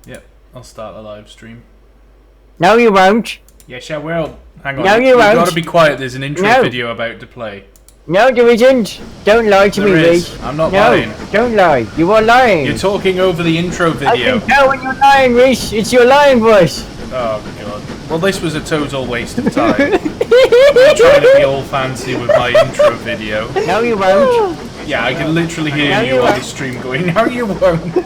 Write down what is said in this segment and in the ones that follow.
Yep, I'll start a live stream. No, you won't. Yes, I will. Hang on. No, you You've won't. got to be quiet. There's an intro No. video about to play. No, there isn't. Don't lie to me, There is. Reese. I'm not no, lying. Don't lie. You are lying. You're talking over the intro I video. can tell when you're lying, Reese. It's your lying voice. Oh god. Well, this was a total waste of time. I'm trying to be all fancy with my intro video. No, you won't. Yeah, I can literally hear No, you you on the won't. stream going, no you won't.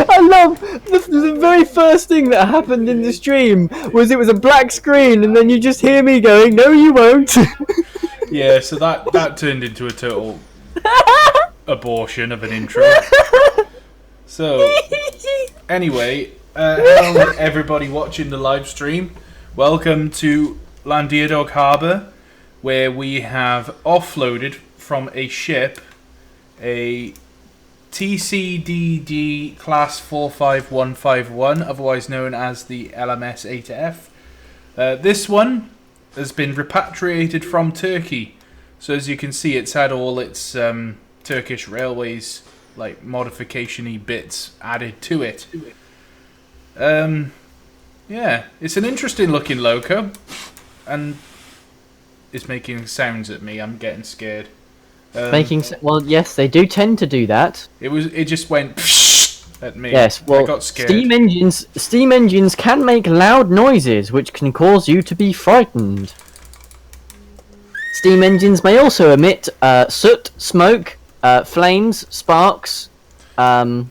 I love the very first thing that happened in the stream was it was a black screen and then you just hear me going, no you won't. Yeah, so that turned into a total abortion of an intro. So, anyway, hello everybody watching the live stream. Welcome to Llandiadog Harbour, where we have offloaded from a ship a TCDD class 45151, otherwise known as the LMS 8F. This one has been repatriated from Turkey, so as you can see it's had all its Turkish Railways like modification-y bits added to it. Yeah, it's an interesting looking loco, and it's making sounds at me. I'm getting scared. Well, yes, they do tend to do that. It just went at me. Yes, well, I got scared. Steam engines can make loud noises, which can cause you to be frightened. Steam engines may also emit soot, smoke, flames, sparks. So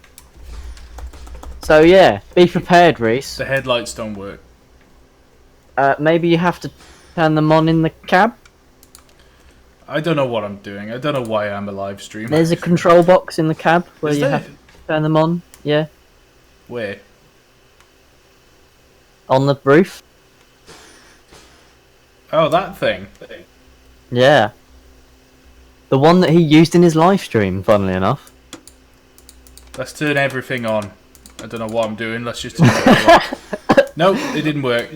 yeah, be prepared, Reese. The headlights don't work. Maybe you have to turn them on in the cab. I don't know what I'm doing. I don't know why I'm a live streamer. There's a control box in the cab where Is you there? have to turn them on. Yeah, Where? on the roof. Oh, that thing. Yeah, the one that he used in his live stream. Funnily enough. Let's turn everything on. I don't know what I'm doing. Let's just turn it on. Nope, it didn't work.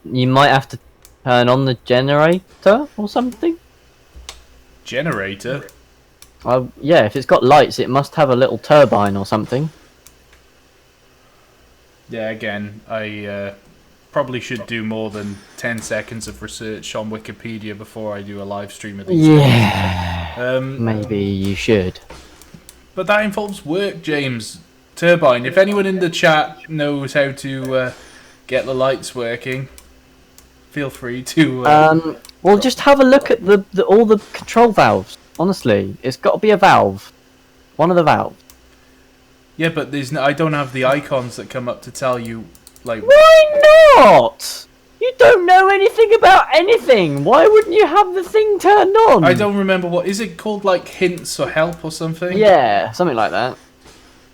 You might have to turn on the generator or something. Generator? Yeah, if it's got lights, it must have a little turbine or something. Yeah, again, I probably should do more than 10 seconds of research on Wikipedia before I do a live stream of these. Yeah, maybe you should. But that involves work, James. Turbine. If anyone in the chat knows how to get the lights working, feel free to... Well, just have a look at all the control valves. Honestly, it's got to be a valve. One of the valves. Yeah, but I don't have the icons that come up to tell you, like... Why not? You don't know anything about anything. Why wouldn't you have the thing turned on? I don't remember what... Is it called, like, hints or help or something? Yeah, something like that.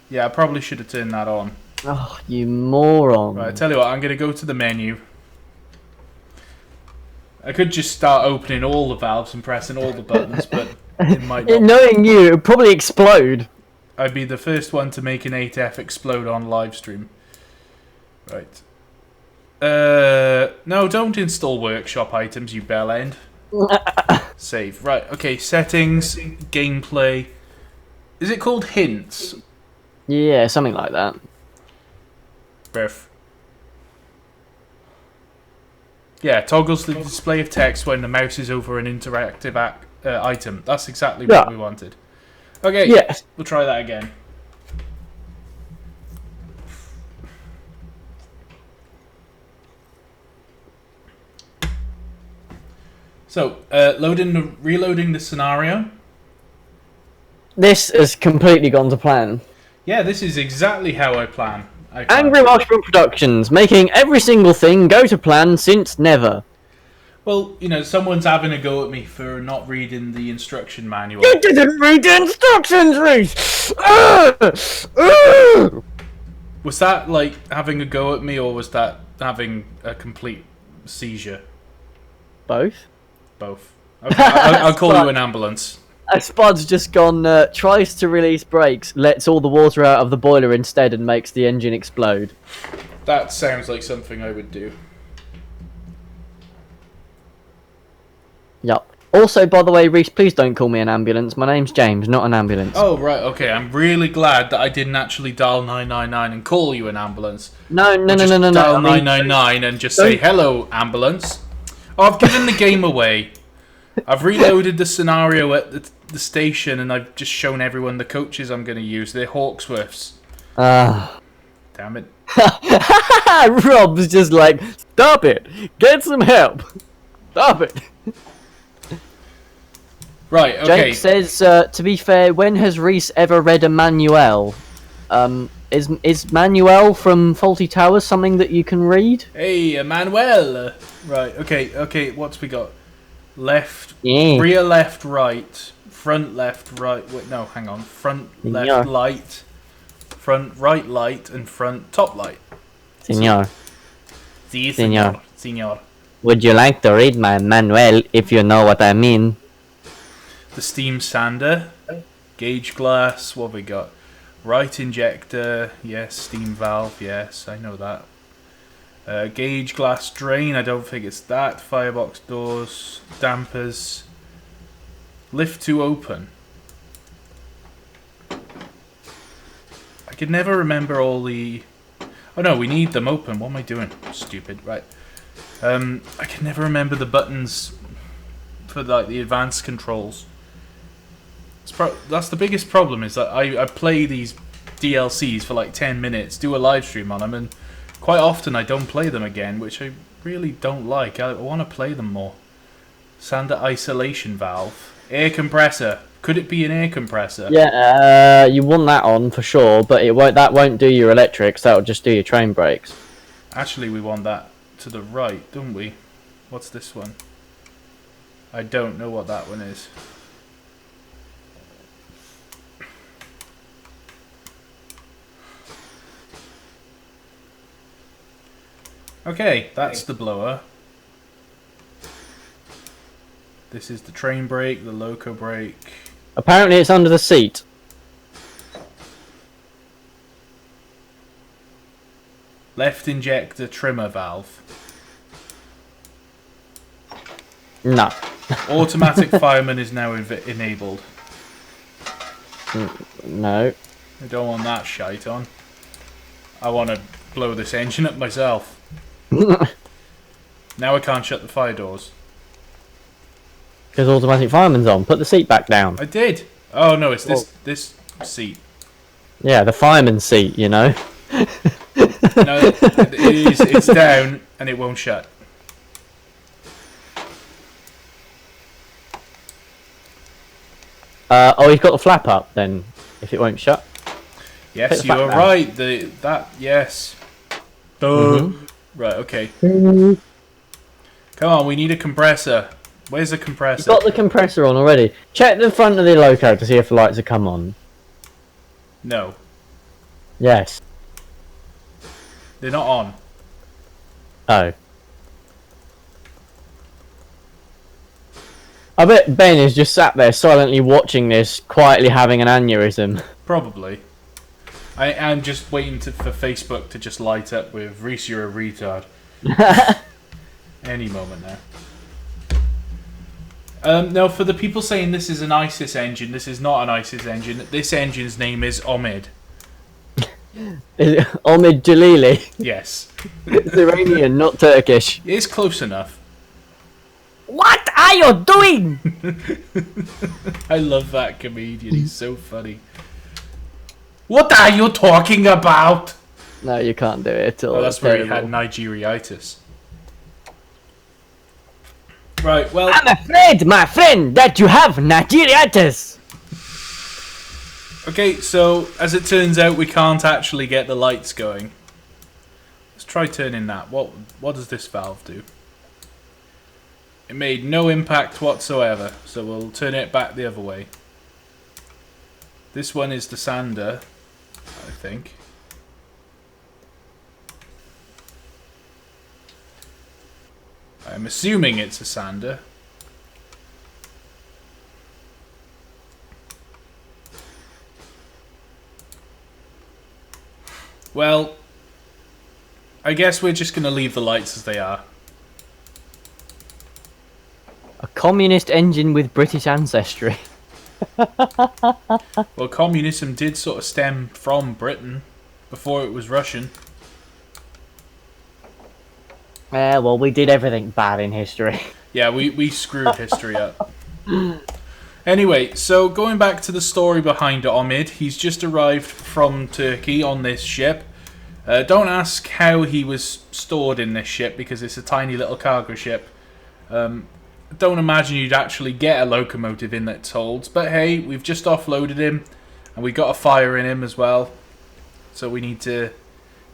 Yeah, I probably should have turned that on. Oh, you moron. Right, I tell you what, I'm going to go to the menu. I could just start opening all the valves and pressing all the buttons, but it might not. Knowing you, it would probably explode. I'd be the first one to make an 8F explode on live stream. Right. No, don't install workshop items, you bell end. Save. Right, okay, settings, gameplay. Is it called hints? Yeah, something like that. Ref. Yeah, toggles the display of text when the mouse is over an interactive item. That's exactly what we wanted. Okay, yes. We'll try that again. So, reloading the scenario. This has completely gone to plan. Yeah, this is exactly how I plan. Angry Welshman Productions, making every single thing go to plan since never. Well, you know, someone's having a go at me for not reading the instruction manual. You didn't read the instructions, Reese! Was that, like, having a go at me, or was that having a complete seizure? Both. Both. Okay, I'll call you an ambulance. A Spud's just gone, tries to release brakes, lets all the water out of the boiler instead and makes the engine explode. That sounds like something I would do. Yup. Also, by the way, Reese, please don't call me an ambulance. My name's James, not an ambulance. Oh, right, okay. I'm really glad that I didn't actually dial 999 and call you an ambulance. No. Dial I mean, 999 and just say, hello, ambulance. Oh, I've given the game away. I've reloaded the scenario at the station and I've just shown everyone the coaches I'm going to use. They're Hawksworths. Damn it. Rob's just like, stop it. Get some help. Stop it. Right, okay. Jake says, to be fair, when has Reese ever read a manual? Is Manuel from Faulty Towers something that you can read? Hey, Emmanuel. Right, okay, what's we got? Left, Yeah. rear left, right, front left, right. Wait, no, hang on. Front left Yeah. light, front right light, and front top light. Senor, Si, Senor. Senor. would you like to read my manual if you know what I mean? The steam sander, gauge glass. What have we got? Right injector. Yes. Steam valve. Yes, I know that. Gauge glass drain. I don't think it's that. Firebox doors. Dampers. Lift to open. I could never remember all the... Oh no, we need them open. What am I doing? Stupid. Right. I can never remember the buttons for like the advanced controls. That's the biggest problem, is that I play these DLCs for like 10 minutes, do a live stream on them, and quite often I don't play them again, which I really don't like. I want to play them more. Sander isolation valve. Air compressor. Could it be an air compressor? Yeah, you want that on for sure, but that won't do your electrics, that'll just do your train brakes. Actually, we want that to the right, don't we? What's this one? I don't know what that one is. Okay, that's the blower. This is the train brake, the loco brake. Apparently it's under the seat. Left injector trimmer valve. No. Automatic fireman is now enabled. No. I don't want that shite on. I want to blow this engine up myself. Now I can't shut the fire doors. Because automatic fireman's on. Put the seat back down. I did. Oh no, it's this seat. Yeah, the fireman's seat, you know. No, it is. It's down and it won't shut. Oh, he's got the flap up then, if it won't shut. Yes, you are right. Yes. Right, okay. Come on, we need a compressor. Where's the compressor? You've got the compressor on already. Check the front of the loco to see if the lights have come on. No. Yes. They're not on. Oh. I bet Ben is just sat there silently watching this, quietly having an aneurysm. Probably. I am just waiting for Facebook to just light up with Reese, you're a retard. Any moment now. Now, for the people saying this is an ISIS engine, this is not an ISIS engine. This engine's name is Omid. Is it Omid Jalili? Yes. It's Iranian, not Turkish. It's close enough. What are you doing? I love that comedian. He's so funny. What are you talking about? No, you can't do it at all. Oh, that's where he had Nigeriitis. Right, well... I'm afraid, my friend, that you have Nigeriitis. Okay, so, as it turns out, we can't actually get the lights going. Let's try turning that. What does this valve do? It made no impact whatsoever, so we'll turn it back the other way. This one is the sander, I think. I'm assuming it's a sander. Well, I guess we're just going to leave the lights as they are. communist engine with British ancestry. Well, communism did sort of stem from Britain before it was Russian. Well, we did everything bad in history. Yeah, we screwed history up. Anyway, so going back to the story behind Omid, he's just arrived from Turkey on this ship. Don't ask how he was stored in this ship, because it's a tiny little cargo ship. Don't imagine you'd actually get a locomotive in its holds, but hey, we've just offloaded him, and we got a fire in him as well. So we need to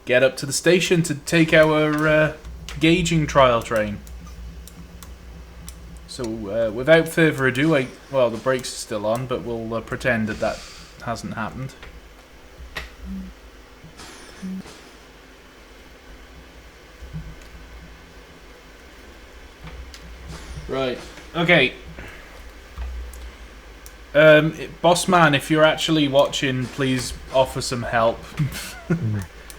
get up to the station to take our gauging trial train. So without further ado, well, the brakes are still on, but we'll pretend that hasn't happened. Right. Okay. Bossman, if you're actually watching, please offer some help.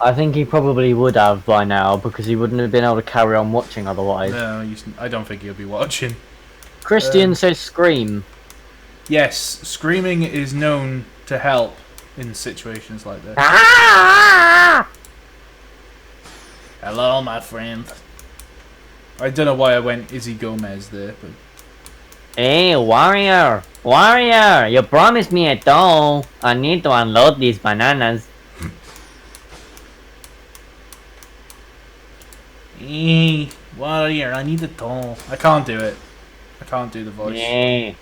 I think he probably would have by now, because he wouldn't have been able to carry on watching otherwise. No, I don't think he'll be watching. Christian says scream. Yes, screaming is known to help in situations like this. Ah! Hello, my friend. I don't know why I went Izzy Gomez there, but... Hey, warrior! Warrior! You promised me a doll. I need to unload these bananas. Hey, warrior, I need a doll. I can't do it. I can't do the voice. Hey.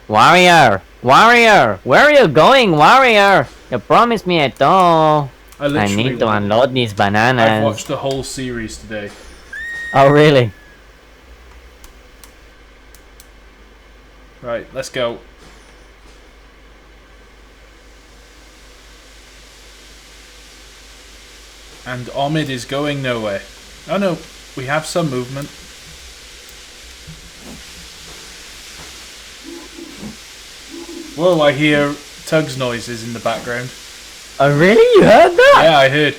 Warrior! Warrior! Where are you going, warrior? You promised me a doll. I need to unload these bananas. I've watched the whole series today. Oh, really? Right, let's go. And Omid is going nowhere. Oh no, we have some movement. Whoa, I hear Tug's noises in the background. Oh, really? You heard that? Yeah, I heard.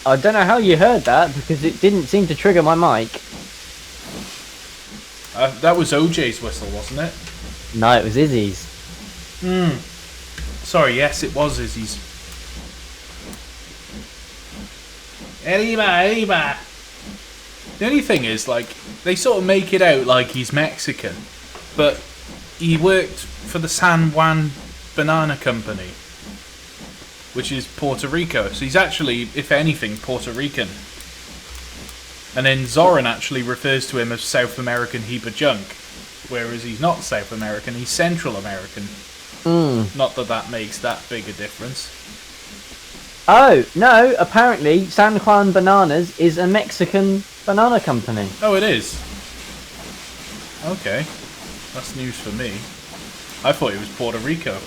I don't know how you heard that, because it didn't seem to trigger my mic. That was OJ's whistle, wasn't it? No, it was Izzy's. Sorry, yes, it was Izzy's. Arriba, arriba. The only thing is, like, they sort of make it out like he's Mexican, but he worked for the San Juan Banana Company, which is Puerto Rico. So he's actually, if anything, Puerto Rican. And then Zoran actually refers to him as South American heap of junk, whereas he's not South American, he's Central American. Not that that makes that big a difference. Oh, no, apparently San Juan Bananas is a Mexican banana company. Oh, it is? Okay. That's news for me. I thought it was Puerto Rico.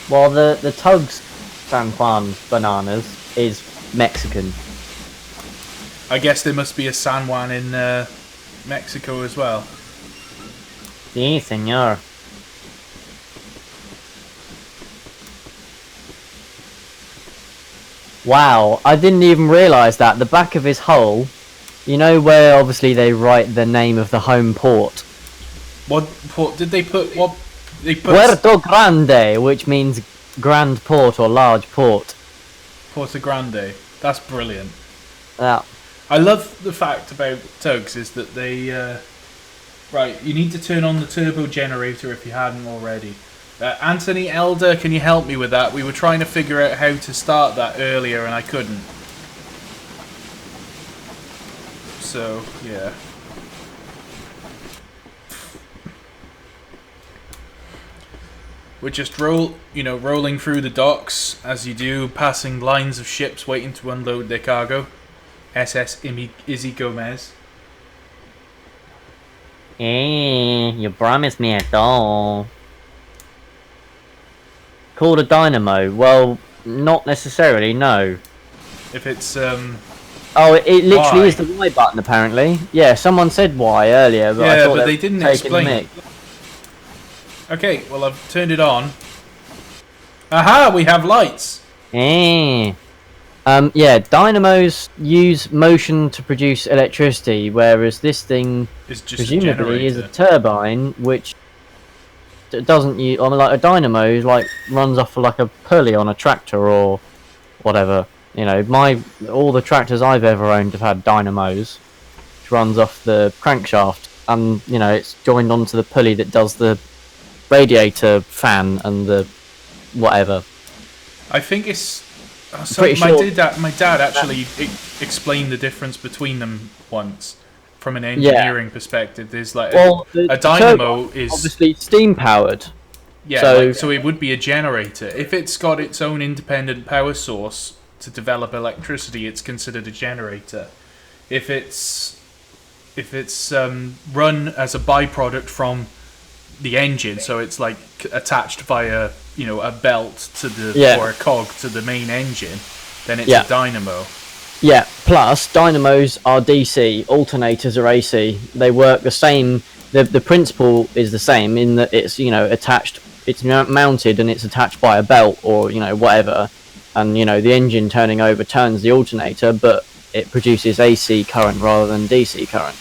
Well, the Tugs San Juan Bananas is Mexican. I guess there must be a San Juan in Mexico as well. Sí, señor. Wow, I didn't even realise that. The back of his hull, you know where obviously they write the name of the home port? What port did they put? What they put? Puerto Grande, which means grand port or large port. Puerto Grande. That's brilliant. Yeah. I love the fact about Tugs is that they... right, you need to turn on the turbo generator if you hadn't already. Anthony Elder, can you help me with that? We were trying to figure out how to start that earlier and I couldn't. So, yeah. We're just rolling through the docks, as you do, passing lines of ships waiting to unload their cargo. SS Izzy Gomez. Hey, you promised me a doll. Called a dynamo? Well, not necessarily, no. If it's, Oh, it literally is the Y button, apparently. Yeah, someone said Y earlier, but I thought but they didn't explain the it. Okay, well, I've turned it on. Aha, we have lights! Eh. Yeah, dynamos use motion to produce electricity, whereas this thing It's just presumably a is a generator. turbine, which doesn't use. I mean, like a dynamo, like runs off like a pulley on a tractor or whatever. You know, all the tractors I've ever owned have had dynamos, which runs off the crankshaft, and you know it's joined onto the pulley that does the radiator fan and the whatever. I think it's. So Pretty sure my dad actually explained the difference between them once from an engineering perspective. There's like a dynamo is obviously steam powered. yeah, So, so it would be a generator. If it's got its own independent power source to develop electricity, it's considered a generator. If it's run as a byproduct from the engine, so it's like attached via a belt to the or a cog to the main engine, then it's a dynamo. Yeah, plus dynamos are DC, alternators are AC. They work the same. The principle is the same in that it's attached, it's mounted and it's attached by a belt or whatever, and the engine turning over turns the alternator, but it produces AC current rather than DC current.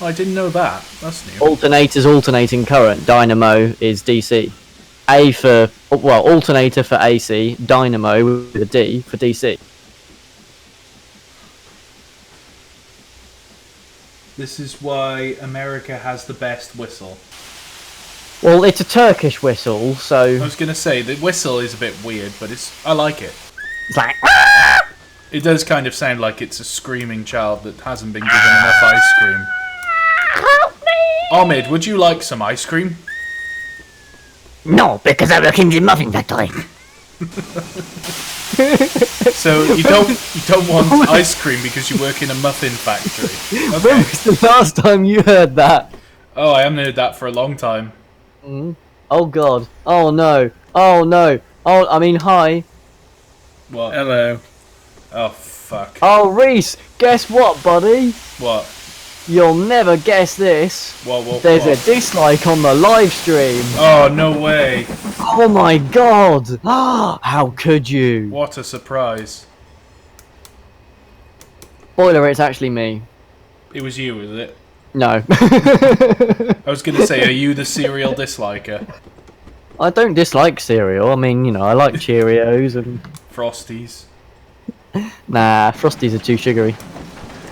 Oh, I didn't know that. That's new. Alternator's alternating current. Dynamo is DC. Alternator for AC. Dynamo with a D for DC. This is why America has the best whistle. Well, it's a Turkish whistle, so I was gonna say the whistle is a bit weird, but I like it. it's like. It does kind of sound like it's a screaming child that hasn't been given enough ice cream. Help me! Ahmed, would you like some ice cream? No, because I work in the muffin factory. So you don't want ice cream because you work in a muffin factory. When Okay. was the last time you heard that? Oh, I haven't heard that for a long time. Oh god. Oh no. Oh no. Oh, I mean, hi. What? Hello. Oh fuck. Oh, Reese, guess what, buddy? What? You'll never guess this. What? There's what? a dislike on the live stream. Oh, no way. Oh my god. How could you? What a surprise. Spoiler, it's actually me. It was you, is it? No. I was going to say, are you the serial disliker? I don't dislike cereal. I mean, I like Cheerios and... Frosties? Nah, Frosties are too sugary.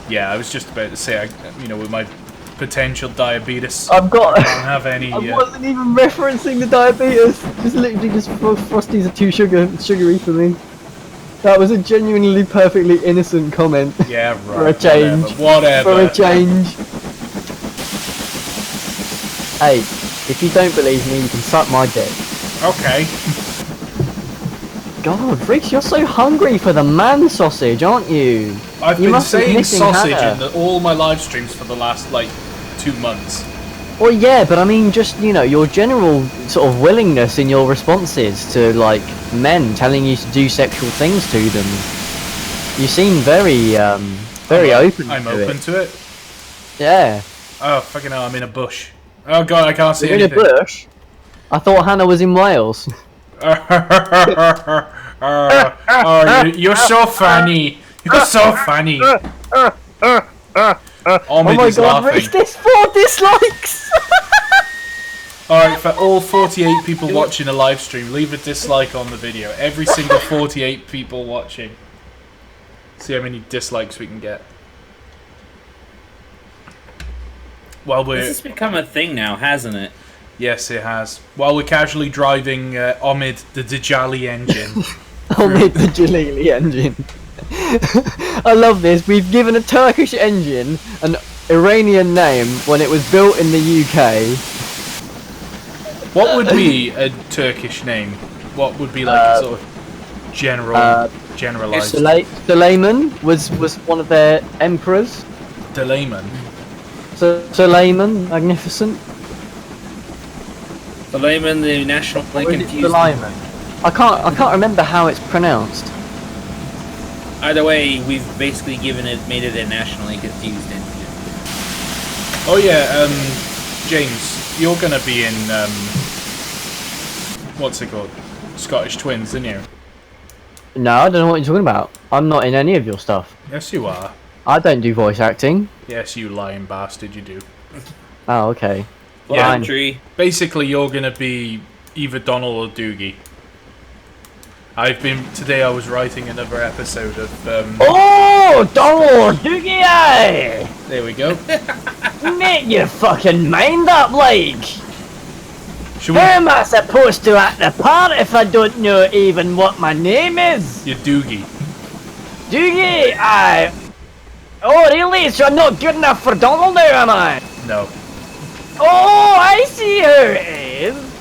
Yeah, I was just about to say, with my potential diabetes, I've got... I don't have any... I wasn't even referencing the diabetes. Just literally just Frosties are too sugary for me. That was a genuinely perfectly innocent comment. Yeah, right. For a change. Whatever. For a change. Hey, if you don't believe me, you can suck my dick. Okay. God, Reese, you're so hungry for the man sausage, aren't you? I've You been must be saying missing sausage Hannah. in all my live streams for the last, 2 months. Well, yeah, but I mean, just, your general sort of willingness in your responses to, men telling you to do sexual things to them. You seem very open I'm to open it. to it. Yeah. Oh, fucking hell, I'm in a bush. Oh god, I can't see You're in anything. a bush? I thought Hannah was in Wales. You're so funny. You're so funny. Oh my is god, laughing. Reese, there's 4 dislikes! Alright, for all 48 people watching a live stream, leave a dislike on the video. Every single 48 people watching. See how many dislikes we can get. While This has become a thing now, hasn't it? Yes, it has. While we're casually driving Omid the Djali engine. I'll make the Jalili engine. I love this. We've given a Turkish engine an Iranian name when it was built in the UK. What would be a Turkish name? What would be a sort of generalized? Suleiman was one of their emperors. Delayman. Suleiman, magnificent. The layman, the national Or is it confused. Suleiman? I can't remember how it's pronounced. Either way, we've basically made it a nationally confused entity. Oh yeah, James, you're gonna be in what's it called? Scottish Twins, aren't you? No, I don't know what you're talking about. I'm not in any of your stuff. Yes, you are. I don't do voice acting. Yes, you lying bastard, you do. Oh, okay. Yeah. Fine. Tree. Basically, you're gonna be either Donald or Doogie. Today I was writing another episode of, Oh, Donald Doogie, aye! there we go. Make your fucking mind up, like! Should How we... am I supposed to act the part if I don't know even what my name is? You're Doogie. Doogie, aye! Oh, really? So I'm not good enough for Donald now, am I? No. Oh, I see how it is!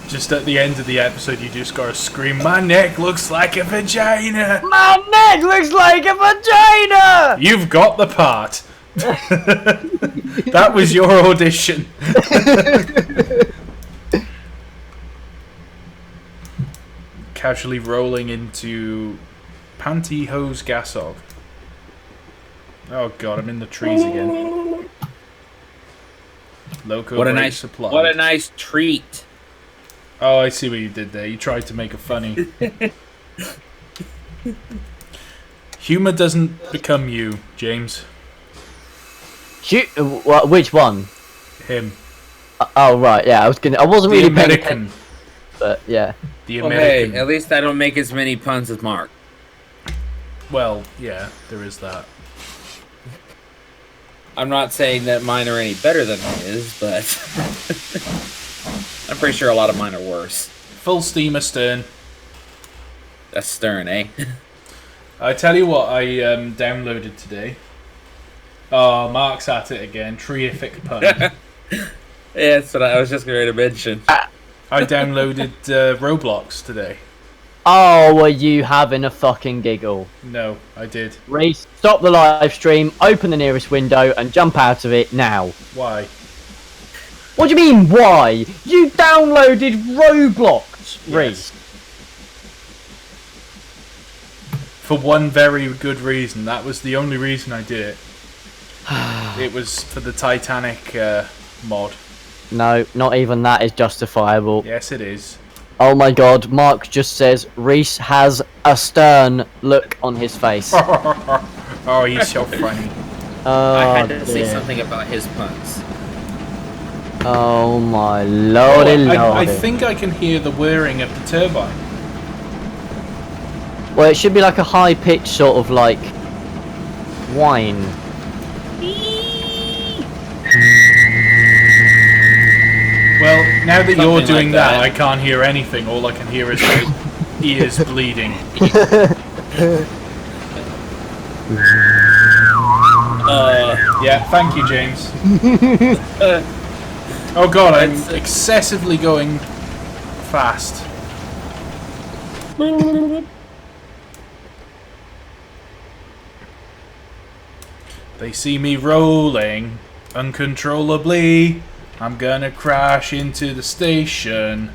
Just at the end of the episode, you just gotta scream, "My neck looks like a vagina!" My neck looks like a vagina! You've got the part. That was your audition. Casually rolling into Pantyhose Gasog. Oh god, I'm in the trees again. Loco What a brake nice supply. What a nice treat. Oh, I see what you did there. You tried to make it funny. Humor doesn't become you, James. Shoot, which one? Him. Oh right, yeah. I wasn't The really paying American. attention, but yeah. The Well, American. hey, at least I don't make as many puns as Mark. Well, yeah, there is that. I'm not saying that mine are any better than his, but I'm pretty sure a lot of mine are worse. Full steam astern. That's stern, eh? I tell you what I downloaded today. Oh, Mark's at it again. Terrific pun. Yeah, that's what I was just going to mention. I downloaded Roblox today. Oh, were you having a fucking giggle? No, I did. Reese, stop the live stream, open the nearest window, and jump out of it now. Why? What do you mean, why? You downloaded Roblox, Reese. For one very good reason. That was the only reason I did it. It was for the Titanic mod. No, not even that is justifiable. Yes, it is. Oh my god, Mark just says Reese has a stern look on his face. Oh, he's so funny. I Oh, had to say dear. something about his puns. Oh my lordy lordy. I think I can hear the whirring of the turbine. Well, it should be like a high pitched sort of like whine. Well, now that you're Something doing like that, that. I can't hear anything. All I can hear is my ears bleeding. Yeah, thank you, James. Oh god, I'm excessively going fast. They see me rolling uncontrollably. I'm gonna crash into the station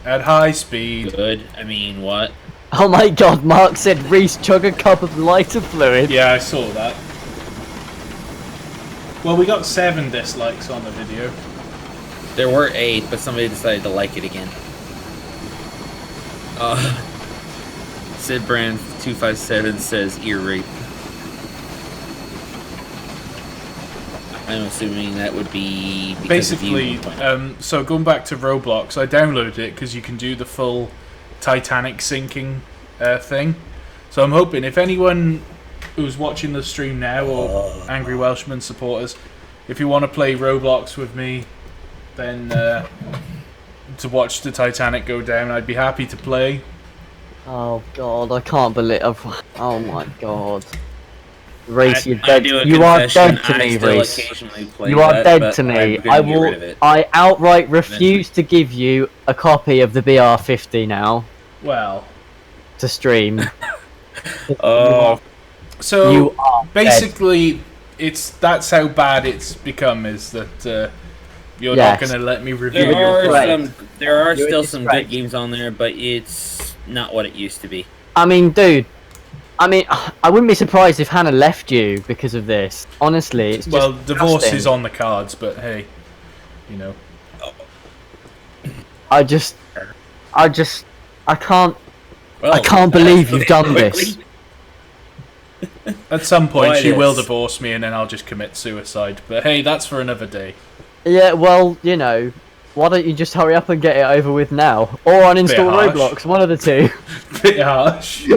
at high speed. Good. I mean, what? Oh my god, Mark said Reese chug a cup of lighter fluid. Yeah, I saw that. Well, we got 7 dislikes on the video. There were 8, but somebody decided to like it again. Sid Brand 257 says ear rape. I'm assuming that would be because Basically, of you. so going back to Roblox, I downloaded it because you can do the full Titanic sinking thing. So I'm hoping if anyone who's watching the stream now or Angry Welshman supporters, if you want to play Roblox with me, then to watch the Titanic go down, I'd be happy to play. Oh god, I can't believe. Oh my god. Reese, you're I dead. do a You are confession, dead to I me, still Reese. occasionally play You are that, dead but to me. I'm gonna I get rid will. of it. I outright refuse to give you a copy of the BR50 now Well, to stream. Oh, so You are basically, that's how bad it's become. Is that you're Yes. not going to let me review there your are correct. You're still some correct. good games on there, but it's not what it used to be. I mean, dude. I mean, I wouldn't be surprised if Hannah left you because of this. Honestly, it's just Well, divorce disgusting. is on the cards, but hey, you know. I can't. Well, I can't believe you've done quickly. this. At some point, Why she will this? divorce me, and then I'll just commit suicide. But hey, that's for another day. Yeah, well, you know, why don't you just hurry up and get it over with now? Or uninstall harsh. Roblox, one of the two. Bit harsh.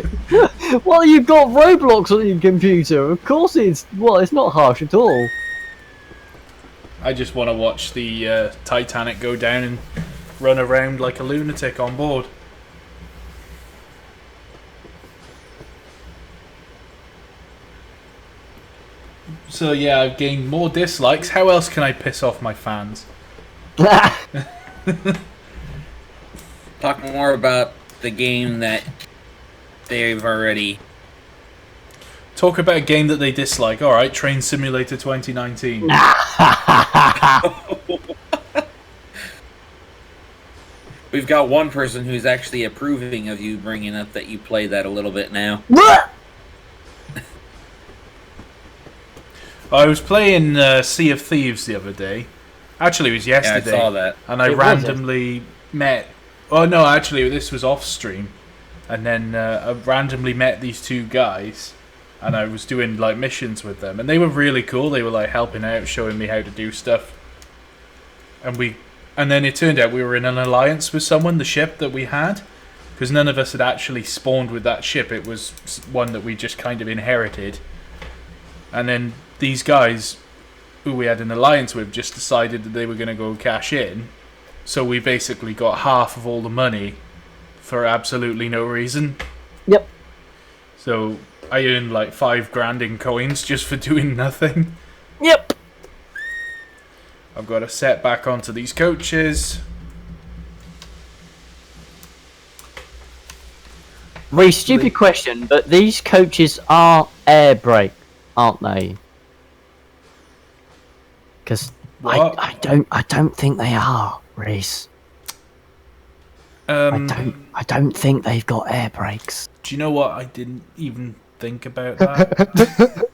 Well, you've got Roblox on your computer. Of course it's... Well, it's not harsh at all. I just want to watch the Titanic go down and run around like a lunatic on board. So yeah, I've gained more dislikes. How else can I piss off my fans? Talk more about the game that they've already. Talk about a game that they dislike. Alright, Train Simulator 2019. We've got one person who's actually approving of you bringing up that you play that a little bit now. I was playing Sea of Thieves the other day. Actually, it was yesterday. Yeah, I saw that. And I randomly met... Oh, no, actually, this was off-stream. And then I randomly met these two guys. And I was doing, like, missions with them. And they were really cool. They were, like, helping out, showing me how to do stuff. And then it turned out we were in an alliance with someone, the ship that we had. Because none of us had actually spawned with that ship. It was one that we just kind of inherited. And then these guys who we had an alliance with just decided that they were going to go cash in. So we basically got half of all the money for absolutely no reason. Yep. So I earned like 5 grand in coins just for doing nothing. Yep. I've got to set back onto these coaches. Really stupid question, but these coaches are air brake, aren't they? Because I don't think they are, Reese. I don't think they've got air brakes. Do you know what? I didn't even think about that.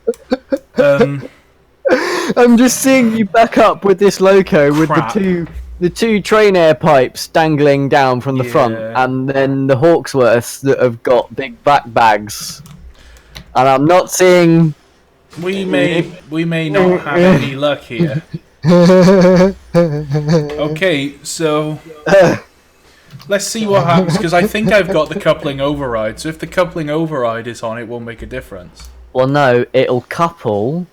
I'm just seeing you back up with this loco with Crap. the two train air pipes dangling down from the front, Yeah. and then the Hawksworths that have got big back bags. And I'm not seeing. We may not have any luck here. Okay, so let's see what happens, because I think I've got the coupling override. So if the coupling override is on, it will make a difference. Well, no, it'll couple,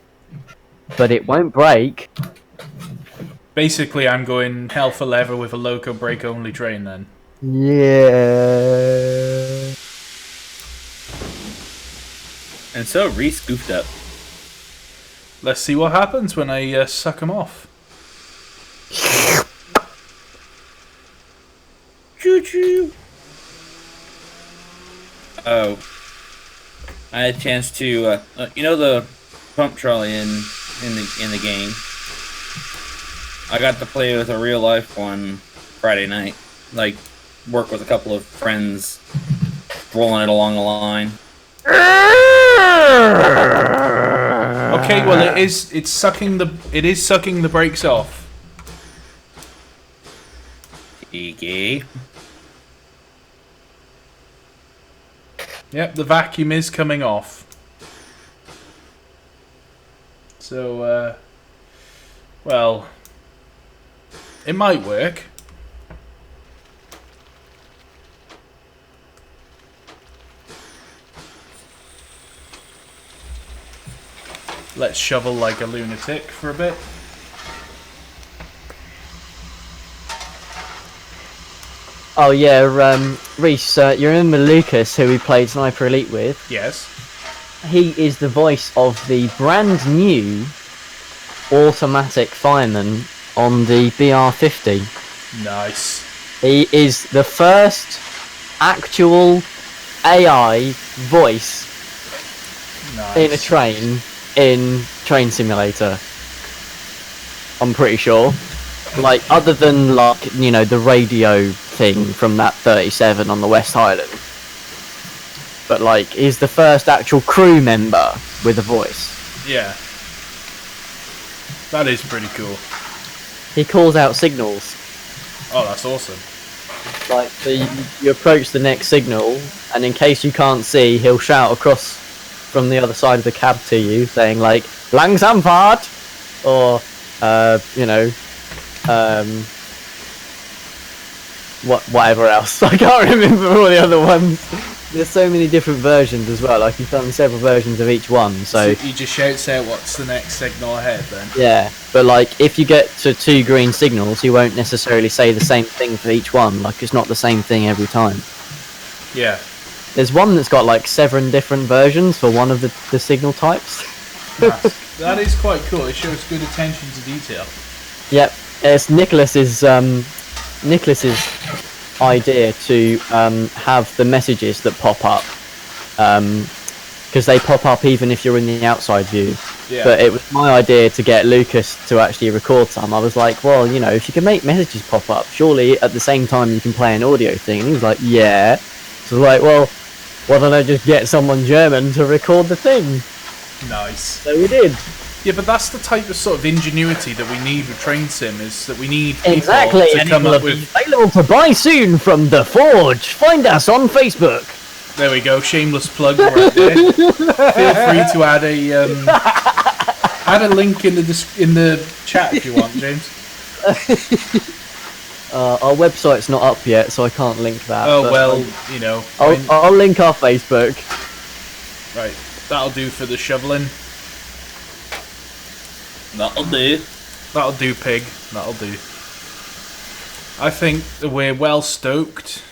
but it won't break. Basically, I'm going hell for leather with a loco brake only train then. Yeah. And so Reese goofed up. Let's see what happens when I suck them off. Choo choo. Oh, I had a chance to, you know, the pump trolley in the game. I got to play with a real life one Friday night. Like, work with a couple of friends, rolling it along the line. Okay, well it is sucking the brakes off. Okay. Yep, the vacuum is coming off. So well, it might work. Let's shovel like a lunatic for a bit. Oh yeah, Reese, you remember Lucas, who we played Sniper Elite with? Yes. He is the voice of the brand new automatic fireman on the BR50. Nice. He is the first actual AI voice Nice. in a train in Train Simulator. I'm pretty sure. Like, other than, like, you know, the radio thing from that 37 on the West Highland. But, like, he's the first actual crew member with a voice. Yeah. That is pretty cool. He calls out signals. Oh, that's awesome. Like, so you approach the next signal, and in case you can't see, he'll shout across from the other side of the cab to you, saying like "Langsam fahrt," or you know, whatever else. I can't remember all the other ones. There's so many different versions as well. Like, you've done several versions of each one. So you just shout, say what's the next signal ahead then. yeah, but like if you get to 2 green signals, you won't necessarily say the same thing for each one. Like, it's not the same thing every time. Yeah. There's one that's got like 7 different versions for one of the signal types. That is quite cool. It shows good attention to detail. Yep, it's Nicholas's idea to have the messages that pop up, because they pop up even if you're in the outside view. Yeah. But it was my idea to get Lucas to actually record some. I was like, well, you know, if you can make messages pop up, surely at the same time you can play an audio thing. And he was like, yeah. So I was like, well, why don't I just get someone German to record the thing? Nice. So we did. Yeah, but that's the type of sort of ingenuity that we need with Train Sim, is that we need people Exactly, to and come it will up be with... available to buy soon from The Forge. Find us on Facebook. There we go, shameless plug right there. Feel free to add a link in the chat if you want, James. Our website's not up yet, so I can't link that. Oh but well, you know. I'll link our Facebook. Right, that'll do for the shoveling. That'll do. That'll do, pig. That'll do. I think that we're well stoked.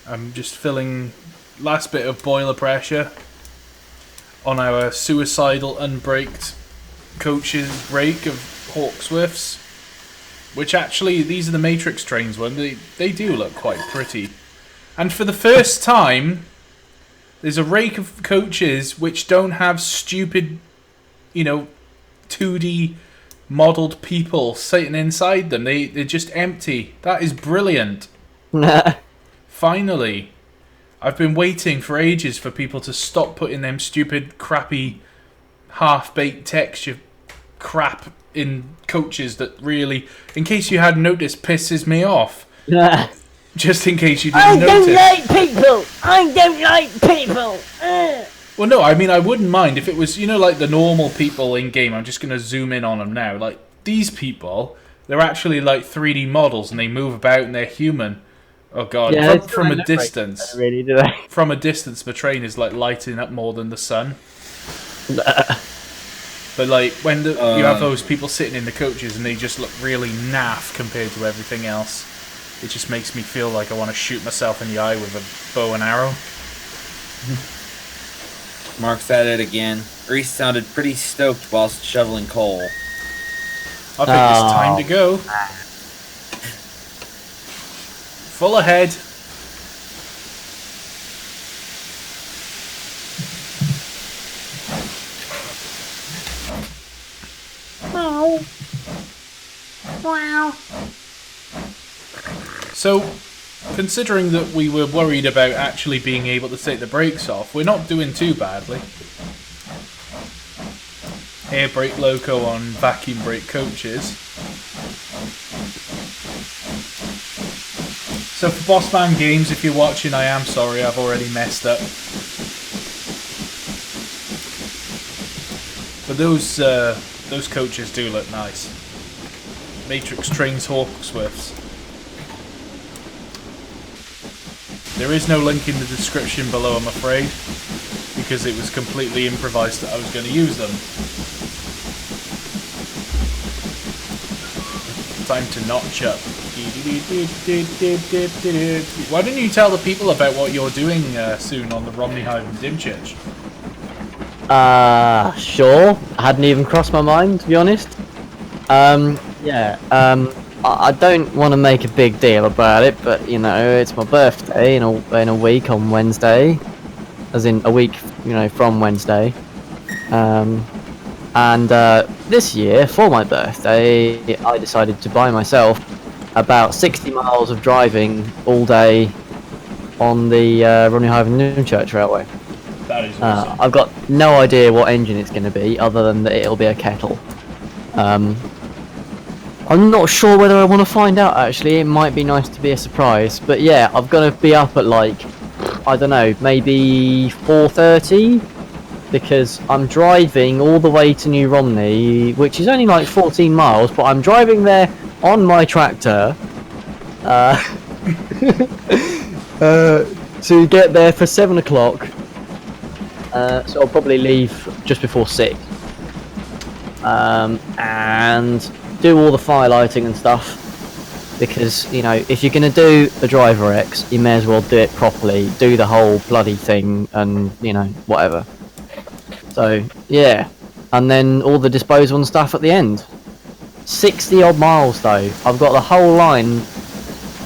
I'm just filling last bit of boiler pressure on our suicidal unbraked coaches brake of Hawksworths. Which actually, these are the Matrix trains one. They do look quite pretty. And for the first time, there's a rake of coaches which don't have stupid, you know, 2D modelled people sitting inside them. They're just empty. That is brilliant. Finally. I've been waiting for ages for people to stop putting them stupid, crappy, half-baked texture crap in coaches that really, in case you hadn't noticed, pisses me off. Just in case you didn't notice. I don't like people. Well, no, I mean, I wouldn't mind if it was, you know, like the normal people in game. I'm just going to zoom in on them now. Like, these people, they're actually like 3D models and they move about and they're human. Oh, God. Yeah, from a distance. Really, do they? From a distance, the train is like lighting up more than the sun. But like, when you have those people sitting in the coaches and they just look really naff compared to everything else, it just makes me feel like I want to shoot myself in the eye with a bow and arrow. Mark's at it again. Reese sounded pretty stoked whilst shoveling coal. I think it's time to go. Full ahead. So, considering that we were worried about actually being able to take the brakes off, we're not doing too badly. Air brake loco on vacuum brake coaches. So for Bossman Games, if you're watching, I am sorry, I've already messed up. But those coaches do look nice. Matrix trains Hawksworths. There is no link in the description below, I'm afraid, because it was completely improvised that I was going to use them. Time to notch up. Why don't you tell the people about what you're doing soon on the Romney Hive and Dimchurch? Sure. I hadn't even crossed my mind, to be honest. I don't want to make a big deal about it, but you know, it's my birthday in a week on Wednesday, as in a week, you know, from Wednesday. And this year, for my birthday, I decided to buy myself about 60 miles of driving all day on the Romney Hive and Newchurch Railway. That is awesome. I've got no idea what engine it's going to be, other than that it'll be a kettle. I'm not sure whether I want to find out actually. It might be nice to be a surprise. But yeah, I'm gonna be up at like, I don't know, maybe 4:30, because I'm driving all the way to New Romney, which is only like 14 miles, but I'm driving there on my tractor to get there for 7 o'clock. So I'll probably leave just before 6. And do all the firelighting and stuff, because you know, if you're gonna do the driver X, you may as well do it properly, do the whole bloody thing, and you know, whatever. So yeah, and then all the disposal and stuff at the end. 60 odd miles though. I've got the whole line,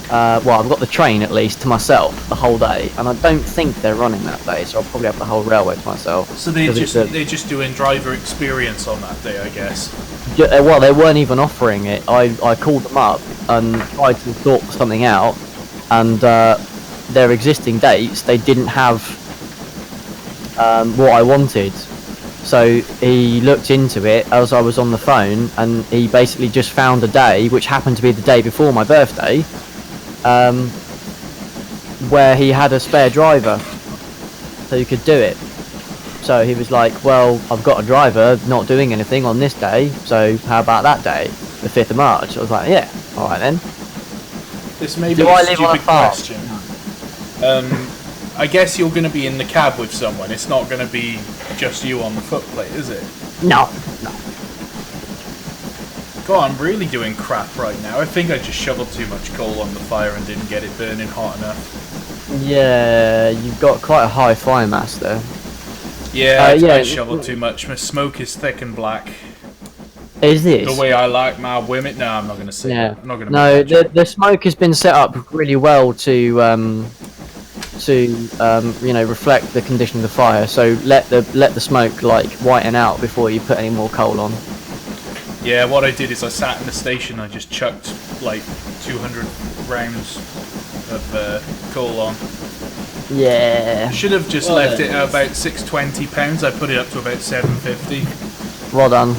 well, I've got the train at least to myself the whole day, and I don't think they're running that day, so I'll probably have the whole railway to myself. So they're just doing driver experience on that day, I guess. Well, they weren't even offering it. I called them up and tried to sort something out, and their existing dates, they didn't have what I wanted. So he looked into it as I was on the phone, and he basically just found a day, which happened to be the day before my birthday, where he had a spare driver, so you could do it. So he was like, well, I've got a driver not doing anything on this day, so how about that day, the 5th of March? I was like, yeah, alright then. This may be Do a I live on a stupid farm? question. I guess you're going to be in the cab with someone. It's not going to be just you on the footplate, is it? No. God, I'm really doing crap right now. I think I just shoveled too much coal on the fire and didn't get it burning hot enough. Yeah, you've got quite a high fire mass there. Yeah, yeah. I shoveled too much. My smoke is thick and black. Is this? The way I like my women. No, I'm not going to say Yeah. that. I'm not going to. No, the smoke has been set up really well to you know, reflect the condition of the fire. So let the smoke like whiten out before you put any more coal on. Yeah, what I did is I sat in the station. I just chucked like 200 rounds of coal on. Yeah. Should have just left it at about £620. I put it up to about £750. Well done.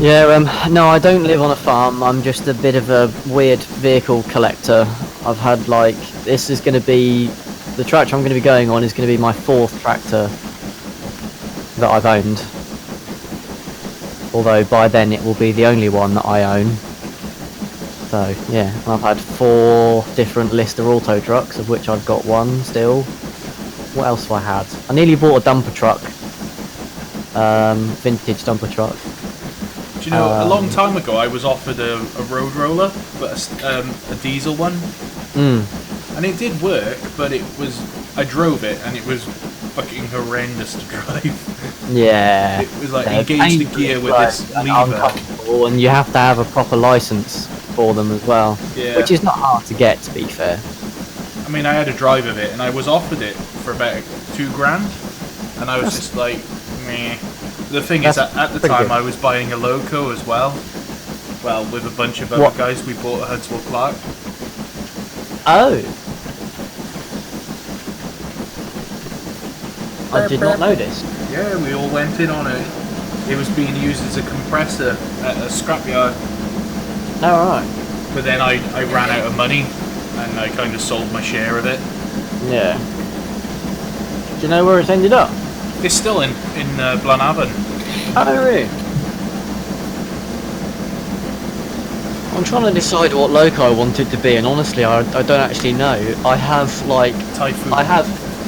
Yeah, no, I don't live on a farm. I'm just a bit of a weird vehicle collector. I've had like, this is going to be, the tractor I'm going to be going on is going to be my 4th tractor that I've owned. Although by then it will be the only one that I own. So yeah, I've had 4 different Lister auto trucks, of which I've got one still. What else have I had? I nearly bought a dumper truck. Vintage dumper truck. Do you know, a long time ago I was offered a road roller, but a diesel one. And it did work, but it was, I drove it and it was fucking horrendous to drive. Yeah. It was like engage the gear with this lever. And you have to have a proper license for them as well. Yeah. Which is not hard to get, to be fair. I mean, I had a drive of it and I was offered it for about £2,000, and I was just like, meh. The thing is, at the time I was buying a loco as well. Well, with a bunch of other guys, we bought a Hudswell Clark. Oh. I did not know this. Yeah, we all went in on it. It was being used as a compressor at a scrapyard. Alright. But then I ran out of money and I kind of sold my share of it. Yeah. Do you know where it's ended up? It's still in Blanavon. Oh, really? I'm trying to decide what loco I want it to be, and honestly, I don't actually know. I have, like... Typhoon.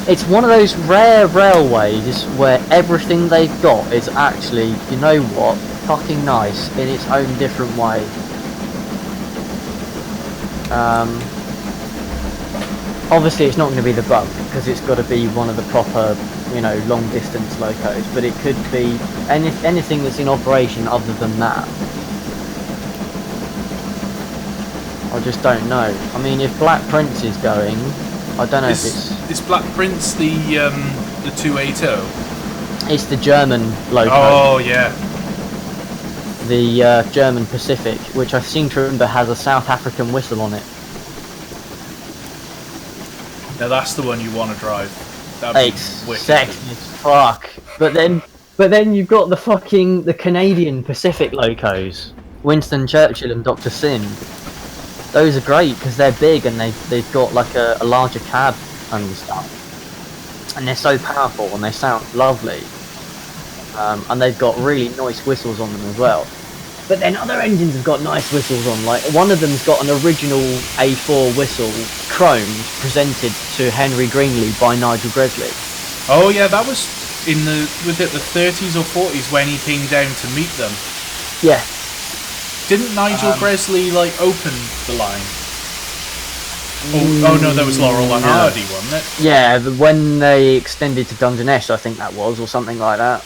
It's one of those rare railways where everything they've got is actually, you know what, fucking nice in its own different way. Obviously it's not going to be the Bug, because it's got to be one of the proper, you know, long distance locos, but it could be anything that's in operation other than that. I just don't know. I mean, if Black Prince is going, I don't know if it's... Is Black Prince the 280? It's the German loco. Oh, yeah. The German Pacific, which I seem to remember has a South African whistle on it. Now that's the one you want to drive. That'd be wicked. Sexy as fuck. But then you've got the Canadian Pacific locos. Winston Churchill and Dr. Sim. Those are great because they're big and they've got like a larger cab and stuff. And they're so powerful and they sound lovely. And they've got really nice whistles on them as well. But then other engines have got nice whistles on. Like one of them's got an original A4 whistle, chromed, presented to Henry Greenleaf by Nigel Gresley. Oh yeah, that was was it the 30s or 40s when he came down to meet them? Yeah. Didn't Nigel Gresley like open the line? Oh no, that was Laurel and Hardy, wasn't it? Yeah, when they extended to Dungeness, I think that was, or something like that.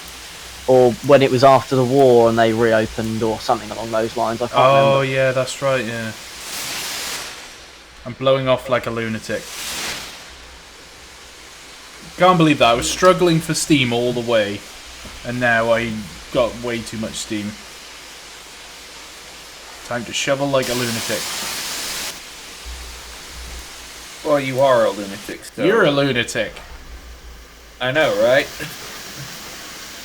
Or when it was after the war and they reopened, or something along those lines. I can't remember. Oh yeah, that's right. Yeah. I'm blowing off like a lunatic. Can't believe that. I was struggling for steam all the way, and now I got way too much steam. Time to shovel like a lunatic. Well, you are a lunatic, so... You're a lunatic. I know, right?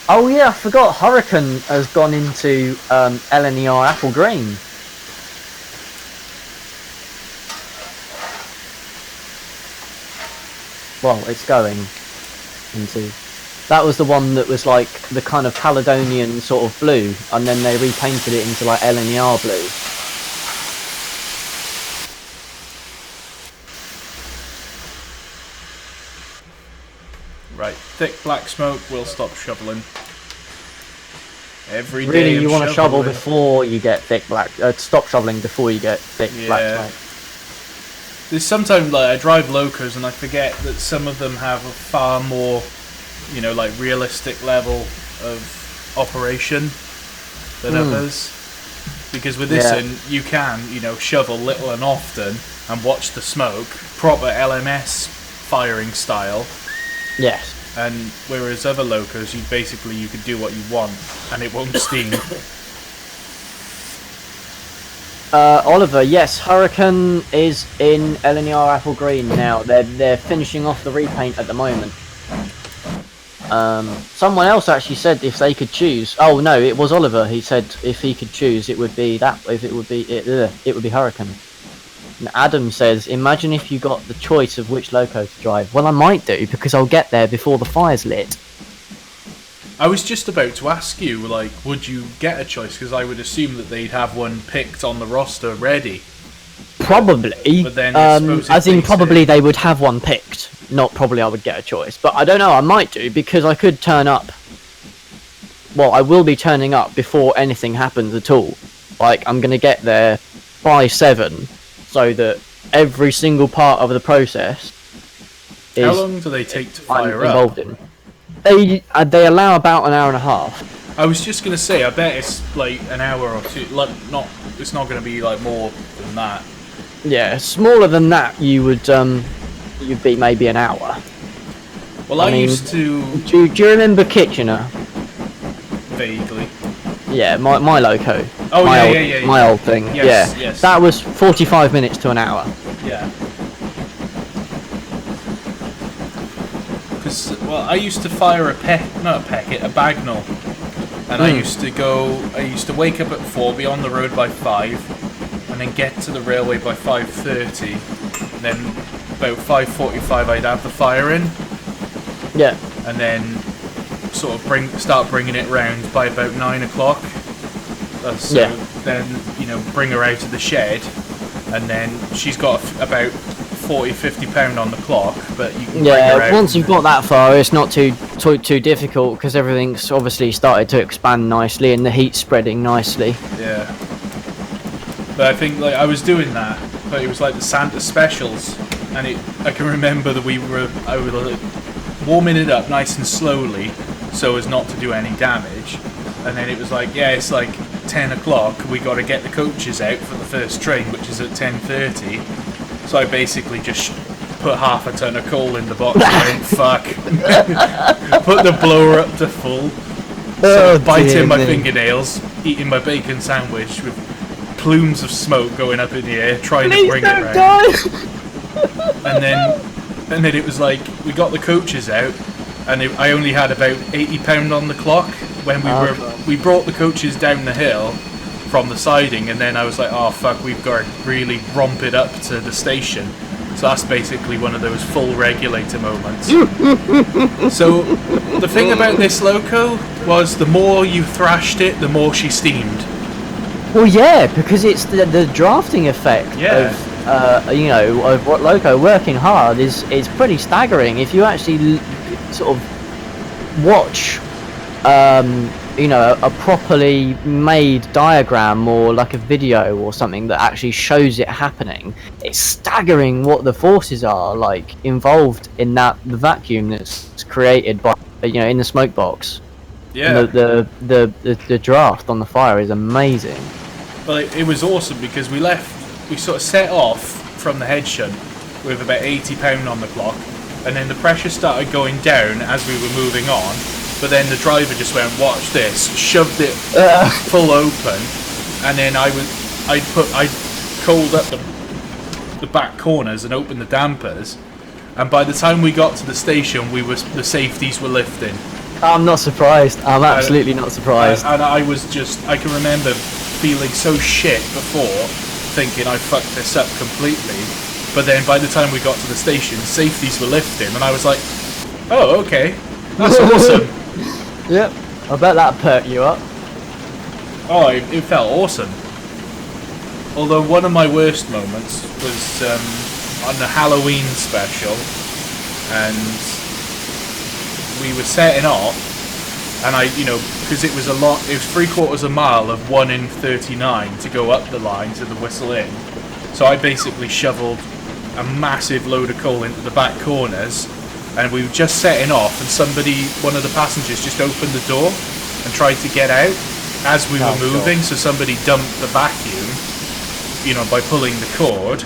Oh yeah, I forgot. Hurricane has gone into LNER Apple Green. Well, it's going into. That was the one that was like the kind of Caledonian sort of blue, and then they repainted it into like LNER blue. Right, thick black smoke. We'll stop shoveling. Every day. Really, you I'm want to shovel shoveling. before you get thick black. Stop shoveling before you get thick black smoke. There's sometimes like I drive locos and I forget that some of them have a far more, like realistic level of operation than others. Because with this one, you can, shovel little and often and watch the smoke, proper LMS firing style. Yes. And whereas other locos, you could do what you want and it won't steam. Oliver, yes, Hurricane is in LNER Apple Green now. They're finishing off the repaint at the moment. Someone else actually said if they could choose. Oh no, it was Oliver. He said if he could choose, it would be that. If it would be Hurricane. And Adam says, imagine if you got the choice of which loco to drive. Well, I might do because I'll get there before the fire's lit. I was just about to ask you, would you get a choice? Because I would assume that they'd have one picked on the roster ready. Probably. But then, I suppose as in, probably they would have one picked. Not probably I would get a choice. But I don't know, I might do, because I could turn up. Well, I will be turning up before anything happens at all. I'm going to get there by 7, so that every single part of the process is... How long do they take to fire involved up? in. They allow about an hour and a half. I was just gonna say, I bet it's an hour or two. It's not gonna be more than that. Yeah, smaller than that, you'd be maybe an hour. Well, I mean, used to Do you remember Kitchener? vaguely. Yeah, my loco. Oh yeah. My old thing. Yes, yeah, yes. That was 45 minutes to an hour. Yeah. I used to fire a bagnall, and I used to wake up at 4, be on the road by 5, and then get to the railway by 5:30, then about 5:45 I'd have the fire in. Yeah. And then sort of start bringing it round by about 9 o'clock. Then, bring her out of the shed, and then she's got about 40-50 pound on the clock, but you can bring her out. Once you've got that far, it's not too difficult because everything's obviously started to expand nicely and the heat's spreading nicely. Yeah. But I think I was doing that, but it was the Santa specials, and I can remember that I was warming it up nice and slowly so as not to do any damage, and then it was it's 10 o'clock, we got to get the coaches out for the first train, which is at 10:30. So I basically just put half a ton of coal in the box and went, fuck. Put the blower up to full. Biting my fingernails, eating my bacon sandwich with plumes of smoke going up in the air, trying to bring it round. And then it was we got the coaches out, and I only had about £80 on the clock when we brought the coaches down the hill from the siding, and then I was like, oh fuck, we've got to really romp it up to the station. So that's basically one of those full regulator moments. So the thing about this loco was the more you thrashed it, the more she steamed. Well, yeah, because it's the drafting effect Yeah. of what loco working hard is pretty staggering. If you actually sort of watch a properly made diagram or like a video or something that actually shows it happening, it's staggering what the forces are like involved in the vacuum that's created by in the smoke box. Yeah. And the draft on the fire is amazing. Well, it was awesome because we sort of set off from the head shunt with about £80 on the clock, and then the pressure started going down as we were moving on. But then the driver just went, watch this, shoved it full open, and then I coiled up the back corners and opened the dampers, and by the time we got to the station, the safeties were lifting. I'm not surprised. I'm absolutely not surprised. And I can remember feeling so shit before, thinking I fucked this up completely. But then by the time we got to the station, safeties were lifting, and I was like, oh, okay, that's awesome. Yep, I bet that perked you up. Oh, it felt awesome. Although one of my worst moments was on the Halloween special, and we were setting off, and because it was 3/4 a mile of 1 in 39 to go up the line to the Whistle Inn, so I basically shoveled a massive load of coal into the back corners, and we were just setting off, and one of the passengers just opened the door and tried to get out as we were moving, so somebody dumped the vacuum, by pulling the cord,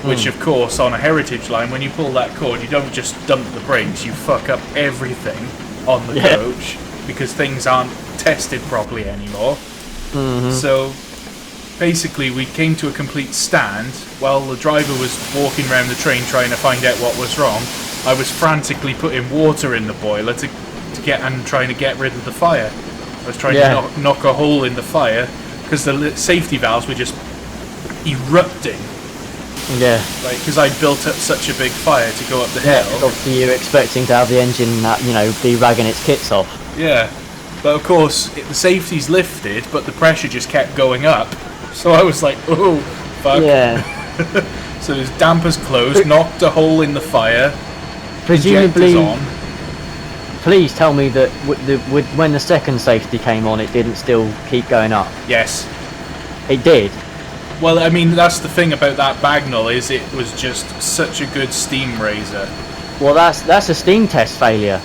which of course on a heritage line, when you pull that cord, you don't just dump the brakes, you fuck up everything on the coach, because things aren't tested properly anymore. So basically we came to a complete stand while the driver was walking around the train trying to find out what was wrong. I was frantically putting water in the boiler trying to get rid of the fire. I was trying to knock a hole in the fire because the safety valves were just erupting. Yeah. Like, because I built up such a big fire to go up the hill. Obviously you're expecting to have the engine be ragging its kits off. Yeah. But of course, the safety's lifted, but the pressure just kept going up. So I was like, oh, fuck. Yeah. So his dampers closed, knocked a hole in the fire. Presumably, injectors on. Please tell me that when the second safety came on, it didn't still keep going up. Yes. It did. Well, I mean, that's the thing about that Bagnall, is it was just such a good steam raiser. Well, that's a steam test failure.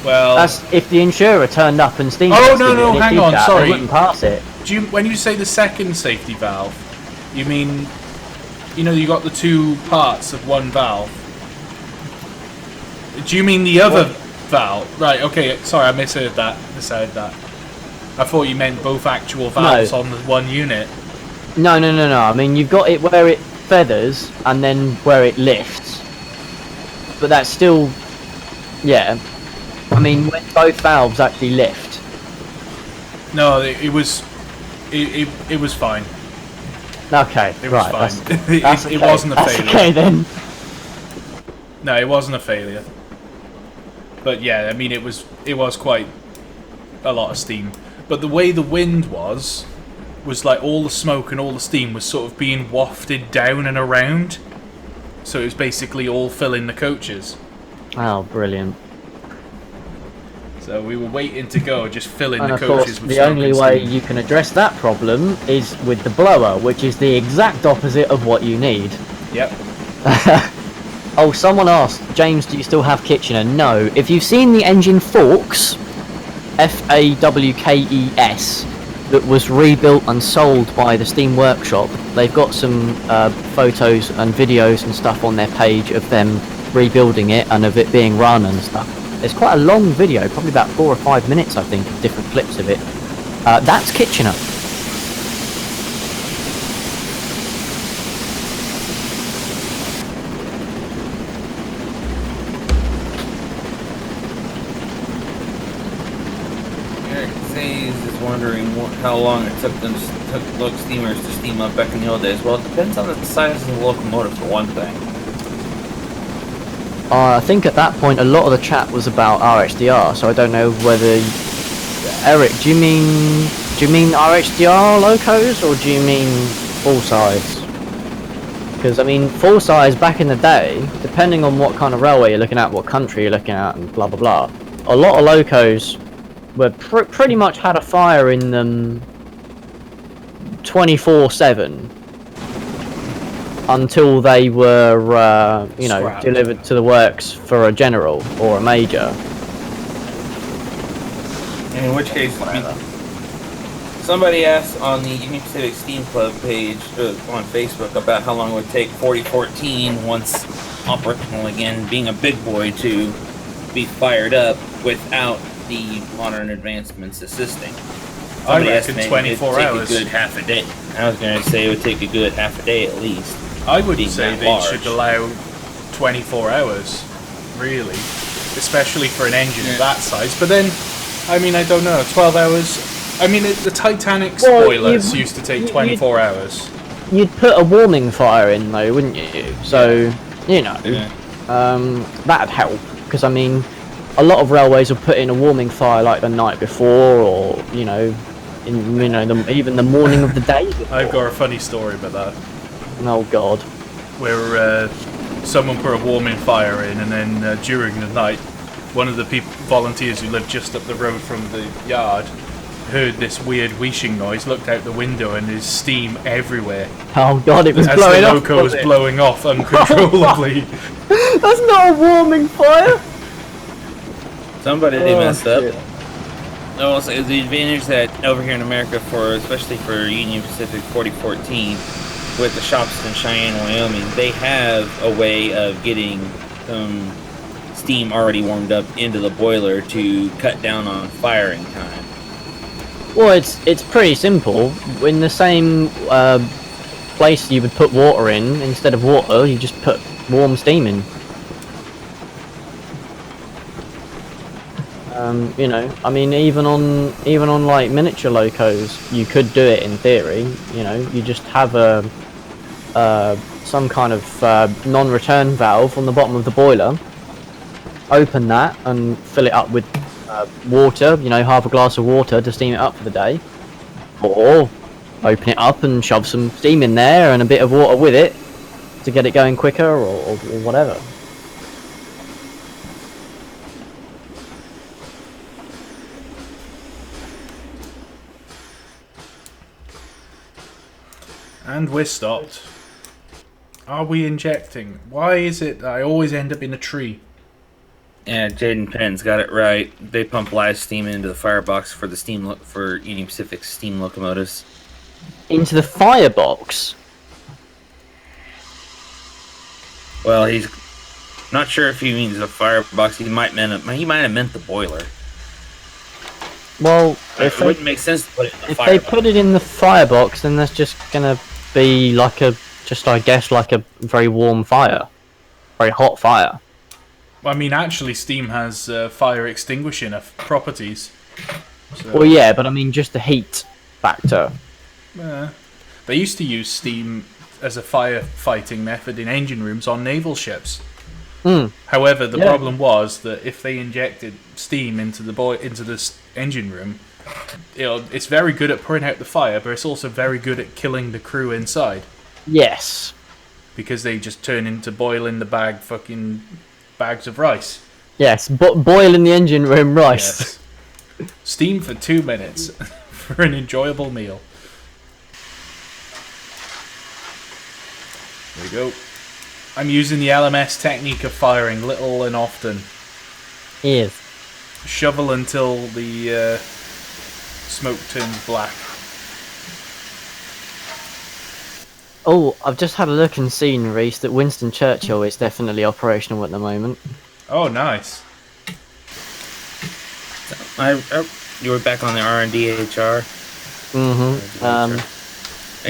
Well, that's if the insurer turned up and steam. Oh no, hang on, sorry. They wouldn't pass it. When you say the second safety valve, you mean, you got the two parts of one valve? Do you mean the other valve? Right, okay, sorry, I misheard that. I thought you meant both actual valves on the one unit. No. I mean, you've got it where it feathers and then where it lifts. But that's still... Yeah. I mean, when both valves actually lift. No, it was fine. Okay, it was right. fine. That's it wasn't a failure. Okay, then. No, it wasn't a failure. But yeah, I mean, it was quite a lot of steam. But the way the wind was like all the smoke and all the steam was sort of being wafted down and around. So it was basically all filling the coaches. Oh, brilliant. So we were waiting to go, just filling And the of coaches course, with the smoke only and way steam. you can address that problem is with the blower, which is the exact opposite of what you need. Yep. Oh, someone asked, James, do you still have Kitchener? No. If you've seen the engine Fawkes, Fawkes, that was rebuilt and sold by the Steam Workshop, they've got some photos and videos and stuff on their page of them rebuilding it and of it being run and stuff. There's quite a long video, probably about 4 or 5 minutes, I think, of different clips of it. That's Kitchener. wondering how long it took local steamers to steam up back in the old days. Well, it depends on the size of the locomotive, for one thing. I think at that point a lot of the chat was about RHDR, so I don't know whether Eric, do you mean RHDR locos or do you mean full size? Because I mean full size back in the day, depending on what kind of railway you're looking at, what country you're looking at, and blah blah blah, a lot of locos were pretty much had a fire in them 24/7 until they were Scrapped. delivered to the works for a general or a major. In which case, somebody asked on the Union Pacific Steam Club page on Facebook about how long it would take 4014, once operational again, being a big boy, to be fired up without the modern advancements assisting. I Somebody reckon estimated 24 it'd hours. take a good half a day. I was going to say it would take a good half a day at least. I would being say that they large. should allow 24 hours, really, especially for an engine of that size. But then, I mean, I don't know, 12 hours. I mean, the Titanic's Well, boilers used to take 24 hours. You'd put a warming fire in though, wouldn't you? So Yeah. that'd help, because I mean a lot of railways will put in a warming fire like the night before, or even the morning of the day before. I've got a funny story about that, Oh god. where someone put a warming fire in, and then during the night, one of the volunteers who lived just up the road from the yard heard this weird wheeshing noise, looked out the window, and there's steam everywhere Oh god, it was as blowing the up. loco was blowing off uncontrollably. That's not a warming fire. Somebody Oh, messed up. shit. Also, the advantage that over here in America, especially for Union Pacific 4014, with the shops in Cheyenne, Wyoming, they have a way of getting steam already warmed up into the boiler to cut down on firing time. Well, it's pretty simple. In the same place you would put water in, instead of water, you just put warm steam in. I mean, even on like miniature locos, you could do it in theory. You just have some kind of non-return valve on the bottom of the boiler. Open that and fill it up with water. Half a glass of water to steam it up for the day, or open it up and shove some steam in there and a bit of water with it to get it going quicker, or whatever. And we're stopped. Are we injecting? Why is it that I always end up in a tree? Yeah, Jaden Penn's got it right. They pump live steam into the firebox for the for Union Pacific steam locomotives. Into the firebox. Well, he's not sure if he means the firebox. He might have meant the boiler. Well, It wouldn't make sense to put it in the if firebox. they put it in the firebox, then that's just gonna be like a very warm fire, very hot fire. I mean, actually, steam has fire extinguishing properties. So, Well, yeah, but I mean just the heat factor. they used to use steam as a firefighting method in engine rooms on naval ships. However, the problem was that if they injected steam into this engine room, it's very good at putting out the fire, but it's also very good at killing the crew inside. Yes. Because they just turn into boiling the bags of rice. Yes, boil in the engine room rice. Yes. Steam for 2 minutes for an enjoyable meal. There we go. I'm using the LMS technique of firing little and often. Yes. Shovel until the smoke turns black. Oh, I've just had a look and seen, Reese, that Winston Churchill is definitely operational at the moment. Oh, nice. You were back on the R&D HR.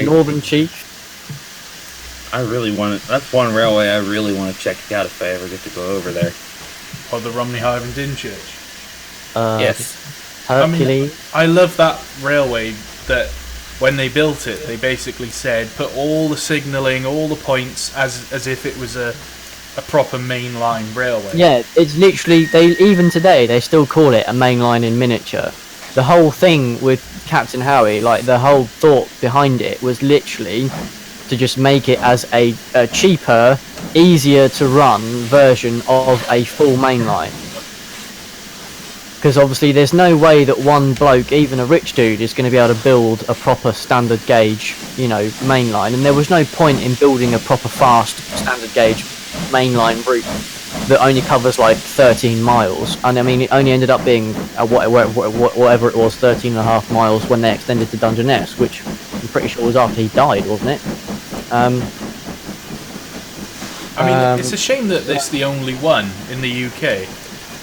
Northern Chief. I really want to. That's one railway I really want to check out if I ever get to go over there. Or the Romney Hive and Dynchurch. Yes. Hercules. I love that railway that when they built it, they basically said put all the signalling, all the points as if it was a proper mainline railway. Yeah, it's literally even today they still call it a main line in miniature. The whole thing with Captain Howie, like the whole thought behind it was literally to just make it as a cheaper, easier to run version of a full main line. Because obviously there's no way that one bloke, even a rich dude, is going to be able to build a proper standard gauge, main line. And there was no point in building a proper fast standard gauge mainline route that only covers like 13 miles. And I mean, it only ended up being whatever it was, 13 and a half miles when they extended to Dungeness, which I'm pretty sure was after he died, wasn't it? I mean, it's a shame that it's the only one in the UK.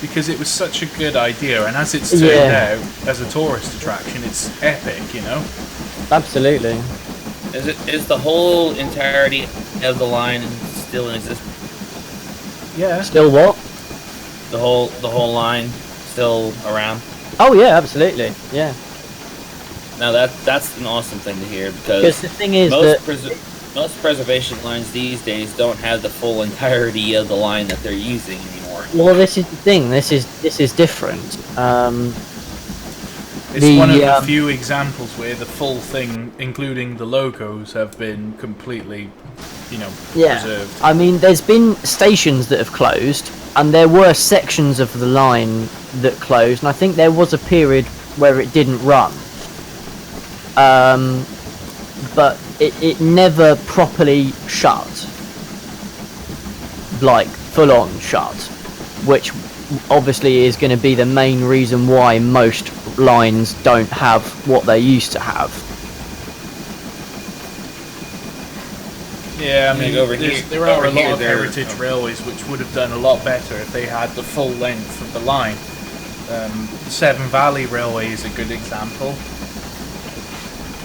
Because it was such a good idea, and as it's turned out as a tourist attraction, it's epic, Absolutely. Is the whole entirety of the line still in existence? Yeah. Still what? The whole line still around? Oh yeah, absolutely. Yeah. Now that's an awesome thing to hear, because the thing is most preservation lines these days don't have the full entirety of the line that they're using anymore. Well, this is the thing. This is different. It's one of the few examples where the full thing, including the logos, have been completely, preserved. I mean, there's been stations that have closed, and there were sections of the line that closed, and I think there was a period where it didn't run. But it never properly shut, like full on shut, which obviously is going to be the main reason why most lines don't have what they used to have. Yeah, I mean, there are a lot of there heritage railways which would have done a lot better if they had the full length of the line. The Severn Valley Railway is a good example.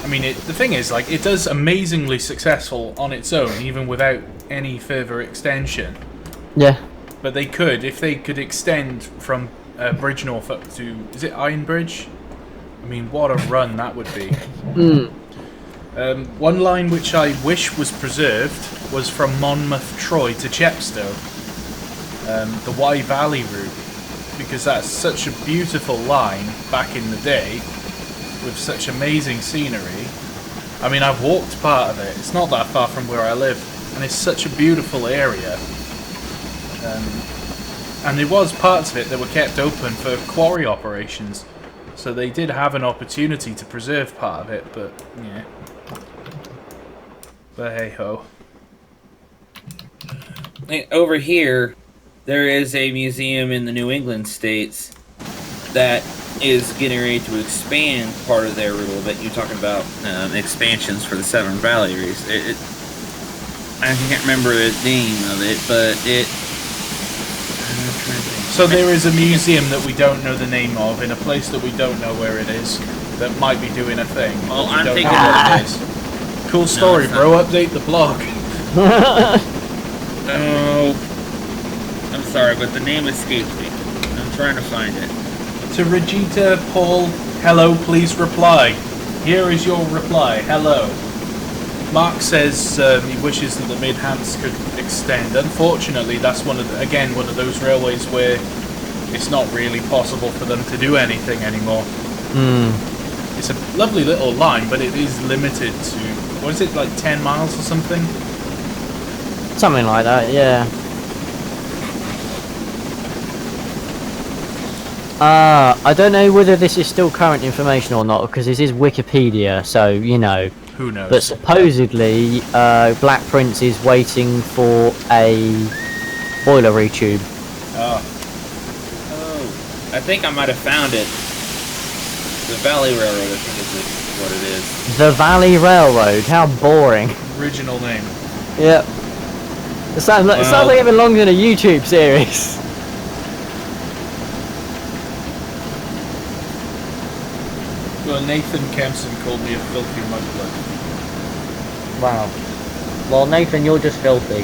I mean, the thing is, like, it does amazingly successful on its own, even without any further extension. Yeah. But they could, if they could extend from Bridgnorth up to, is it Ironbridge? I mean, what a run that would be. One line which I wish was preserved was from Monmouth Troy to Chepstow, the Wye Valley route, because that's such a beautiful line back in the day, with such amazing scenery. I mean, I've walked part of it. It's not that far from where I live, and it's such a beautiful area. And there was parts of it that were kept open for quarry operations, so they did have an opportunity to preserve part of it, but yeah. But hey ho. Over here, there is a museum in the New England states that is getting ready to expand part of their route a little bit. You're talking about expansions for the Severn Valley race. I can't remember the name of it, but it. So there is a museum that we don't know the name of in a place that we don't know where it is that might be doing a thing. Well, we I'm don't thinking know what it is. Cool story, bro. Update the blog. Oh, I'm sorry, but the name escapes me. I'm trying to find it. To Regita Paul, hello, please reply. Here is your reply. Hello. Mark says he wishes that the Mid-Hants could extend. Unfortunately, that's one of those railways where it's not really possible for them to do anything anymore. It's a lovely little line, but it is limited to, what is it, like 10 miles or something? Something like that, yeah. I don't know whether this is still current information or not, because this is Wikipedia, so, Who knows? But supposedly, Black Prince is waiting for a boiler retube. Oh, I think I might have found it. The Valley Railroad, I think is what it is. The Valley Railroad, how boring. Original name. Yep. It sounds like it belongs in a YouTube series. Well, Nathan Kempson called me a filthy mudblood. Wow. Well, Nathan, you're just filthy.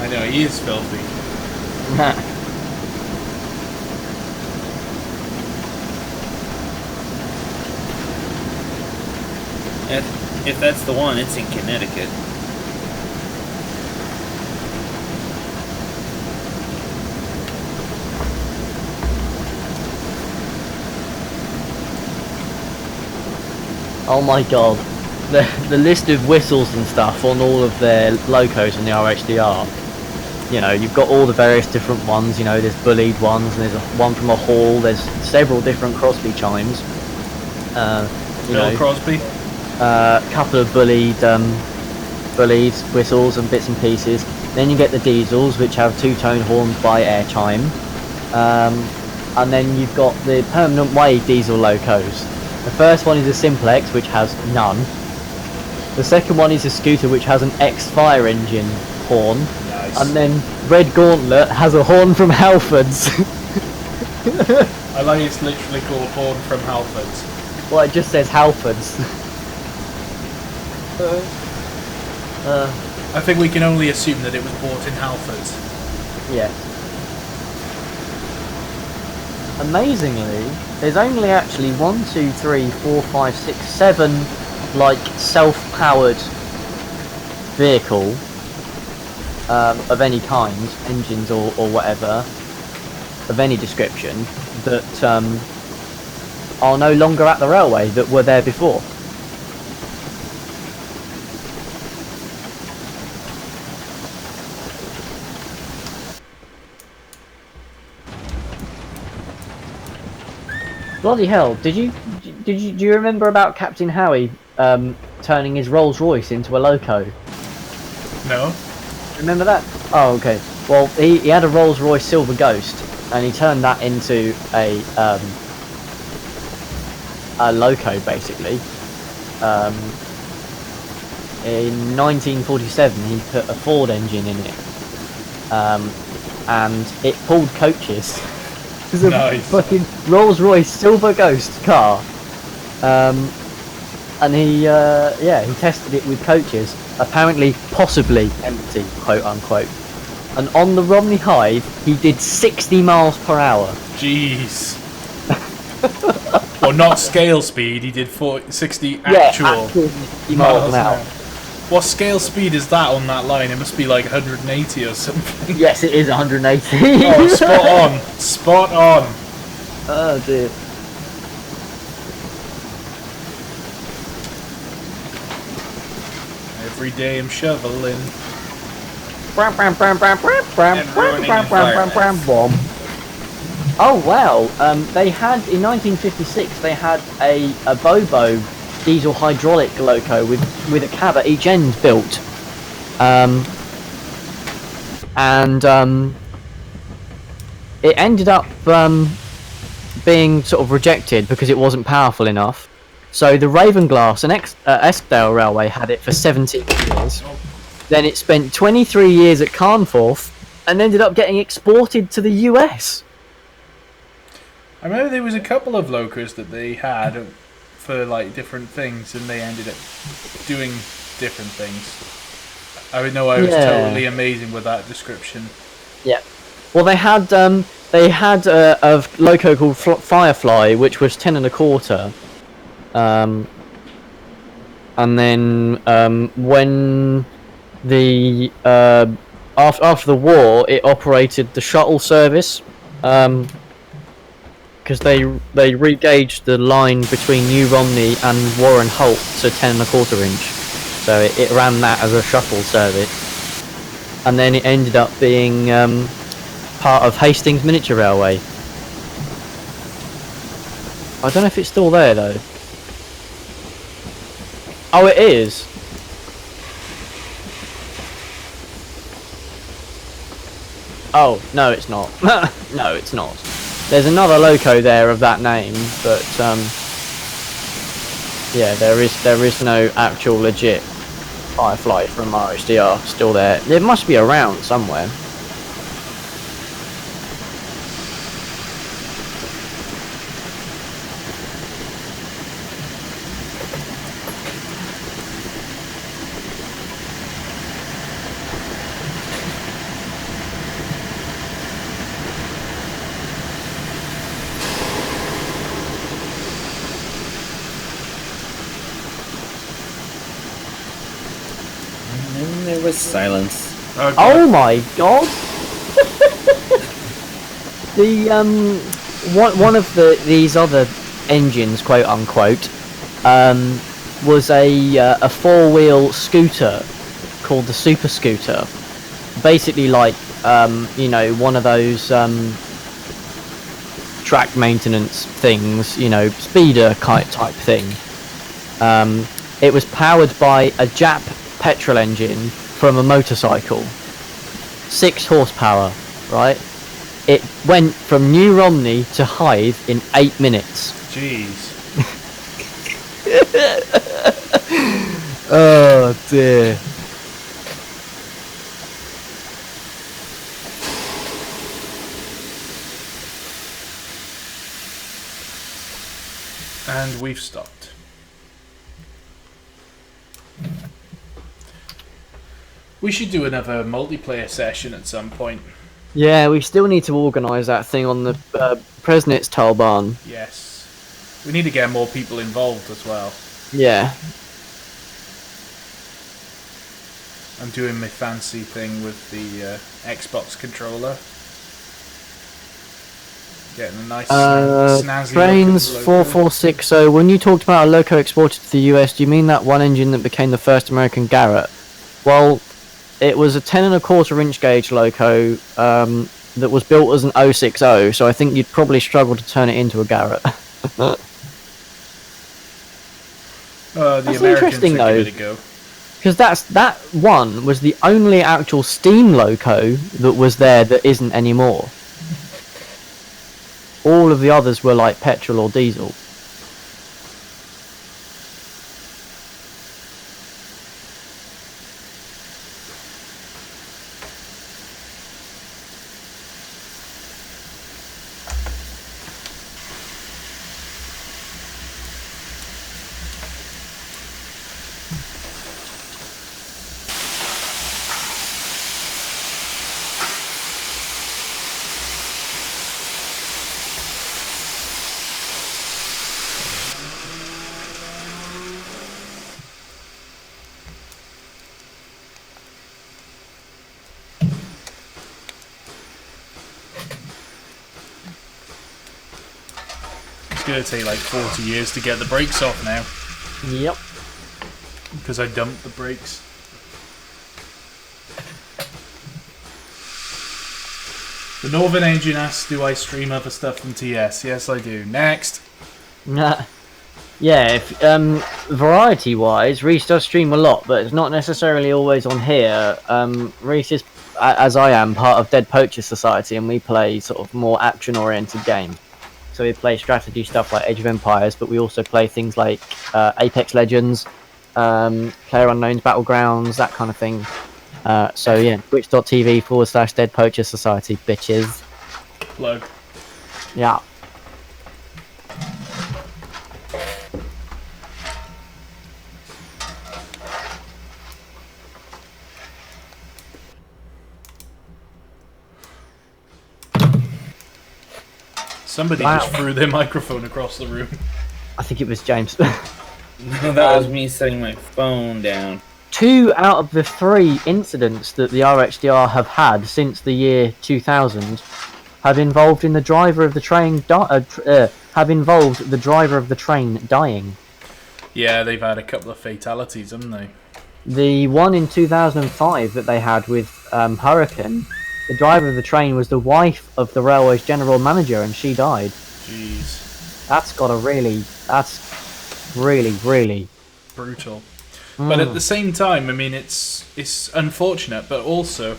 I know, he is filthy. If that's the one, it's in Connecticut. Oh my god. The list of whistles and stuff on all of their locos in the RHDR. You know, you've got all the various different ones, you know, there's bullied ones, and there's one from a hall, there's several different Crosby chimes. Bill Crosby? A couple of bullied whistles and bits and pieces. Then you get the diesels, which have two-tone horns by air chime. And then you've got the permanent wave diesel locos. The first one is a simplex, which has none. The second one is a scooter, which has an X-Fire engine horn. Nice. And then Red Gauntlet has a horn from Halfords. I like it's literally called Horn from Halfords. Well, it just says Halfords. I think we can only assume that it was bought in Halfords. Yeah. Amazingly, there's only actually 1, 2, 3, 4, 5, 6, 7 like self-powered vehicle of any kind, engines or whatever, of any description, that are no longer at the railway that were there before. Bloody hell! Do you remember about Captain Howie turning his Rolls Royce into a loco? No? Remember that? Oh, okay. Well, he had a Rolls Royce Silver Ghost, and he turned that into a loco, basically. In 1947, he put a Ford engine in it, and it pulled coaches. It's a Nice. fucking Rolls Royce Silver Ghost car, and he tested it with coaches, apparently possibly empty, quote unquote, and on the Romney Hive he did 60 miles per hour. Jeez. Well, not scale speed, he did 60 Yeah, actual 60 miles an hour. What scale speed is that on that line? It must be like 180 or something. Yes, it is 180. Oh, spot on. Spot on. Oh dear. Every day I'm shoveling. Oh wow, they had, in 1956, they had a Bobo diesel hydraulic loco with a cab at each end built. It ended up being sort of rejected because it wasn't powerful enough. So the Ravenglass and Eskdale Railway had it for 17 years. Then it spent 23 years at Carnforth and ended up getting exported to the US. I remember there was a couple of locos that they had for like different things, and they ended up doing different things. I would know I was totally amazing with that description. Yeah. Well, they had a loco called Firefly, which was 10 1/4. And then when the after the war, it operated the shuttle service, because they re-gauged the line between New Romney and Warren Holt to 10 1/4 inch, so it ran that as a shuttle service, and then it ended up being part of Hastings Miniature Railway. I don't know if it's still there though. Oh, it is. Oh, no, it's not. No, it's not. There's another loco there of that name, but yeah, there is no actual legit Firefly from RHDR still there. It must be around somewhere. There was silence. Oh my god! The one of these other engines, quote unquote, was a 4-wheel scooter called the Super Scooter. Basically, like you know, one of those track maintenance things, you know, speeder type thing. It was powered by a Jap petrol engine from a motorcycle. 6 horsepower, right? It went from New Romney to Hythe in 8 minutes. Jeez. Oh dear. And we've stopped. We should do another multiplayer session at some point. Yeah, we still need to organise that thing on the Presnitz Talbarn. Yes. We need to get more people involved as well. Yeah. I'm doing my fancy thing with the Xbox controller. Getting a nice snazzy Trains look at the logo. 4460. When you talked about a loco exported to the US, do you mean that one engine that became the first American Garrett? Well, it was a 10.25 inch gauge loco that was built as an 060, so I think you'd probably struggle to turn it into a Garrett. The That's Americans interesting, are though. giving it a go. Because that one was the only actual steam loco that was there that isn't anymore. All of the others were like petrol or diesel. It's going to take like 40 years to get the brakes off now. Yep. Because I dumped the brakes. The Northern Engine asks, do I stream other stuff from TS? Yes, I do. Next. Nah. Yeah, if, variety-wise, Reese does stream a lot, but it's not necessarily always on here. Reese is, as I am, part of Dead Poacher Society, and we play sort of more action-oriented games. So we play strategy stuff like Age of Empires, but we also play things like Apex Legends, PlayerUnknown's Battlegrounds, that kind of thing. So yeah, twitch.tv/Dead Poacher Society, bitches. Plug. Yeah. Somebody Wow. just threw their microphone across the room. I think it was James. No, that was me setting my phone down. 2 out of the 3 incidents that the RXDR have had since the year 2000 have involved in the driver of the train dying. Yeah, they've had a couple of fatalities, haven't they? The one in 2005 that they had with Hurricane, the driver of the train was the wife of the railway's general manager, and she died. Jeez. That's really Brutal. But at the same time, I mean, it's unfortunate, but also,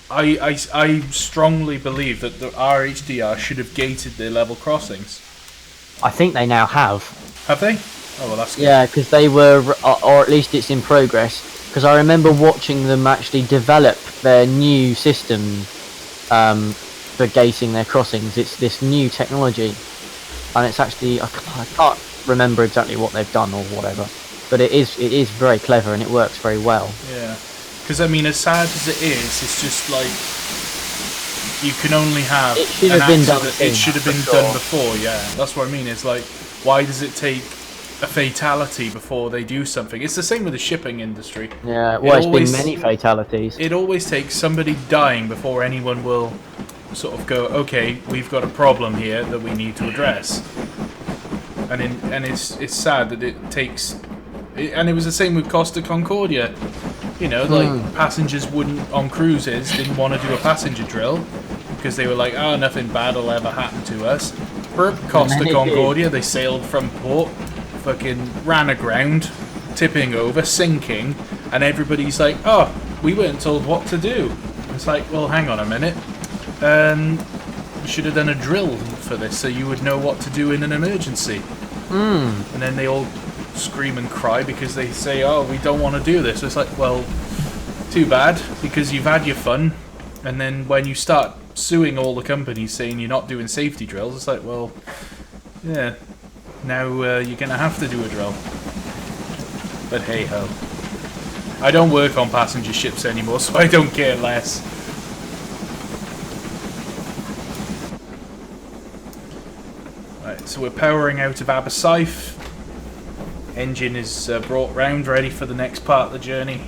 I strongly believe that the RHDR should have gated their level crossings. I think they now have. Have they? Oh, well, that's good. Yeah, because they were, or at least it's in progress. Because I remember watching them actually develop their new system for gating their crossings. It's this new technology, and it's actually I can't remember exactly what they've done or whatever, but it is very clever and it works very well. Yeah. Because, I mean, as sad as it is, it's just like, you can only have It should an have been done accident. sooner, It should have for been sure. done before, yeah. That's what I mean. It's like, why does it take a fatality before they do something. It's the same with the shipping industry. Yeah, well, it's always- been many fatalities. It always takes somebody dying before anyone will sort of go, okay, we've got a problem here that we need to address. And it's sad that it takes... And it was the same with Costa Concordia. You know, like, passengers on cruises didn't want to do a passenger drill because they were like, oh, nothing bad will ever happen to us. Burp, Costa Concordia, they sailed from port, fucking ran aground, tipping over, sinking, and everybody's like, oh, we weren't told what to do. It's like, well, hang on a minute. You should have done a drill for this so you would know what to do in an emergency. And then they all scream and cry because they say, oh, we don't want to do this. It's like, well, too bad, because you've had your fun, and then when you start suing all the companies saying you're not doing safety drills, it's like, well, yeah, now you're going to have to do a drill. But hey ho. I don't work on passenger ships anymore, so I don't care less. Right, so we're powering out of Abersaif. Engine is brought round, ready for the next part of the journey.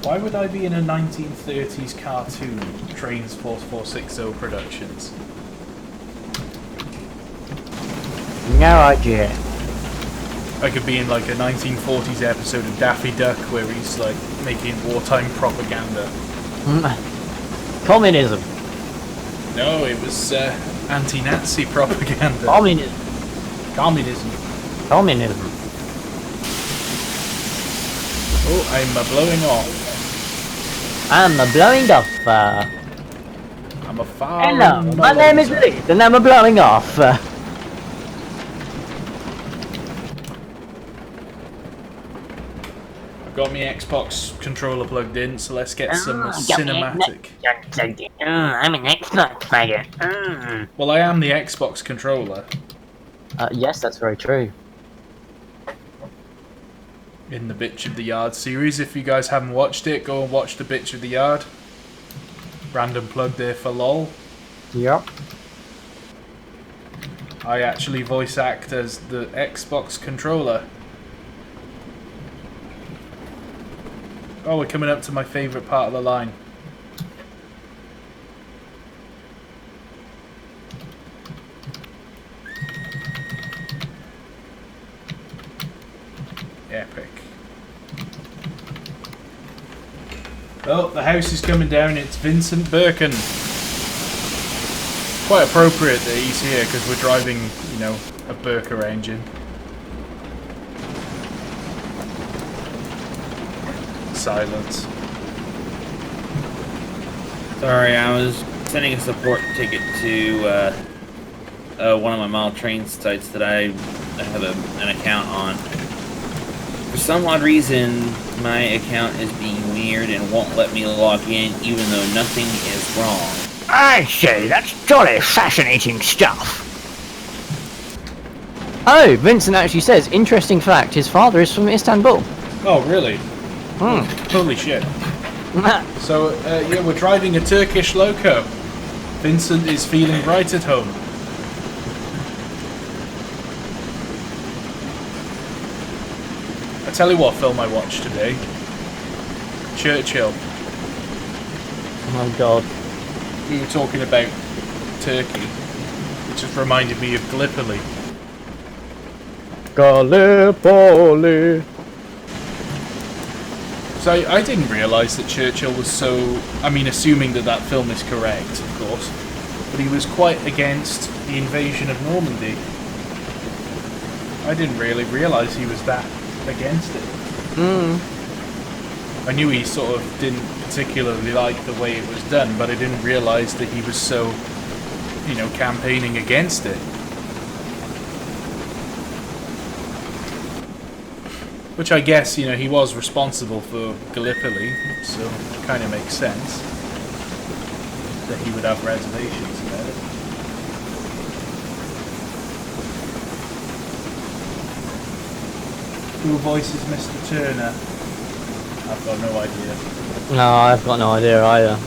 Why would I be in a 1930s cartoon, Trains 4460 Productions? No idea. I could be in like a 1940s episode of Daffy Duck where he's like making wartime propaganda. Communism. No, it was anti-Nazi propaganda. Communism. Communism. Communism. Oh, I'm blowing off. I'm blowing off. I'm a far. Hello, my name is Leith, and I'm blowing off. Got my Xbox controller plugged in, so let's get some cinematic. I'm an Xbox player. Well, I am the Xbox controller Yes, that's very true. in the Bitch of the Yard series. If you guys haven't watched it, go and watch the Bitch of the Yard. Random plug there for LOL. Yep. I actually voice act as the Xbox controller. Oh, we're coming up to my favourite part of the line. Epic. Oh, the house is coming down. It's Vincent Birkin. Quite appropriate that he's here because we're driving, you know, a Birker engine. Silence. Sorry, I was sending a support ticket to one of my model train sites that I have an account on. For some odd reason, my account is being weird and won't let me log in even though nothing is wrong. I say, that's jolly fascinating stuff. Oh, Vincent actually says, interesting fact, his father is from Istanbul. Oh, really? Holy shit. So, yeah, we're driving a Turkish loco. Vincent is feeling right at home. I tell you what film I watched today. Churchill. Oh god. We were talking about Turkey. It just reminded me of Gallipoli. Gallipoli. So I didn't realise that Churchill was so... I mean, assuming that that film is correct, of course. But he was quite against the invasion of Normandy. I didn't really realise he was that against it. I knew he sort of didn't particularly like the way it was done, but I didn't realise that he was so, you know, campaigning against it. Which I guess, you know, he was responsible for Gallipoli, so it kind of makes sense that he would have reservations about it. Who voices Mr. Turner? I've got no idea. No, I've got no idea either.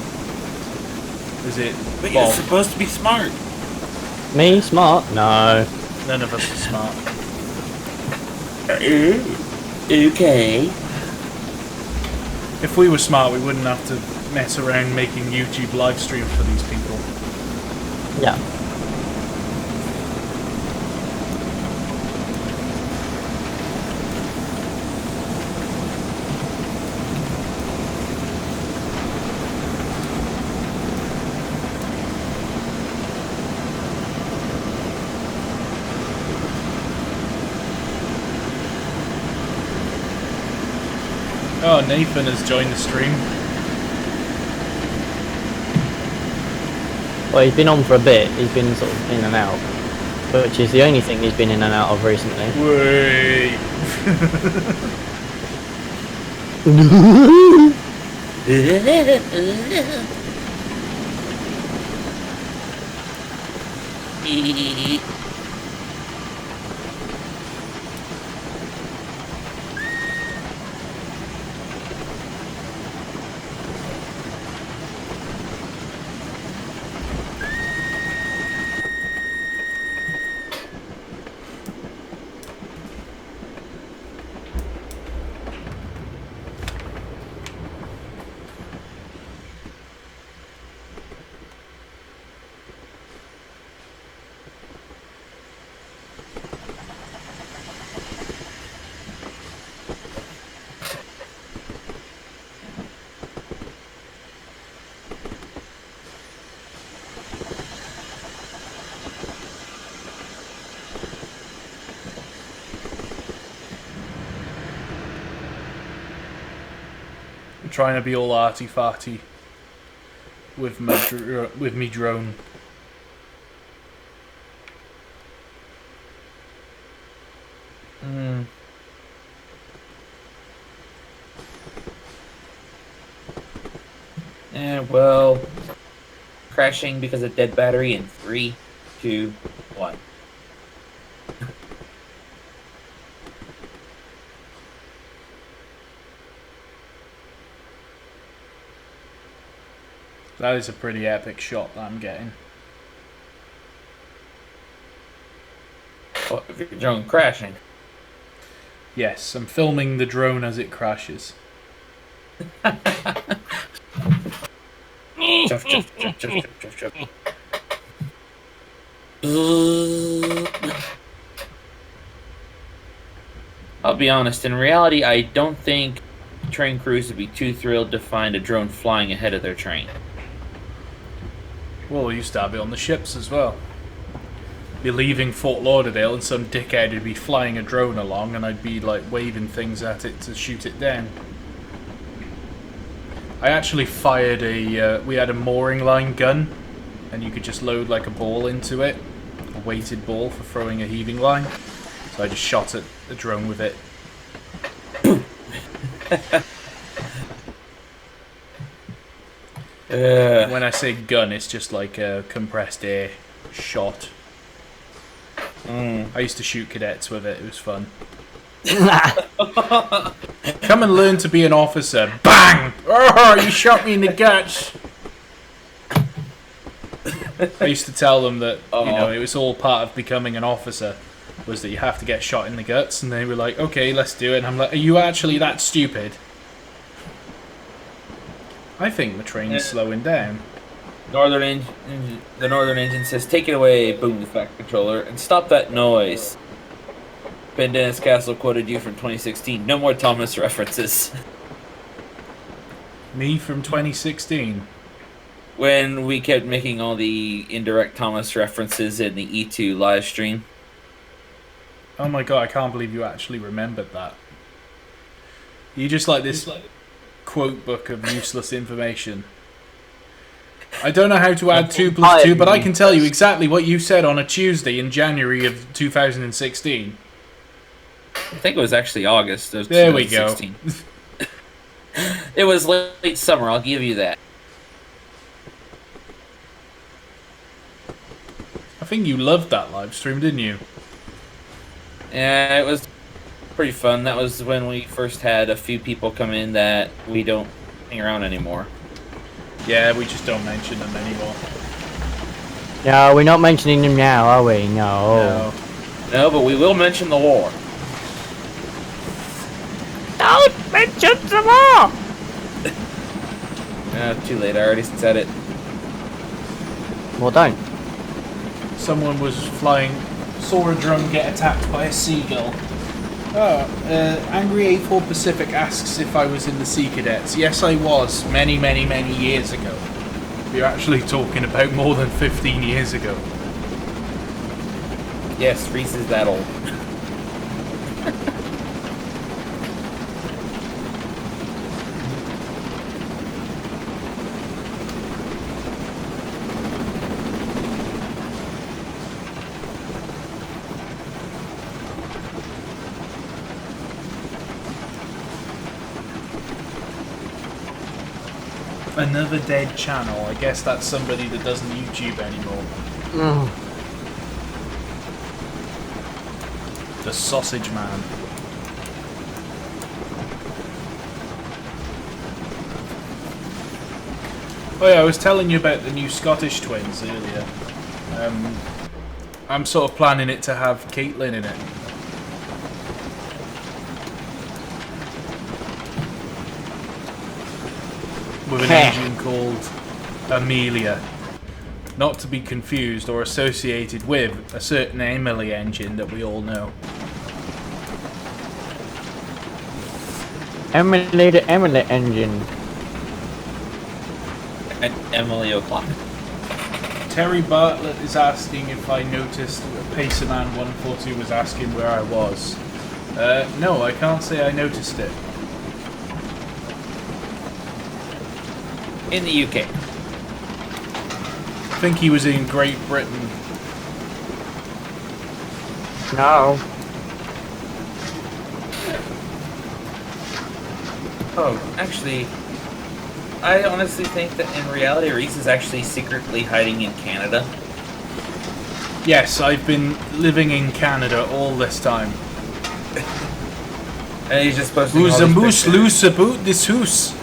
Is it But you're Bob? supposed to be smart. Me? Smart? No. None of us are smart. Okay. If we were smart, we wouldn't have to mess around making YouTube live streams for these people. Yeah. Oh, Nathan has joined the stream. Well, he's been on for a bit. He's been sort of in and out, which is the only thing he's been in and out of recently. Wait. I'm trying to be all arty-farty with me drone. Well, crashing because of dead battery in 3, 2, 1. That is a pretty epic shot that I'm getting. What, if your drone crashing? Yes, I'm filming the drone as it crashes. Chuff, chuff, chuff, chuff, chuff, chuff, chuff. I'll be honest, in reality, I don't think train crews would be too thrilled to find a drone flying ahead of their train. Well, we used to have it on the ships as well. Be leaving Fort Lauderdale and some dickhead would be flying a drone along and I'd be like waving things at it to shoot it down. I actually fired we had a mooring line gun and you could just load like a ball into it, a weighted ball for throwing a heaving line. So I just shot at the drone with it. When I say gun, it's just like a compressed air shot. I used to shoot cadets with it, it was fun. Come and learn to be an officer. Bang! Oh, you shot me in the guts! I used to tell them that, you know, it was all part of becoming an officer, was that you have to get shot in the guts, and they were like, okay, let's do it. And I'm like, are you actually that stupid? I think the train's slowing down. The Northern Engine says, take it away, boom, the fact controller, and stop that noise. Ben Dennis Castle quoted you from 2016. No more Thomas references. Me from 2016? When we kept making all the indirect Thomas references in the E2 live stream. Oh my god, I can't believe you actually remembered that. You just like this quote book of useless information. I don't know how to add 2 plus 2, but I can tell you exactly what you said on a Tuesday in January of 2016. I think it was actually August of There 2016. we go. It was late summer, I'll give you that. I think you loved that live stream, didn't you? Yeah, it was pretty fun. That was when we first had a few people come in that we don't hang around anymore. Yeah, we just don't mention them anymore. No, we're not mentioning them now, are we? No. No, but we will mention the war. Don't mention the war! Too late. I already said it. Well, don't. Someone was flying, saw a drone get attacked by a seagull. Angry A4 Pacific asks if I was in the Sea Cadets. Yes, I was, many, many, many years ago. We're actually talking about more than 15 years ago. Yes, Reese is that old. Another dead channel. I guess that's somebody that doesn't YouTube anymore. The Sausage Man. Oh yeah, I was telling you about the new Scottish twins earlier. I'm sort of planning it to have Caitlin in it. With an engine called Amelia. Not to be confused or associated with a certain Emily engine that we all know. Emily the Emily engine. And Emily O'Clock. Terry Bartlett is asking if I noticed Pacerman 142 was asking where I was. No, I can't say I noticed it. In the UK. I think he was in Great Britain. No. Oh, actually, I honestly think that in reality, Reese is actually secretly hiding in Canada. Yes, I've been living in Canada all this time. And he's just posting Who's all the these moose pictures. loose about this hoose?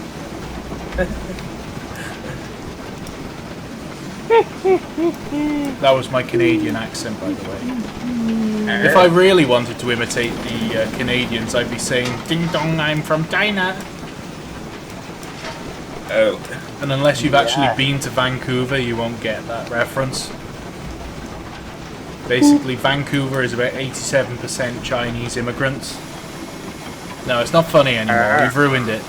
That was my Canadian accent, by the way. If I really wanted to imitate the Canadians, I'd be saying, "Ding dong, I'm from China." Oh. And unless you've actually been to Vancouver, you won't get that reference. Basically, Vancouver is about 87% Chinese immigrants. No, it's not funny anymore. We've ruined it.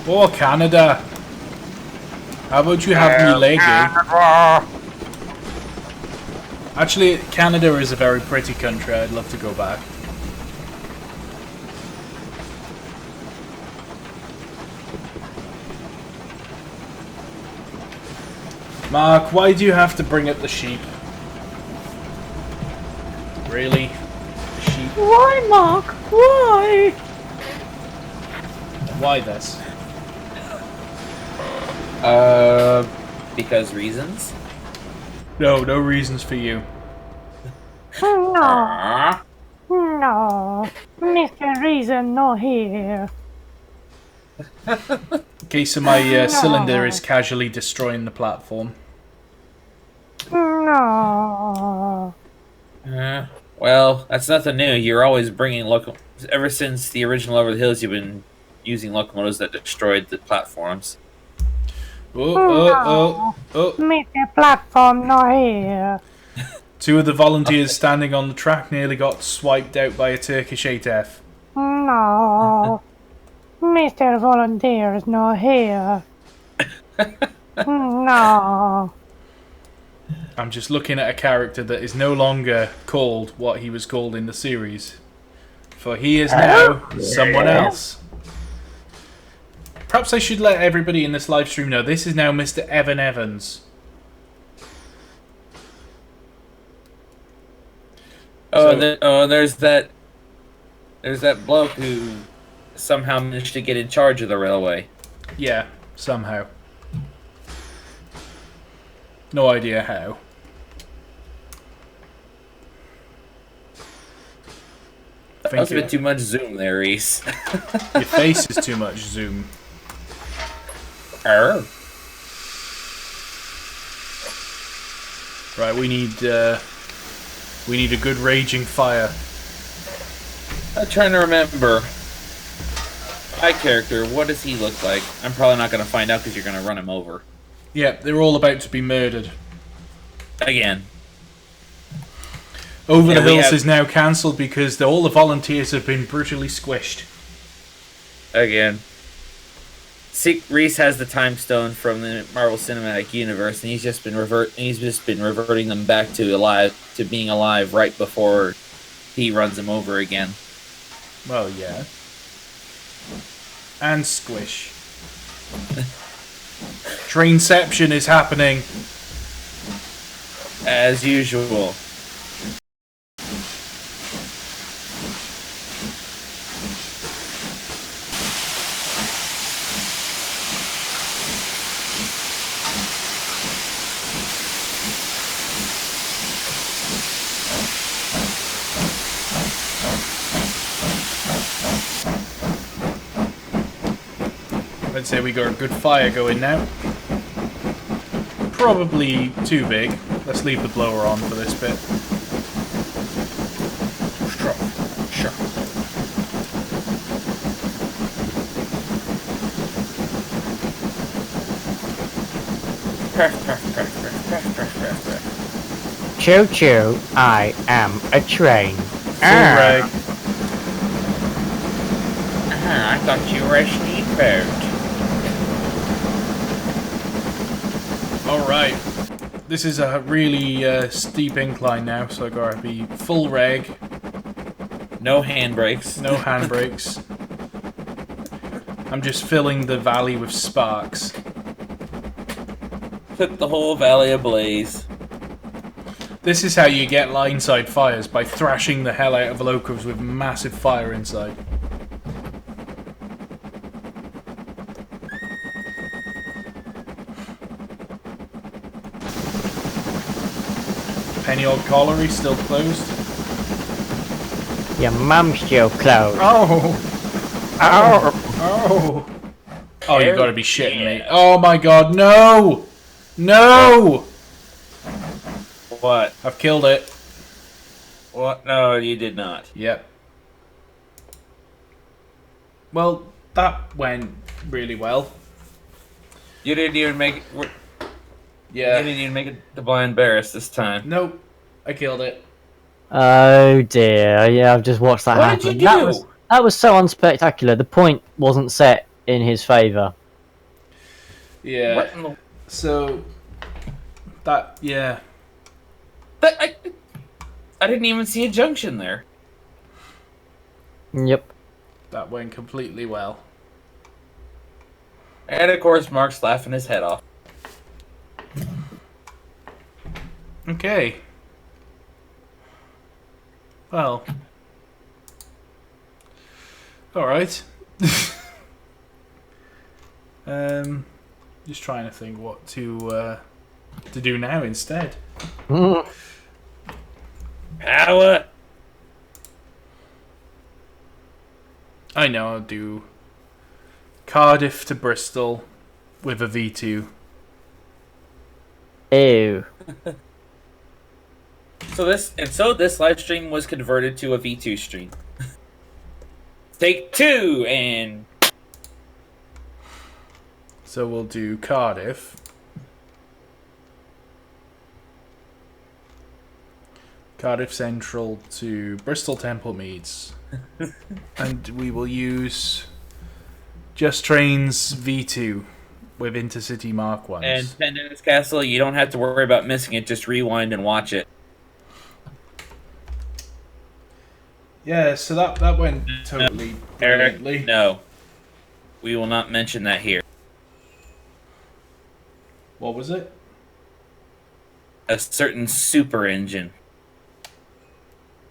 Oh, Canada. How about you have me leggy? Actually, Canada is a very pretty country. I'd love to go back. Mark, why do you have to bring up the sheep? Really? The sheep? Why, Mark? Why? Why this? Because reasons? No reasons for you. No. No. Mr. Reason not here. Okay, so my cylinder is casually destroying the platform. No. Well, that's nothing new. You're always bringing ever since the original Over the Hills, you've been using locomotives that destroyed the platforms. Oh. Mr. Platform not here. Two of the volunteers standing on the track nearly got swiped out by a Turkish 8F. No. Mr. Volunteer is not here. No. I'm just looking at a character that is no longer called what he was called in the series. For he is now someone else. Perhaps I should let everybody in this live stream know this is now Mr. Evan Evans. There's that bloke who somehow managed to get in charge of the railway. Yeah, somehow. No idea how. That was a bit too much zoom there, Reese. Your face is too much zoom. Arr. Right, we need a good raging fire. I'm trying to remember. My character, what does he look like? I'm probably not going to find out because you're going to run him over. Yeah, they're all about to be murdered. Again. Over the Hills is now cancelled because all the volunteers have been brutally squished. Again. Reese has the time stone from the Marvel Cinematic Universe, and he's just been reverting them back to being alive right before he runs them over again. Well, yeah. And squish. Trainception is happening. As usual. I'd say we got a good fire going now. Probably too big. Let's leave the blower on for this bit. Choo choo, I am a train. Full reg. I thought you were a speedboat. Alright. This is a really steep incline now, so I gotta be full reg. No handbrakes. No handbrakes. I'm just filling the valley with sparks. Set the whole valley ablaze. This is how you get line-side fires, by thrashing the hell out of locos with massive fire inside. Pennyard Colliery still closed. Your mum's still closed. Oh! Oh! Oh! Oh, you gotta be shitting me. Oh my god, no! No! What? I've killed it. What? No, you did not. Yep. Well, that went really well. You didn't even make it. Yeah. You didn't even make it to Blind Barris this time. Nope. I killed it. Oh dear, yeah, I've just watched that What happen. did you do? That was so unspectacular. The point wasn't set in his favour. Yeah. What in the... So, that, yeah. I didn't even see a junction there. Yep. That went completely well. And of course, Mark's laughing his head off. Okay. Well. Alright. Just trying to think what to do now instead. Power! I know, I'll do Cardiff to Bristol with a V2. Ew. So this live stream was converted to a V2 stream. Take two and So we'll do Cardiff. Cardiff Central to Bristol Temple Meads. And we will use Just Trains V2 with Intercity Mark 1s. and Penwyth Castle. You don't have to worry about missing it. Just rewind and watch it. Yeah, so that went totally Eric, brilliantly. no, we will not mention that here. What was it? A certain super engine.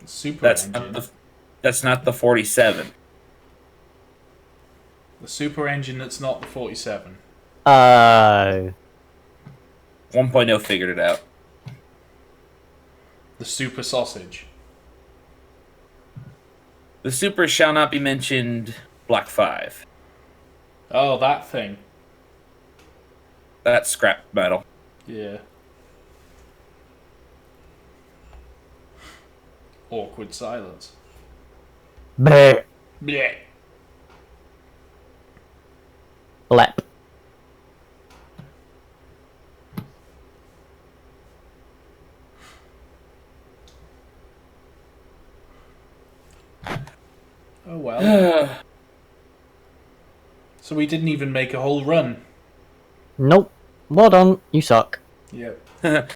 Super That's engine. not the 47. The super engine that's not the 47. Oh. 1.0 figured it out. The super sausage. The super shall not be mentioned. Block 5. Oh, that thing. That's scrap metal. Yeah. Awkward silence. Bleh. Yeah. Blep. Oh well. So we didn't even make a whole run. Nope. Well done. You suck. Yep.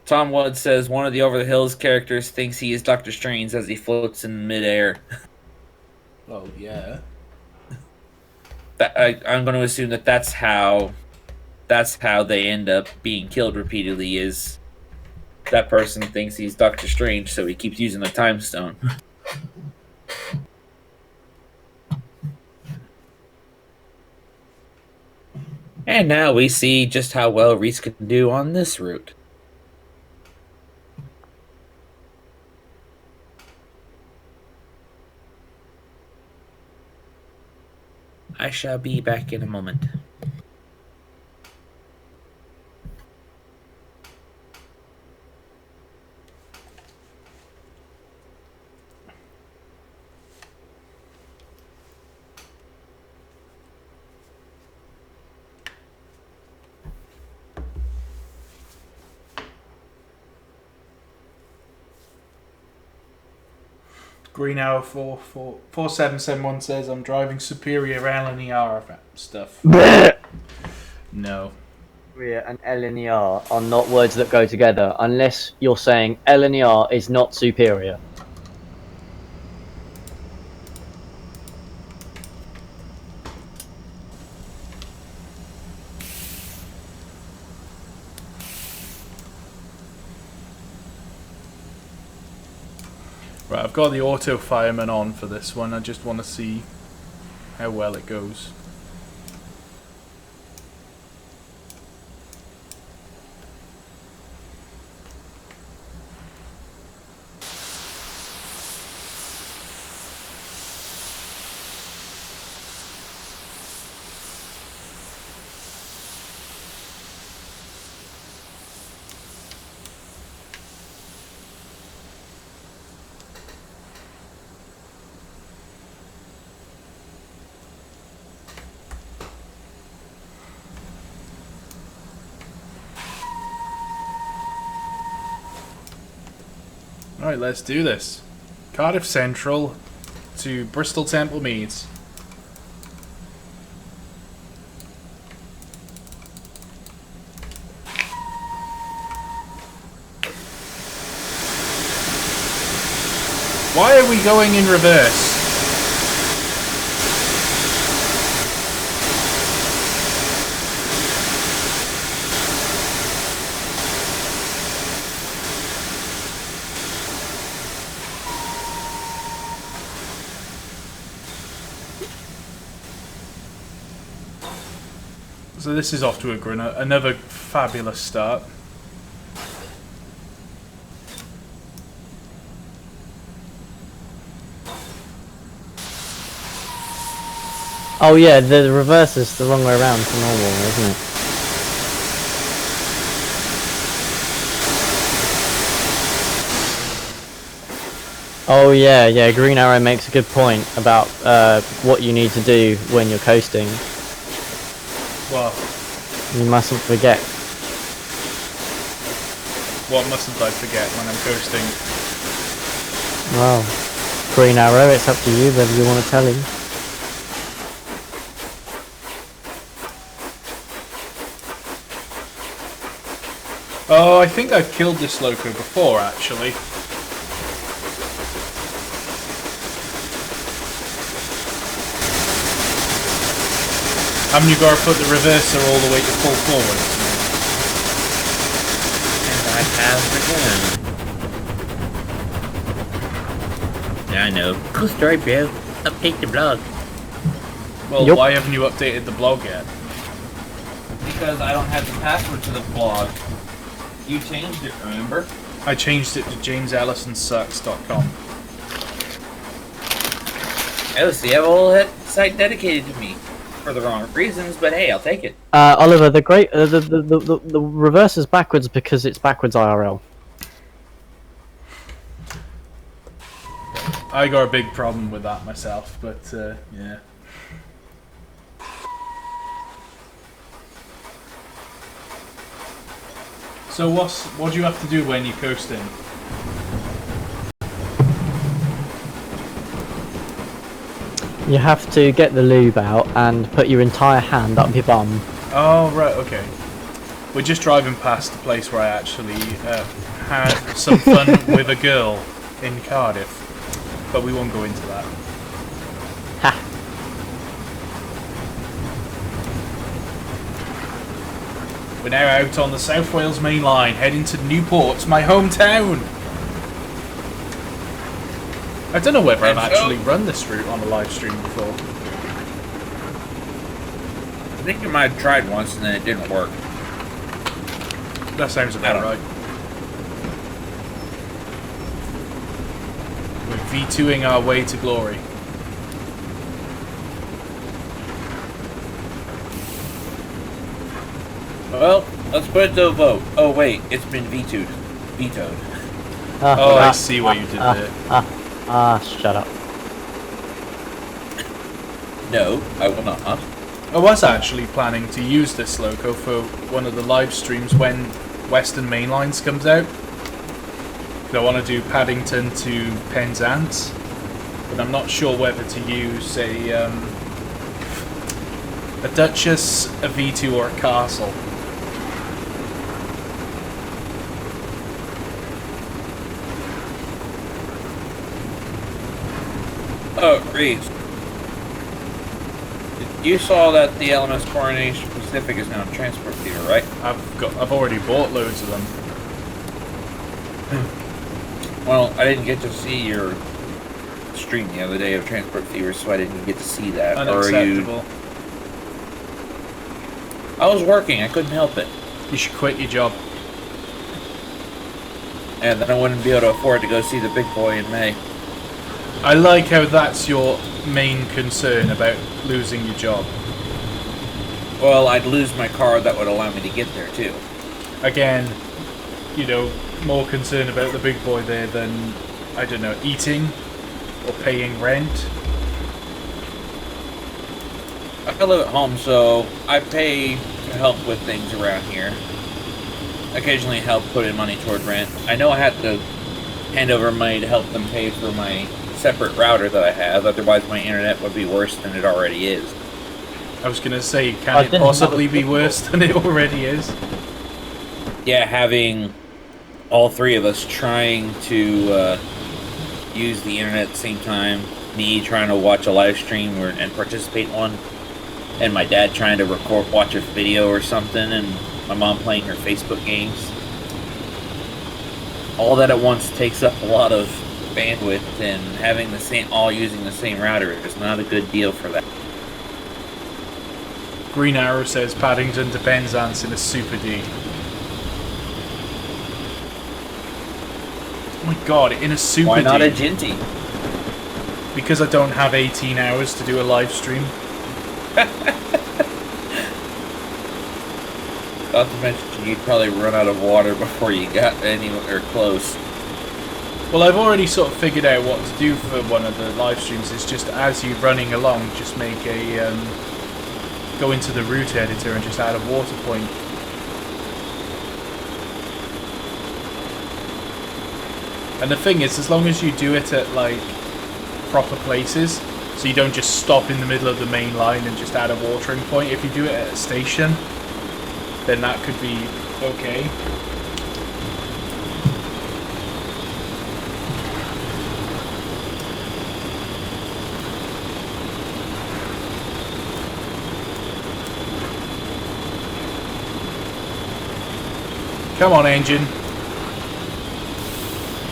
Tom Wood says one of the Over the Hills characters thinks he is Doctor Strange as he floats in midair. Oh yeah. I'm going to assume that's how they end up being killed repeatedly. Is that person thinks he's Doctor Strange, so he keeps using the time stone. And now we see just how well Reese can do on this route. I shall be back in a moment. Green Hour 4771 says I'm driving superior LNER stuff. No. And L and the R are not words that go together unless you're saying L and the R is not superior. Right, I've got the auto fireman on for this one. I just want to see how well it goes. Alright, let's do this. Cardiff Central to Bristol Temple Meads. Why are we going in reverse? So this is off to a grin, another fabulous start. Oh yeah, the reverse is the wrong way around to normal, isn't it? Oh yeah, Green Arrow makes a good point about what you need to do when you're coasting. Well, You mustn't forget. what mustn't I forget when I'm coasting? Well, Green Arrow, it's up to you whether you want to tell him. Oh, I think I've killed this loco before, actually. Haven't you got to put the reverser all the way to full forward? And I have again. Yeah, I know. Cool story, bro. Update the blog. Well, Yup. why haven't you updated the blog yet? Because I don't have the password to the blog. You changed it, remember? I changed it to jamesellisonsucks.com. Oh, so you have a whole site dedicated to me. For the wrong reasons, but hey, I'll take it. Oliver, the reverse is backwards because it's backwards IRL. I got a big problem with that myself, but yeah. So what do you have to do when you're coasting? You have to get the lube out and put your entire hand up your bum. Oh, right, okay. We're just driving past the place where I actually had some fun with a girl in Cardiff, but we won't go into that. Ha! We're now out on the South Wales main line, heading to Newport, my hometown. I don't know whether I've actually run this route on a live stream before. I think you might have tried once and then it didn't work. That sounds about right. We're V2ing our way to glory. Well, let's put it to a vote. Oh wait, it's been vetoed. Vetoed. Oh, I see what you did there. Shut up. No, I will not. I was actually planning to use this loco for one of the live streams when Western Main Lines comes out. I want to do Paddington to Penzance, but I'm not sure whether to use a Duchess, a V2, or a Castle. Oh, Reeves. You saw that the LMS Coronation Pacific is now in Transport Theater, right? I've already bought loads of them. Well, I didn't get to see your stream the other day of Transport Theater, so I didn't get to see that. Unacceptable. I was working, I couldn't help it. You should quit your job. And then I wouldn't be able to afford to go see the big boy in May. I like how that's your main concern about losing your job. Well, I'd lose my car that would allow me to get there, too. Again, you know, more concerned about the big boy there than, I don't know, eating or paying rent. I live at home, so I pay to help with things around here. Occasionally help put in money toward rent. I know I have to hand over money to help them pay for my separate router that I have, otherwise my internet would be worse than it already is. I was gonna say, can it possibly be worse than it already is? Yeah, having all three of us trying to use the internet at the same time, me trying to watch a live stream and participate in one, and my dad trying to watch a video or something, and my mom playing her Facebook games. All that at once takes up a lot of bandwidth, and having all using the same router is not a good deal for that. Green Arrow says Paddington to Penzance in a Super D. Oh my god, in a Super D. Why not a Ginty? Because I don't have 18 hours to do a live stream. Not to mention you'd probably run out of water before you got anywhere close. Well, I've already sort of figured out what to do for one of the live streams. It's just as you're running along, just make a go into the route editor and just add a water point. And the thing is, as long as you do it at like proper places, so you don't just stop in the middle of the main line and just add a watering point. If you do it at a station, then that could be okay. Come on, engine.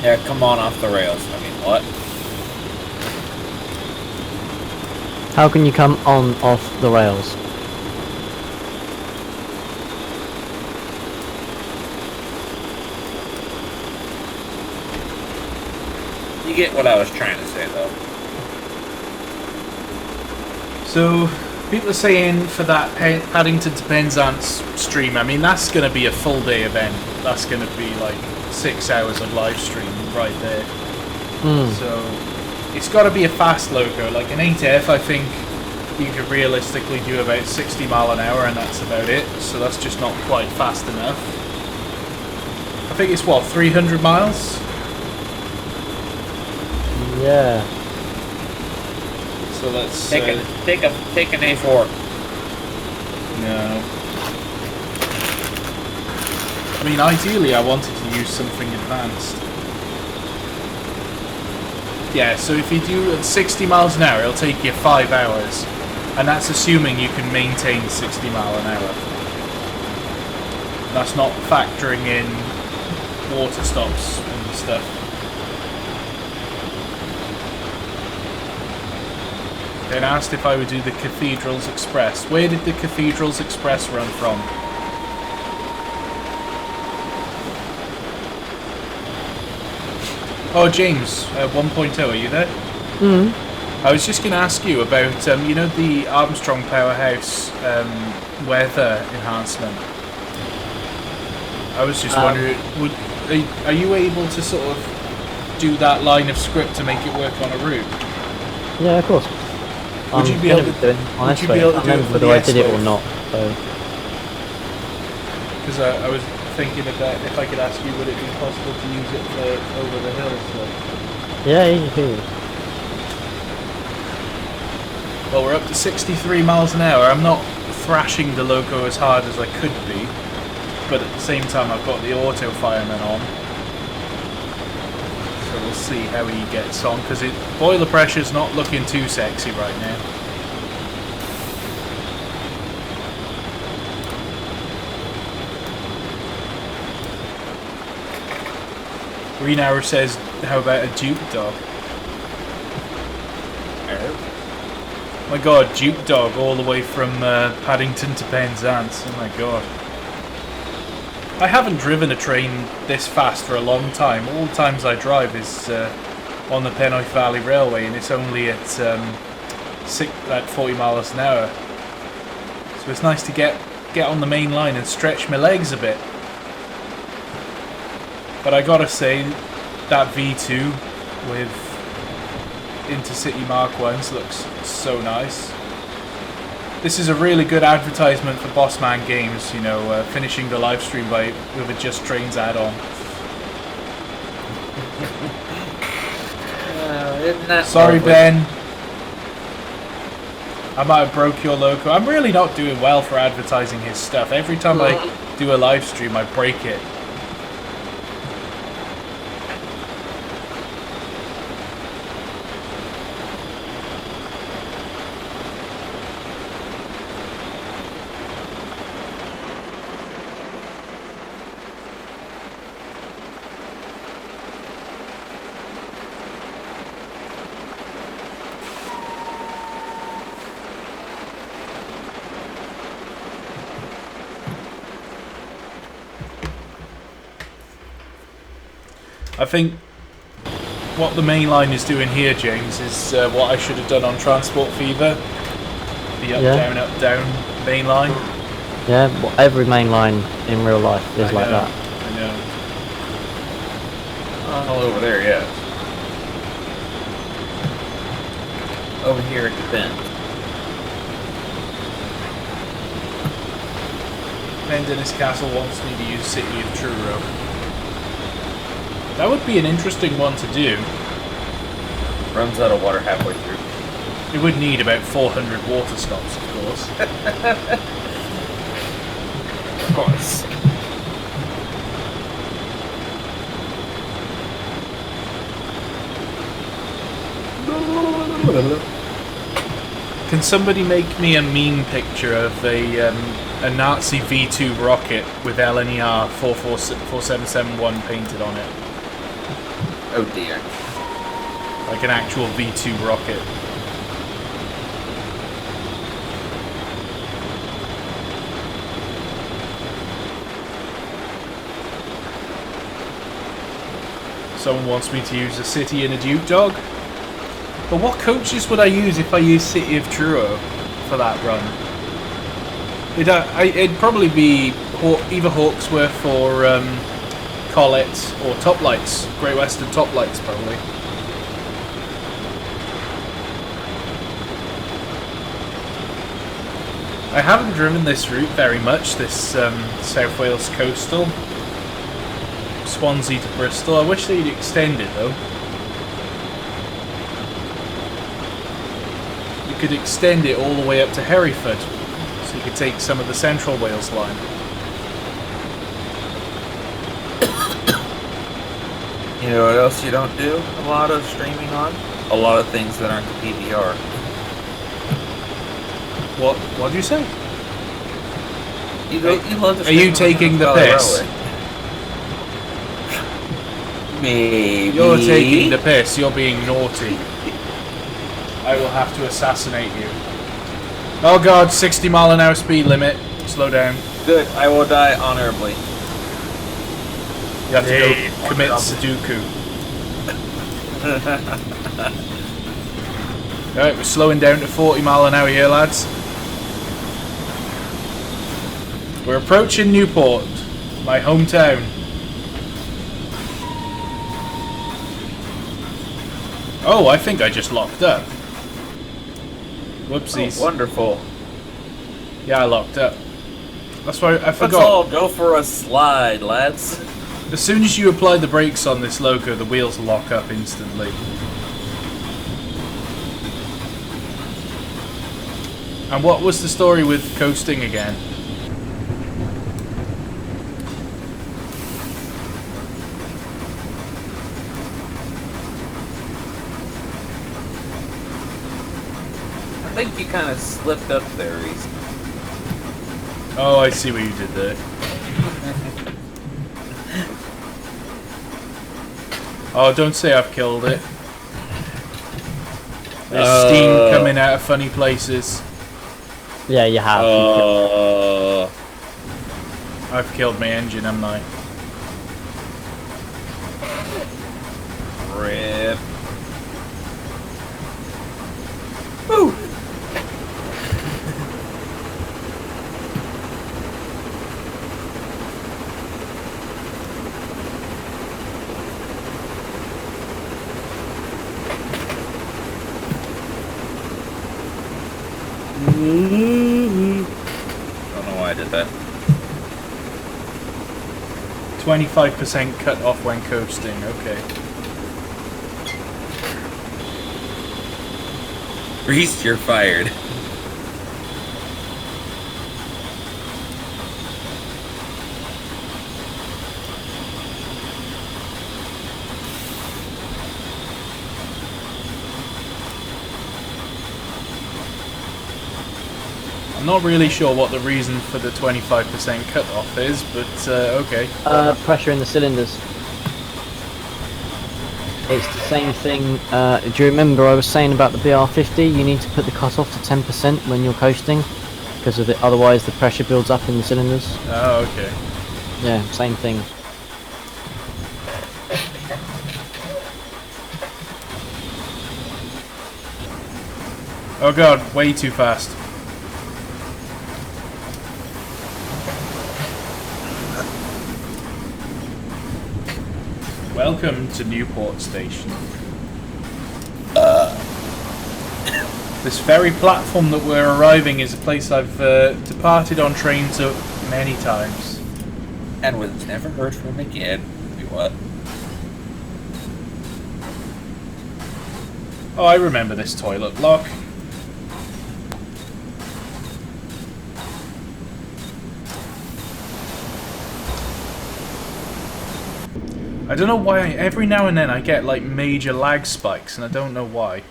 Yeah, come on off the rails. I mean, what? How can you come on off the rails? You get what I was trying to say, though. So, people are saying for that Paddington to Penzance stream, I mean, that's going to be a full day event. That's going to be like 6 hours of live stream right there. So, it's got to be a fast loco. Like an 8F, I think you could realistically do about 60 mile an hour, and that's about it. So that's just not quite fast enough. I think it's what, 300 miles? Yeah. So let's Take an A4. No. I mean, ideally, I wanted to use something advanced. Yeah, so if you do at 60 miles an hour, it'll take you 5 hours. And that's assuming you can maintain 60 mile an hour. That's not factoring in water stops and stuff. Then asked if I would do the Cathedrals Express. Where did the Cathedrals Express run from? Oh, James, 1.0, are you there? I was just going to ask you about, you know, the Armstrong Powerhouse weather enhancement. I was just wondering, are you able to sort of do that line of script to make it work on a route? Yeah, of course. Would you be able to do it? Would you be able to do it for the whether I did it or S-Wave? not? So Because I was thinking about if I could ask you, would it be possible to use it for over the hills? So. yeah, you can. Well, we're up to 63 miles an hour. I'm not thrashing the loco as hard as I could be, but at the same time I've got the auto fireman on. So we'll see how he gets on, because boiler pressure's not looking too sexy right now. Green Arrow says, how about a Duke dog? My god, Duke dog all the way from Paddington to Penzance. Oh my god. I haven't driven a train this fast for a long time. All the times I drive is on the Penwyth Valley Railway, and it's only at 40 miles an hour. So it's nice to get on the main line and stretch my legs a bit. But I gotta say, that V2 with Intercity Mark 1s looks so nice. This is a really good advertisement for Bossman Games, you know, finishing the live stream with a Just Trains add-on. Isn't that Sorry, lovely? Ben. I might have broke your loco. I'm really not doing well for advertising his stuff. Every time I do a live stream, I break it. I think what the main line is doing here, James, is what I should have done on Transport Fever. The up, down main line. Yeah, well, every main line in real life is like that. I know. All over there, yeah. Over here it depends. Pendennis Castle wants me to use City of Truro. That would be an interesting one to do. Runs out of water halfway through. It would need about 400 water stops, of course. Of course. Can somebody make me a meme picture of a Nazi V2 rocket with LNER 44771 painted on it? Oh dear. Like an actual V2 rocket. Someone wants me to use a City and a Duke Dog. But what coaches would I use if I use City of Truro for that run? It'd probably be either Hawksworth or Collett or Top Lights. Great Western Top Lights, probably. I haven't driven this route very much, this South Wales coastal. Swansea to Bristol. I wish they'd extend it though. You could extend it all the way up to Hereford, so you could take some of the Central Wales line. You know what else you don't do a lot of streaming on? A lot of things that aren't the PVR. What do you say? You love to Are you stream on taking the Valley piss? Railway. Maybe. You're taking the piss. You're being naughty. I will have to assassinate you. Oh god, 60-mile-an-hour speed limit. Slow down. Good, I will die honorably. You have to go commit Sudoku. Alright, we're slowing down to 40-mile-an-hour here, lads. We're approaching Newport, my hometown. Oh, I think I just locked up. Whoopsies. Oh, wonderful. Yeah, I locked up. That's why I forgot. Let's all go for a slide, lads. As soon as you apply the brakes on this loco, the wheels lock up instantly. And what was the story with coasting again? I think you kind of slipped up there, Reese. Oh, I see what you did there. Oh, don't say I've killed it. There's steam coming out of funny places. Yeah, you have. I've killed my engine, haven't I? Rip. Woo! Don't know why I did that. 25% cut off when coasting, okay. Reese, you're fired. I'm not really sure what the reason for the 25% cut off is, but okay. Pressure in the cylinders. It's the same thing. Do you remember I was saying about the BR50? You need to put the cutoff to 10% when you're coasting, because of otherwise the pressure builds up in the cylinders. Oh, okay. Yeah, same thing. Oh god, way too fast. Welcome to Newport Station. This very platform that we're arriving is a place I've departed on trains many times. And was never heard from again. Wait, what? Oh, I remember this toilet block. I don't know why, every now and then I get like major lag spikes and I don't know why.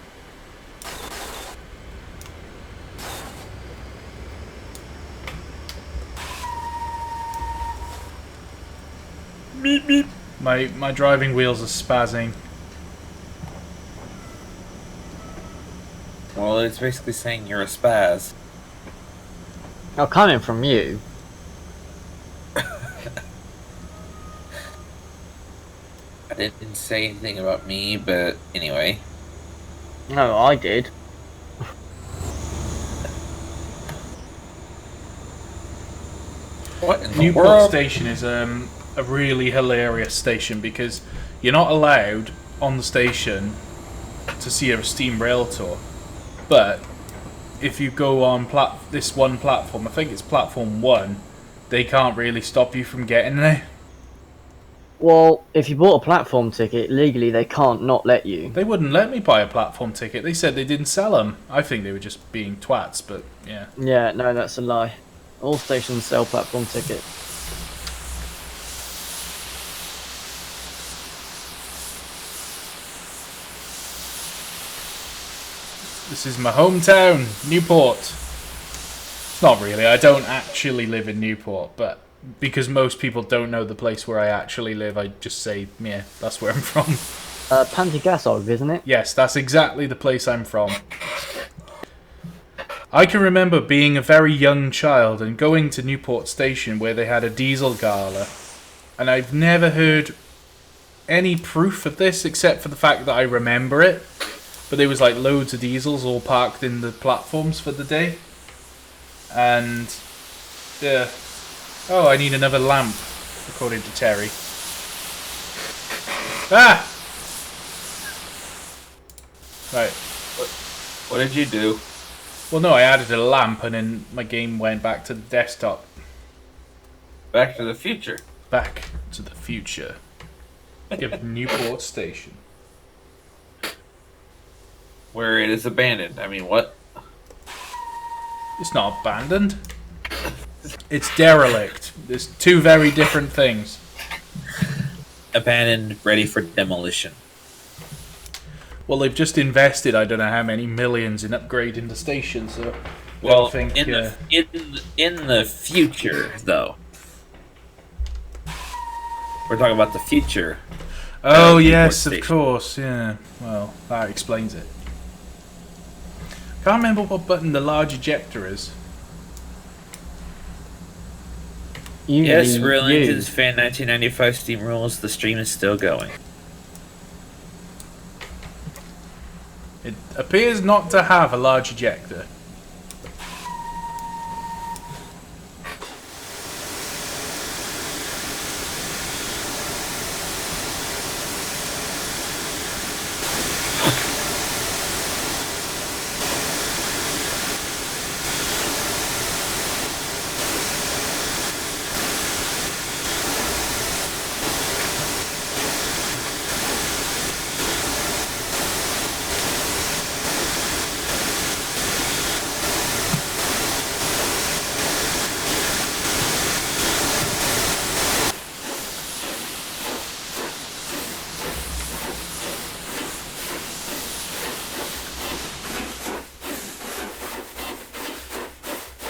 Beep, beep. My driving wheels are spazzing. Well, it's basically saying you're a spaz. Oh, coming from you. I didn't say anything about me, but anyway. No, I did. What in the Newport world? Station is a really hilarious station because you're not allowed on the station to see a steam rail tour, but if you go on this one platform, I think it's platform 1, they can't really stop you from getting there. Well, if you bought a platform ticket, legally they can't not let you. They wouldn't let me buy a platform ticket. They said they didn't sell them. I think they were just being twats, but yeah. Yeah, no, that's a lie. All stations sell platform tickets. This is my hometown, Newport. It's not really. I don't actually live in Newport, but because most people don't know the place where I actually live, I just say, yeah, that's where I'm from. Pantygassog, isn't it? Yes, that's exactly the place I'm from. I can remember being a very young child and going to Newport Station where they had a diesel gala, and I've never heard any proof of this except for the fact that I remember it. But there was like loads of diesels all parked in the platforms for the day. And yeah. Oh, I need another lamp, according to Terry. Ah! Right. What did you do? Well, no, I added a lamp and then my game went back to the desktop. Back to the Future. Back to the future. Give Newport Station. Where it is abandoned. I mean, what? It's not abandoned. It's derelict. There's two very different things. Abandoned, ready for demolition. Well, they've just invested I don't know how many millions in upgrading the station, so Well, I think, in the future, though. We're talking about the future. Oh, Newport yes, of Station. course, yeah. Well, that explains it. Can't remember what button the large ejector is. Yes, Usually Real you. Engines Fan 1995 Steam Rules. The stream is still going. It appears not to have a large ejector.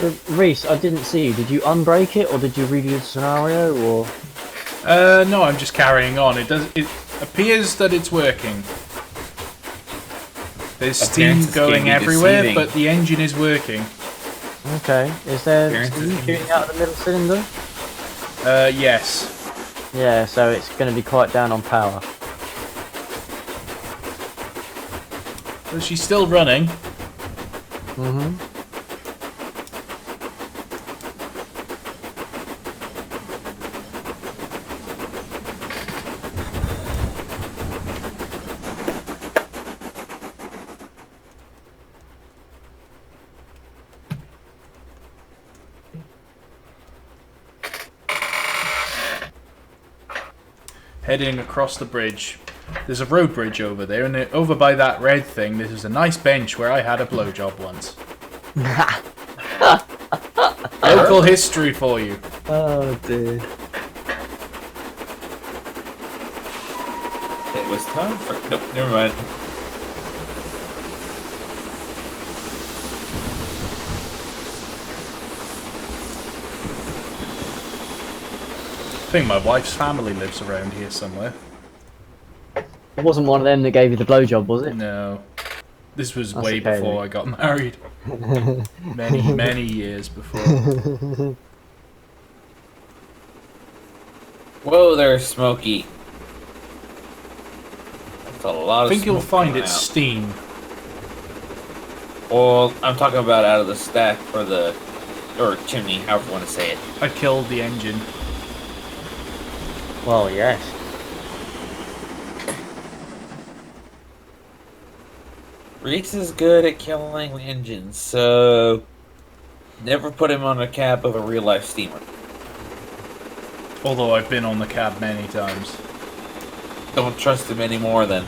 So, Reese, I didn't see you. Did you unbreak it, or did you review the scenario, or? No, I'm just carrying on. It appears that it's working. There's steam Appearances going can be everywhere, deceiving. but the engine is working. Okay. Is there Appearances steam can be- shooting out of the middle cylinder? Yes. Yeah, so it's going to be quite down on power. So she's still running. Mm-hmm. Heading across the bridge. There's a road bridge over there, and over by that red thing, there's a nice bench where I had a blowjob once. Local history for you. Oh dear. It was time for. Nope, never mind. I think my wife's family lives around here somewhere. It wasn't one of them that gave you the blowjob, was it? No. This was That's way okay, before I got married. Many years before. Whoa there, Smokey. That's a lot I of think you'll smoke find coming it's out. steam. Well, I'm talking about out of the stack or the chimney, however you want to say it. I killed the engine. Well, yes. Reeks is good at killing engines, so never put him on a cab of a real life steamer. Although I've been on the cab many times. Don't trust him anymore then.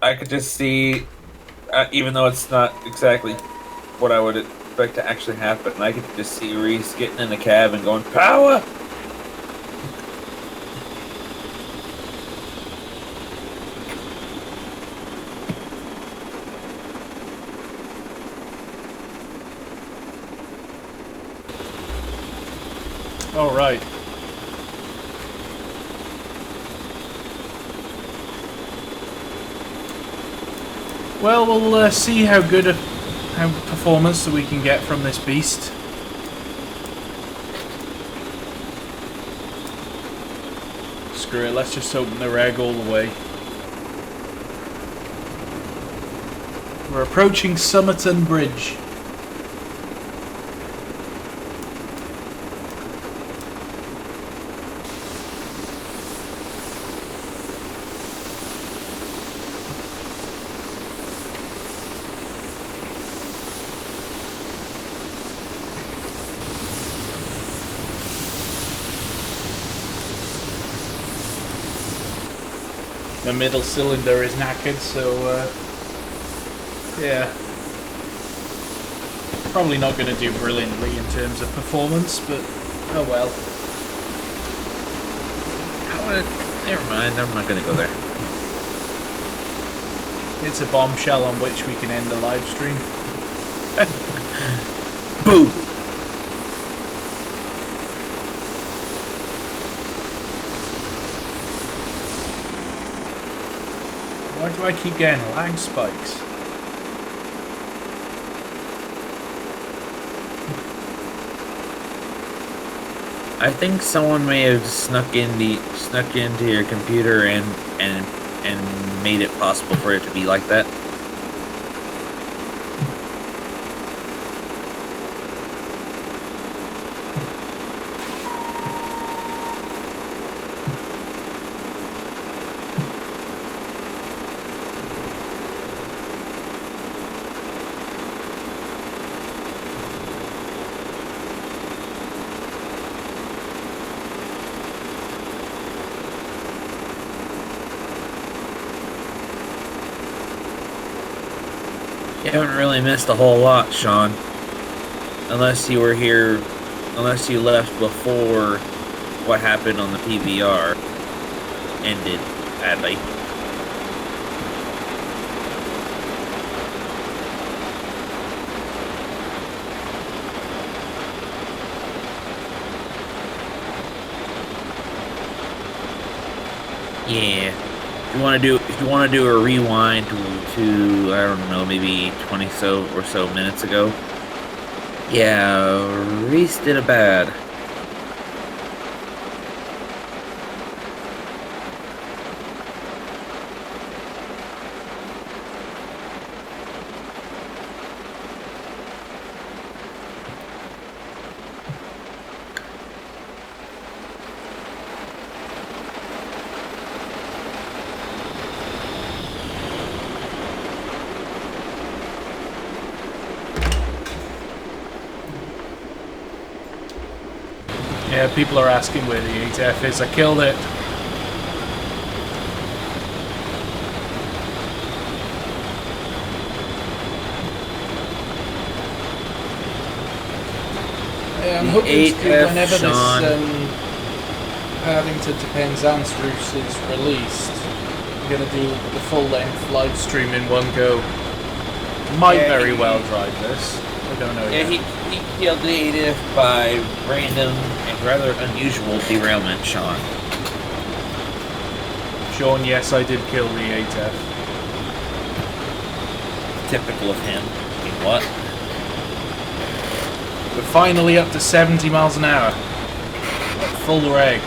I could just see, even though it's not exactly what I would expect to actually happen, I could just see Reese getting in the cab and going, "Power!" Oh, right. Well, we'll see how good a performance that we can get from this beast. Screw it, let's just open the reg all the way. We're approaching Somerton Bridge. The middle cylinder is knackered, so yeah. Probably not going to do brilliantly in terms of performance, but oh well. Never mind, I'm not gonna go there. It's a bombshell on which we can end the live stream. Boom! Why do I keep getting lag spikes? I think someone may have snuck into your computer and made it possible for it to be like that. You haven't really missed a whole lot, Sean. Unless you were here, unless you left before what happened on the PVR ended badly. Yeah. If you want to do a rewind to I don't know, maybe 20 or so minutes ago. Yeah, Reese did a bad. Yeah, people are asking where the 8F is. I killed it. I'm hoping to, whenever this Paddington to Penzance route is released, I'm going to do the full-length live stream in one go. Might very well drive this. I don't know yet. He killed the 8F by random and rather unusual derailment, Sean. Sean, yes, I did kill the 8F. Typical of him. I mean, what? We're finally up to 70 miles an hour. full reg.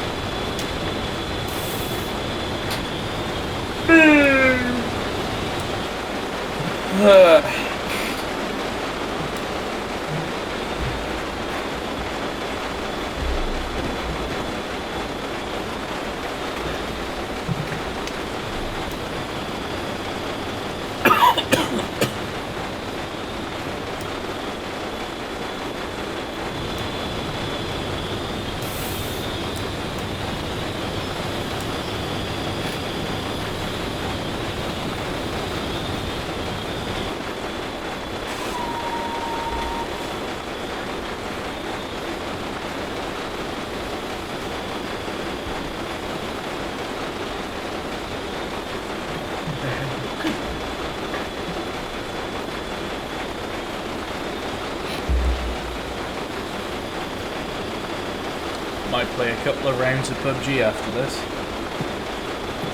Might play a couple of rounds of PUBG after this.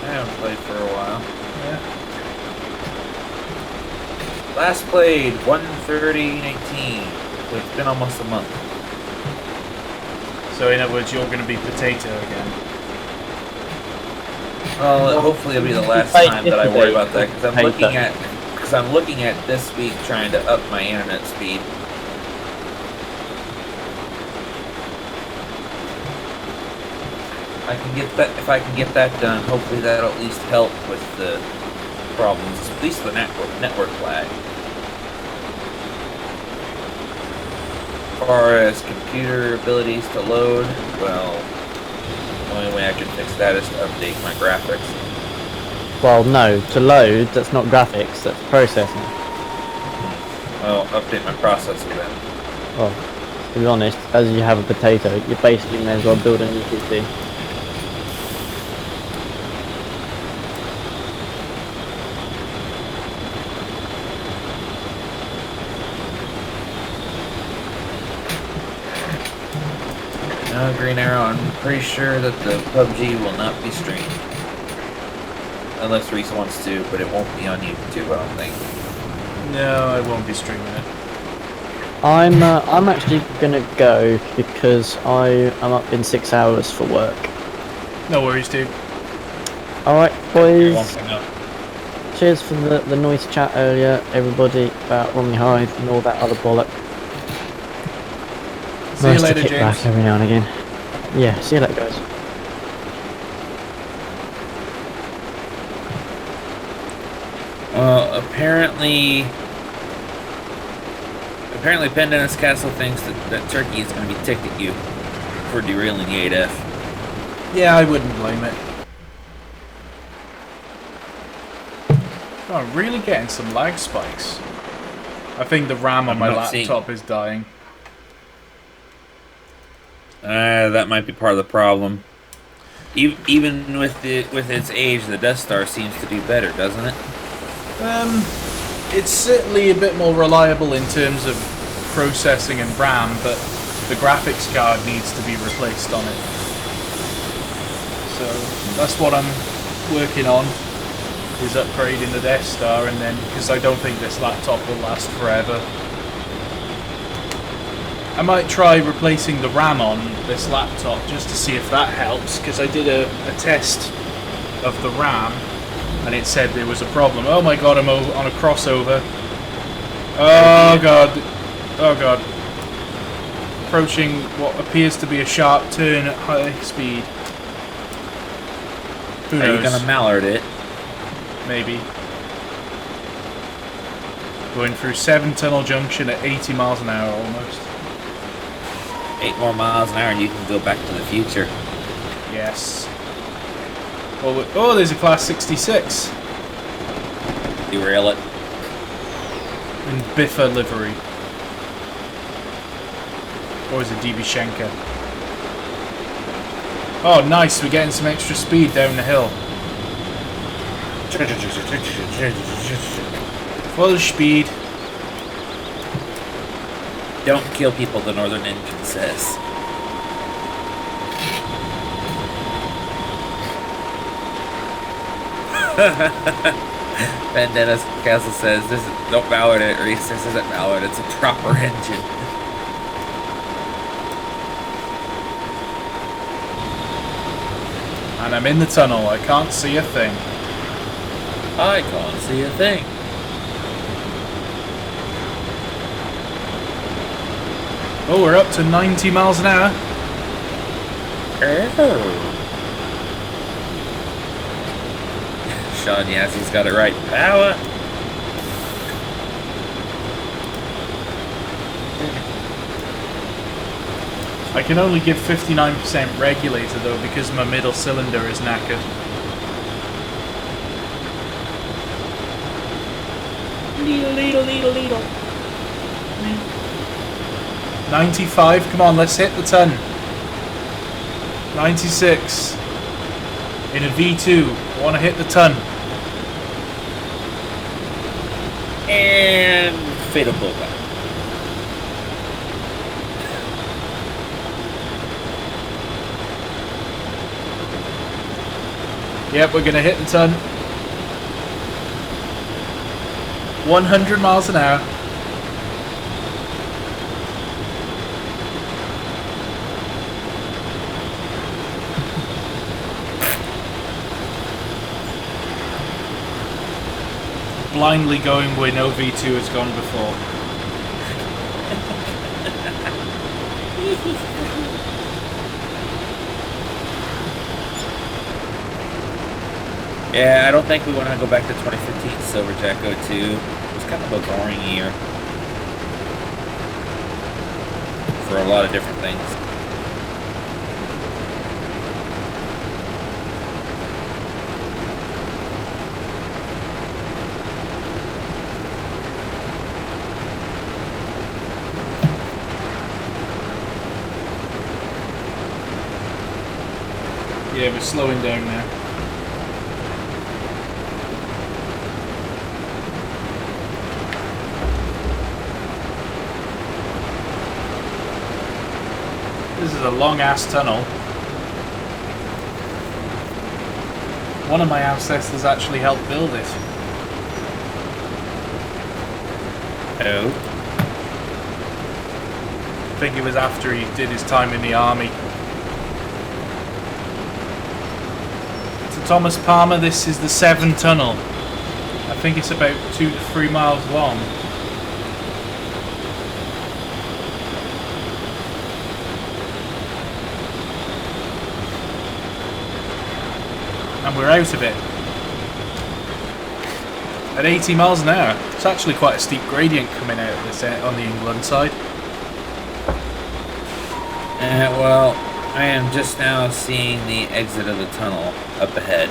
I haven't played for a while. Yeah. Last played 1:30:19. So it's been almost a month. So in other words, you're going to be potato again. Well, hopefully it'll be the last time that I worry about that because I'm looking at this week trying to up my internet speed. If I can get that done, hopefully that'll at least help with the problems, at least the network lag. As far as computer abilities to load, well, the only way I can fix that is to update my graphics. Well, no, to load, that's not graphics, that's processing. Well, update my processor then. Well, to be honest, as you have a potato, you basically may as well build a new PC. No, Green Arrow, I'm pretty sure that the PUBG will not be streamed. Unless Reese wants to, but it won't be on YouTube, I don't think. No, I won't be streaming it. I'm actually gonna go because I'm up in 6 hours for work. No worries, dude. Alright, boys. One thing up. Cheers for the noise chat earlier, everybody, about Romney Hyde and all that other bollock. See you Nice later, to kick James. back every now and again. Yeah, see you later, guys. Apparently Pendennis Castle thinks that Turkey is going to be ticked at you for derailing the 8F. Yeah, I wouldn't blame it. Oh, I'm really getting some lag spikes. I think the RAM on I'm my not laptop is dying. That might be part of the problem. Even with its age, the Death Star seems to do better, doesn't it? It's certainly a bit more reliable in terms of processing and RAM, but the graphics card needs to be replaced on it. So that's what I'm working on, is upgrading the Death Star, and then, because I don't think this laptop will last forever, I might try replacing the RAM on this laptop just to see if that helps, because I did a test of the RAM and it said there was a problem. Oh my god, I'm on a crossover. Oh god. Oh god. Approaching what appears to be a sharp turn at high speed. Who knows? Are you gonna mallard it? Maybe. Going through 7 Tunnel Junction at 80 miles an hour almost. 8 more miles an hour and you can go back to the future. Yes. Oh, there's a Class 66 Derail it. in Biffa livery. Or is it DB Schenker? Oh, nice. We're getting some extra speed down the hill. Full speed. Don't kill people, the Northern Engine says. And Dennis Castle says, don't mallard it. Reese, this isn't mallard, it's a proper engine. And I'm in the tunnel. I can't see a thing. I can't see a thing. Oh, we're up to 90 miles an hour. Oh. Sean Yassie's got it right. Power. I can only give 59% regulator though because my middle cylinder is knackered. Leedle. 95, come on, let's hit the ton. 96. In a V2, I want to hit the ton. And fatal pullback. Yep, we're going to hit the ton. 100 miles an hour. Blindly going where no V2 has gone before. Yeah, I don't think we want to go back to 2015 Silverjack 02. It was kind of a boring year. For a lot of different things. Yeah, we're slowing down now. This is a long-ass tunnel. One of my ancestors actually helped build it. Oh. I think it was after he did his time in the army. To Thomas Palmer, this is the Severn Tunnel. I think it's about 2 to 3 miles long. And we're out of it. At 80 miles an hour. It's actually quite a steep gradient coming out of this on the England side. Well, I am just now seeing the exit of the tunnel up ahead.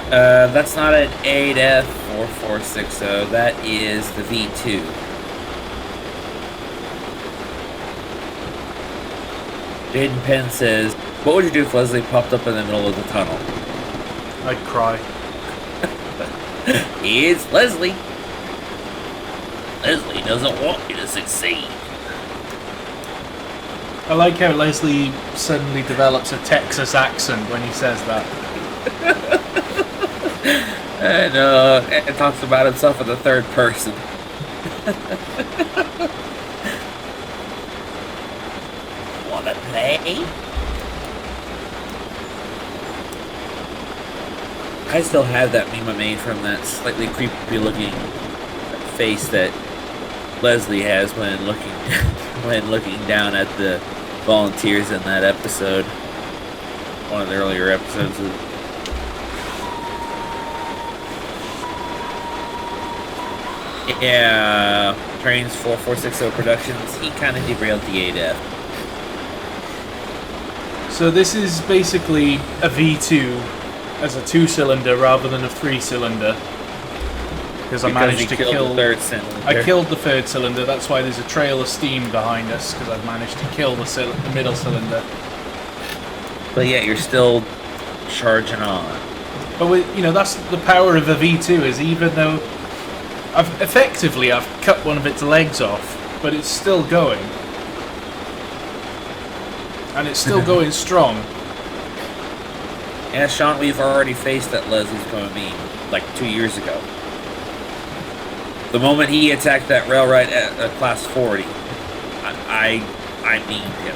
That's not an 8F4460, that is the V2. Jaden Penn says, what would you do if Leslie popped up in the middle of the tunnel? I'd cry. It's Leslie. Leslie doesn't want you to succeed. I like how Leslie suddenly develops a Texas accent when he says that. And talks about himself in the third person. Wanna play? I still have that meme I made from that slightly creepy looking face that Leslie has when looking down at the volunteers in that episode. One of the earlier episodes of yeah, Trains 4460 Productions, he kind of derailed the 8F. So this is basically a V2 as a 2-cylinder rather than a 3-cylinder. Because I managed to kill the third cylinder. I killed the third cylinder, that's why there's a trail of steam behind us, because I've managed to kill the middle cylinder. But yet you're still charging on. But that's the power of a V2, is even though I've cut one of its legs off, but it's still going. And it's still going strong. Yeah, Sean, we've already faced that Leslie's going to be like 2 years ago. The moment he attacked that railroad at class 40, I memed him.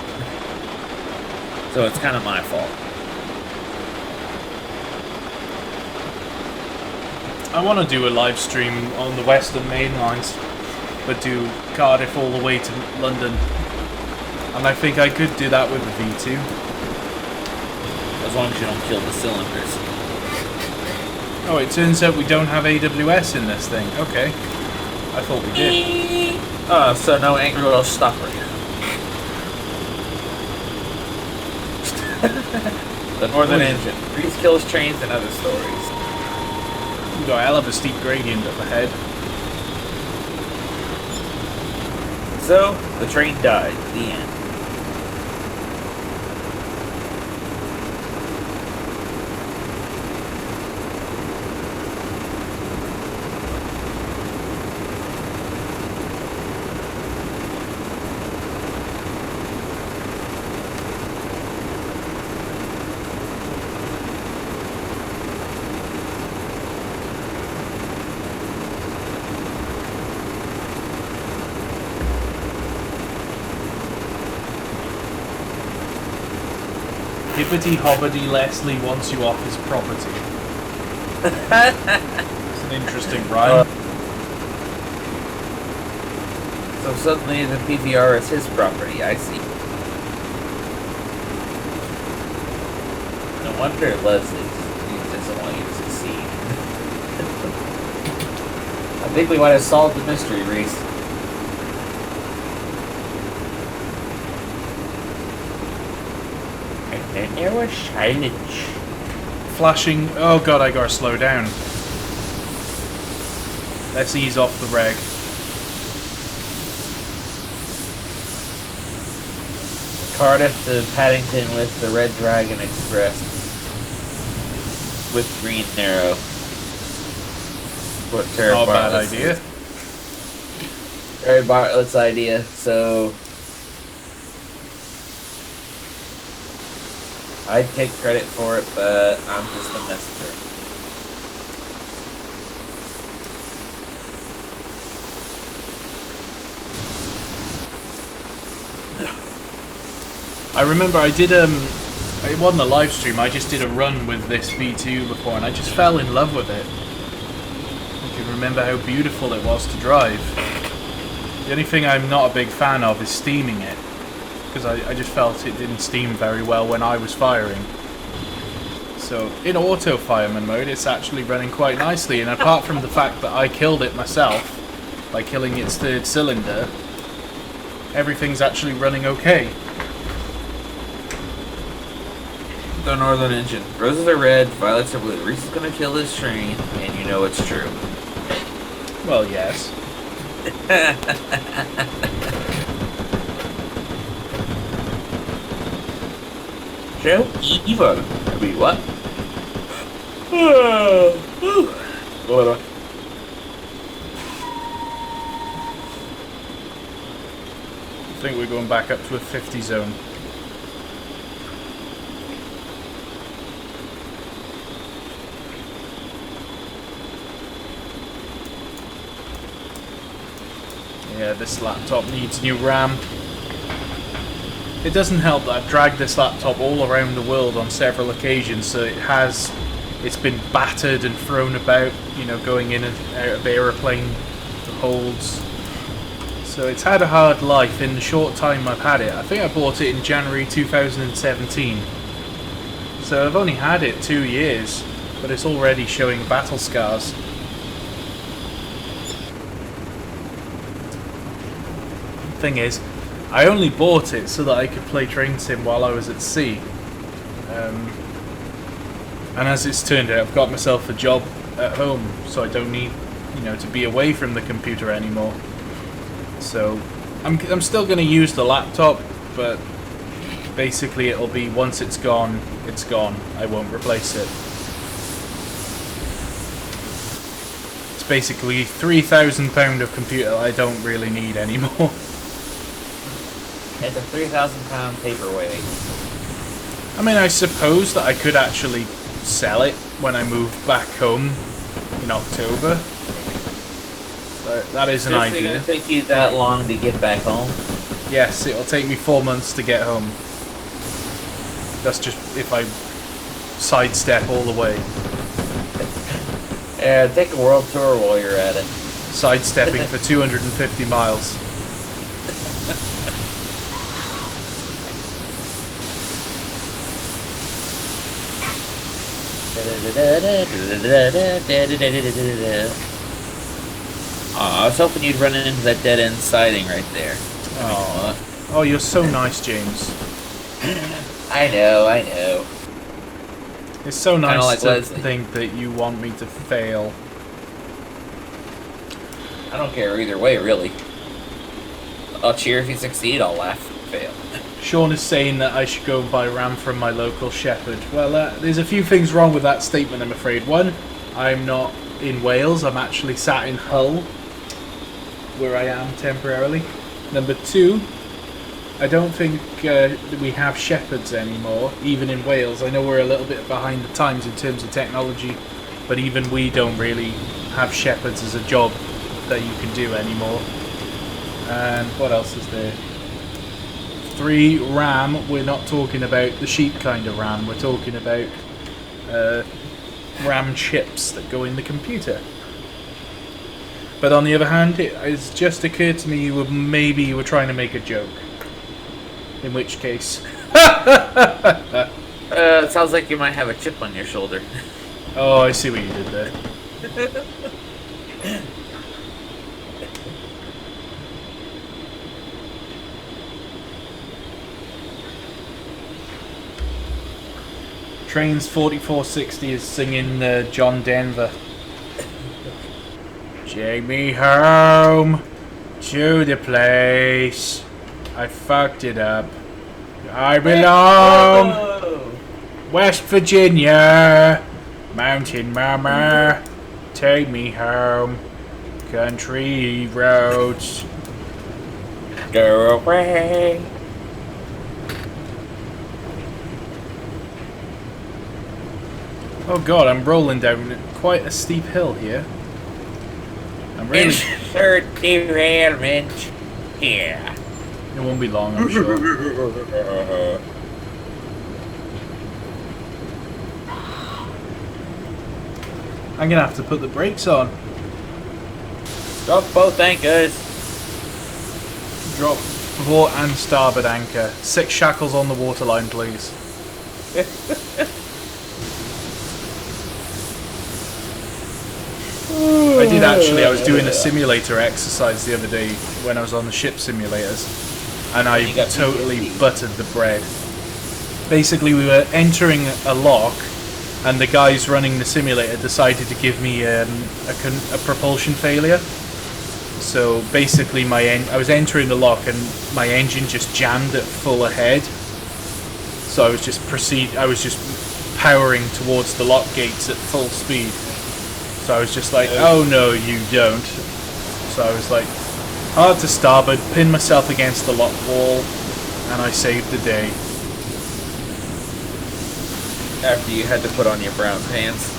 So it's kind of my fault. I want to do a live stream on the Western Main Lines, but do Cardiff all the way to London. And I think I could do that with a V2. As long as you don't kill the cylinders. Oh, it turns out we don't have AWS in this thing. Okay. I thought we did. Oh, so no Angry Wheel stopper. The Northern Engine. Grease kills trains and other stories. We've got a hell of a steep gradient up ahead. So, the train died. The end. Hibbity Hobbity Leslie wants you off his property. It's an interesting rhyme. So suddenly the PVR is his property, I see. No wonder Leslie doesn't want you to succeed. I think we might have solved the mystery, Reese. And then there was silence. Flashing. Oh god, I gotta slow down. Let's ease off the reg. Cardiff to Paddington with the Red Dragon Express. With Green Arrow. What Terry Not a bad Bartlett's idea. Terry Bartlett's idea, so I'd take credit for it, but I'm just a messenger. I remember I did it wasn't a live stream, I just did a run with this V2 before and I just fell in love with it. I can remember how beautiful it was to drive. The only thing I'm not a big fan of is steaming it, because I just felt it didn't steam very well when I was firing. So in auto fireman mode it's actually running quite nicely, and apart from the fact that I killed it myself by killing its third cylinder, everything's actually running okay. The Northern Engine. Roses are red, violets are blue. Reese is gonna kill this train, and you know it's true. Well, yes. So evil. Wait, what? What? I think we're going back up to a 50 zone. Yeah, this laptop needs new RAM. It doesn't help that I've dragged this laptop all around the world on several occasions, so it's been battered and thrown about, you know, going in and out of aeroplane holds. So it's had a hard life in the short time I've had it. I think I bought it in January 2017. So I've only had it 2 years, but it's already showing battle scars. Thing is, I only bought it so that I could play Train Sim while I was at sea. And as it's turned out, I've got myself a job at home, so I don't need, you know, to be away from the computer anymore. So I'm still going to use the laptop, but basically it'll be once it's gone, it's gone. I won't replace it. It's basically £3,000 of computer I don't really need anymore. It's a 3,000-pound paperweight. I mean, I suppose that I could actually sell it when I move back home in October. That is an Seriously idea. gonna take you that long to get back home? Yes, it'll take me 4 months to get home. That's just if I sidestep all the way. Yeah, take a world tour while you're at it. Sidestepping for 250 miles. I was hoping you'd run into that dead end siding right there. Oh, you're so nice, James. I know. It's so nice like to Leslie. think that you want me to fail. I don't care either way, really. I'll cheer if you succeed, I'll laugh if you fail. Sean is saying that I should go and buy ram from my local shepherd. Well, there's a few things wrong with that statement, I'm afraid. One, I'm not in Wales. I'm actually sat in Hull, where I am temporarily. Number two, I don't think we have shepherds anymore, even in Wales. I know we're a little bit behind the times in terms of technology, but even we don't really have shepherds as a job that you can do anymore. And what else is there? 3, RAM. We're not talking about the sheep kind of RAM. We're talking about RAM chips that go in the computer. But on the other hand, it's just occurred to me maybe you were trying to make a joke. In which case... It sounds like you might have a chip on your shoulder. Oh, I see what you did there. Trains 4460 is singing John Denver. Take me home to the place I fucked it up. I belong West Virginia, Mountain Mama. Take me home, country roads. Go away. Oh god, I'm rolling down quite a steep hill here. I'm really... Insert derailment here. It won't be long, I'm sure. I'm gonna have to put the brakes on. Drop both anchors. Drop port and starboard anchor. 6 shackles on the waterline, please. I did actually. I was doing a simulator exercise the other day when I was on the ship simulators, and I totally buttered the bread. Basically, we were entering a lock, and the guys running the simulator decided to give me a propulsion failure. So basically, I was entering the lock, and my engine just jammed at full ahead. So I was just powering towards the lock gates at full speed. So I was just like, oh no, you don't. So I was like, hard to starboard, pin myself against the lock wall, and I saved the day. After you had to put on your brown pants.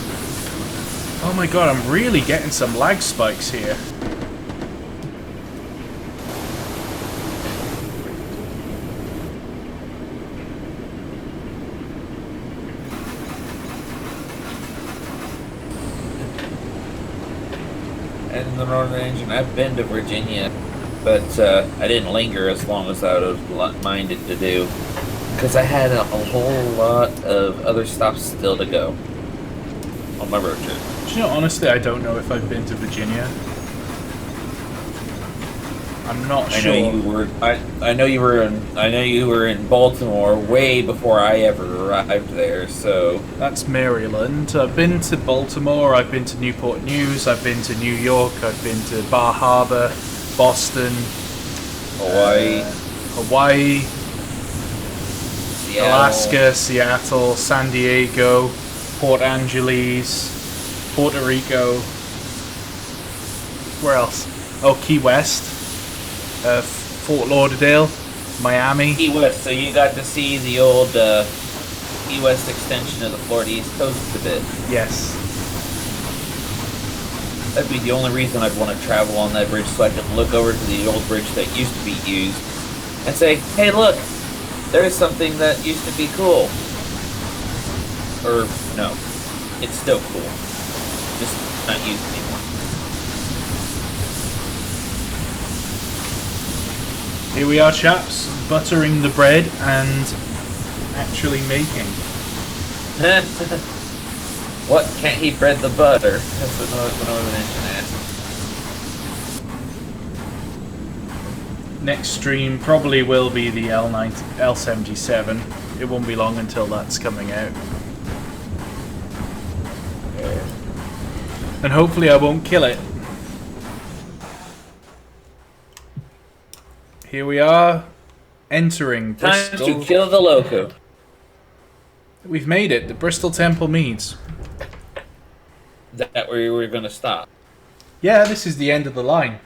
Oh my god, I'm really getting some lag spikes here. And the Northern Engine, I've been to Virginia, but I didn't linger as long as I would have minded to do, because I had a whole lot of other stops still to go on my road trip. Do you know, honestly, I don't know if I've been to Virginia. I'm not sure. I know you were in Baltimore way before I ever arrived there. So that's Maryland. I've been to Baltimore. I've been to Newport News. I've been to New York. I've been to Bar Harbor, Boston, Hawaii, Seattle. Alaska, Seattle, San Diego, Port Angeles, Puerto Rico. Where else? Oh, Key West. Fort Lauderdale, Miami. Key West, so you got to see the old Key West extension of the Florida East Coast a bit. Yes. That'd be the only reason I'd want to travel on that bridge, so I could look over to the old bridge that used to be used and say, hey, look, there's something that used to be cool. Or, no, it's still cool. Just not used anymore. Here we are, chaps, buttering the bread and actually making. What? Can't he bread the butter? That's what Northern Internet. Next stream probably will be the L77. It won't be long until that's coming out. And hopefully I won't kill it. Here we are, entering Bristol. Time to kill the loco. We've made it, the Bristol Temple Meads. That where you were going to stop. Yeah, this is the end of the line.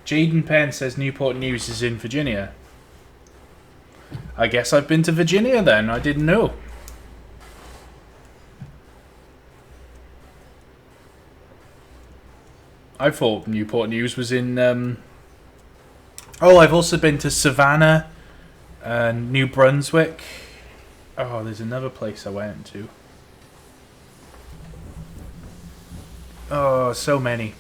Jaden Penn says Newport News is in Virginia. I guess I've been to Virginia then, I didn't know. I thought Newport News was in... Oh, I've also been to Savannah, New Brunswick. Oh, there's another place I went to. Oh, so many.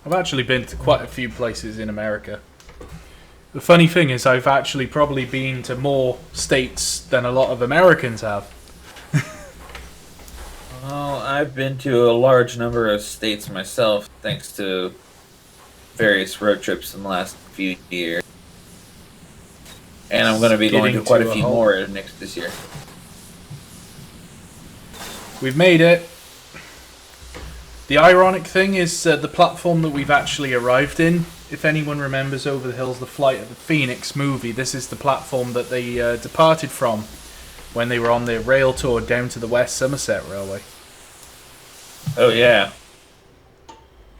I've actually been to quite a few places in America. The funny thing is I've actually probably been to more states than a lot of Americans have. Well, I've been to a large number of states myself, thanks to various road trips in the last few years. And I'm going to be going to quite a few more this year. We've made it. The ironic thing is the platform that we've actually arrived in. If anyone remembers Over the Hills, the Flight of the Phoenix movie, this is the platform that they departed from when they were on their rail tour down to the West Somerset Railway. Oh, yeah.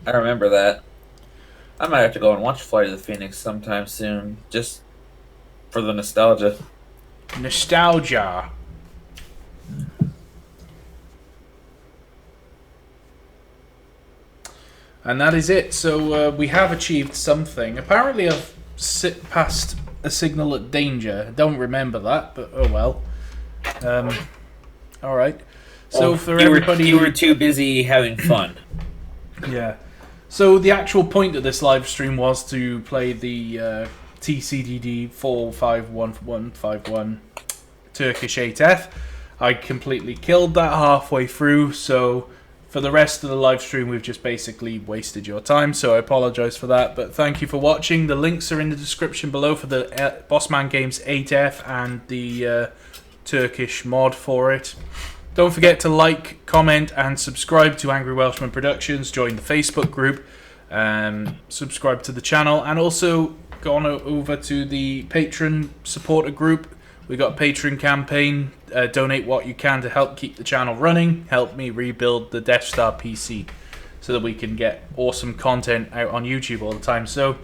I remember that. I might have to go and watch Flight of the Phoenix sometime soon, just for the nostalgia. Nostalgia. And that is it. So we have achieved something. Apparently I've passed a signal at danger. I don't remember that, but oh well. Alright. So for everybody... You were too busy having fun. Yeah. So the actual point of this live stream was to play the TCDD 451151 Turkish 8F. I completely killed that halfway through, so for the rest of the live stream we've just basically wasted your time, so I apologise for that, but thank you for watching. The links are in the description below for the Bossman Games 8F and the Turkish mod for it. Don't forget to like, comment and subscribe to Angry Welshman Productions, join the Facebook group, subscribe to the channel, and also go on over to the Patreon supporter group. We got a Patreon campaign. Donate what you can to help keep the channel running. Help me rebuild the Death Star PC so that we can get awesome content out on YouTube all the time. So,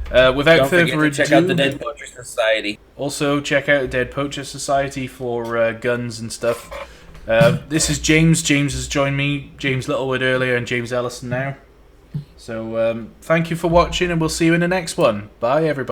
without further ado, check out the Dead Poacher Society. Also, check out the Dead Poacher Society for guns and stuff. This is James. James has joined me. James Littlewood earlier and James Ellison now. So, thank you for watching, and we'll see you in the next one. Bye, everybody.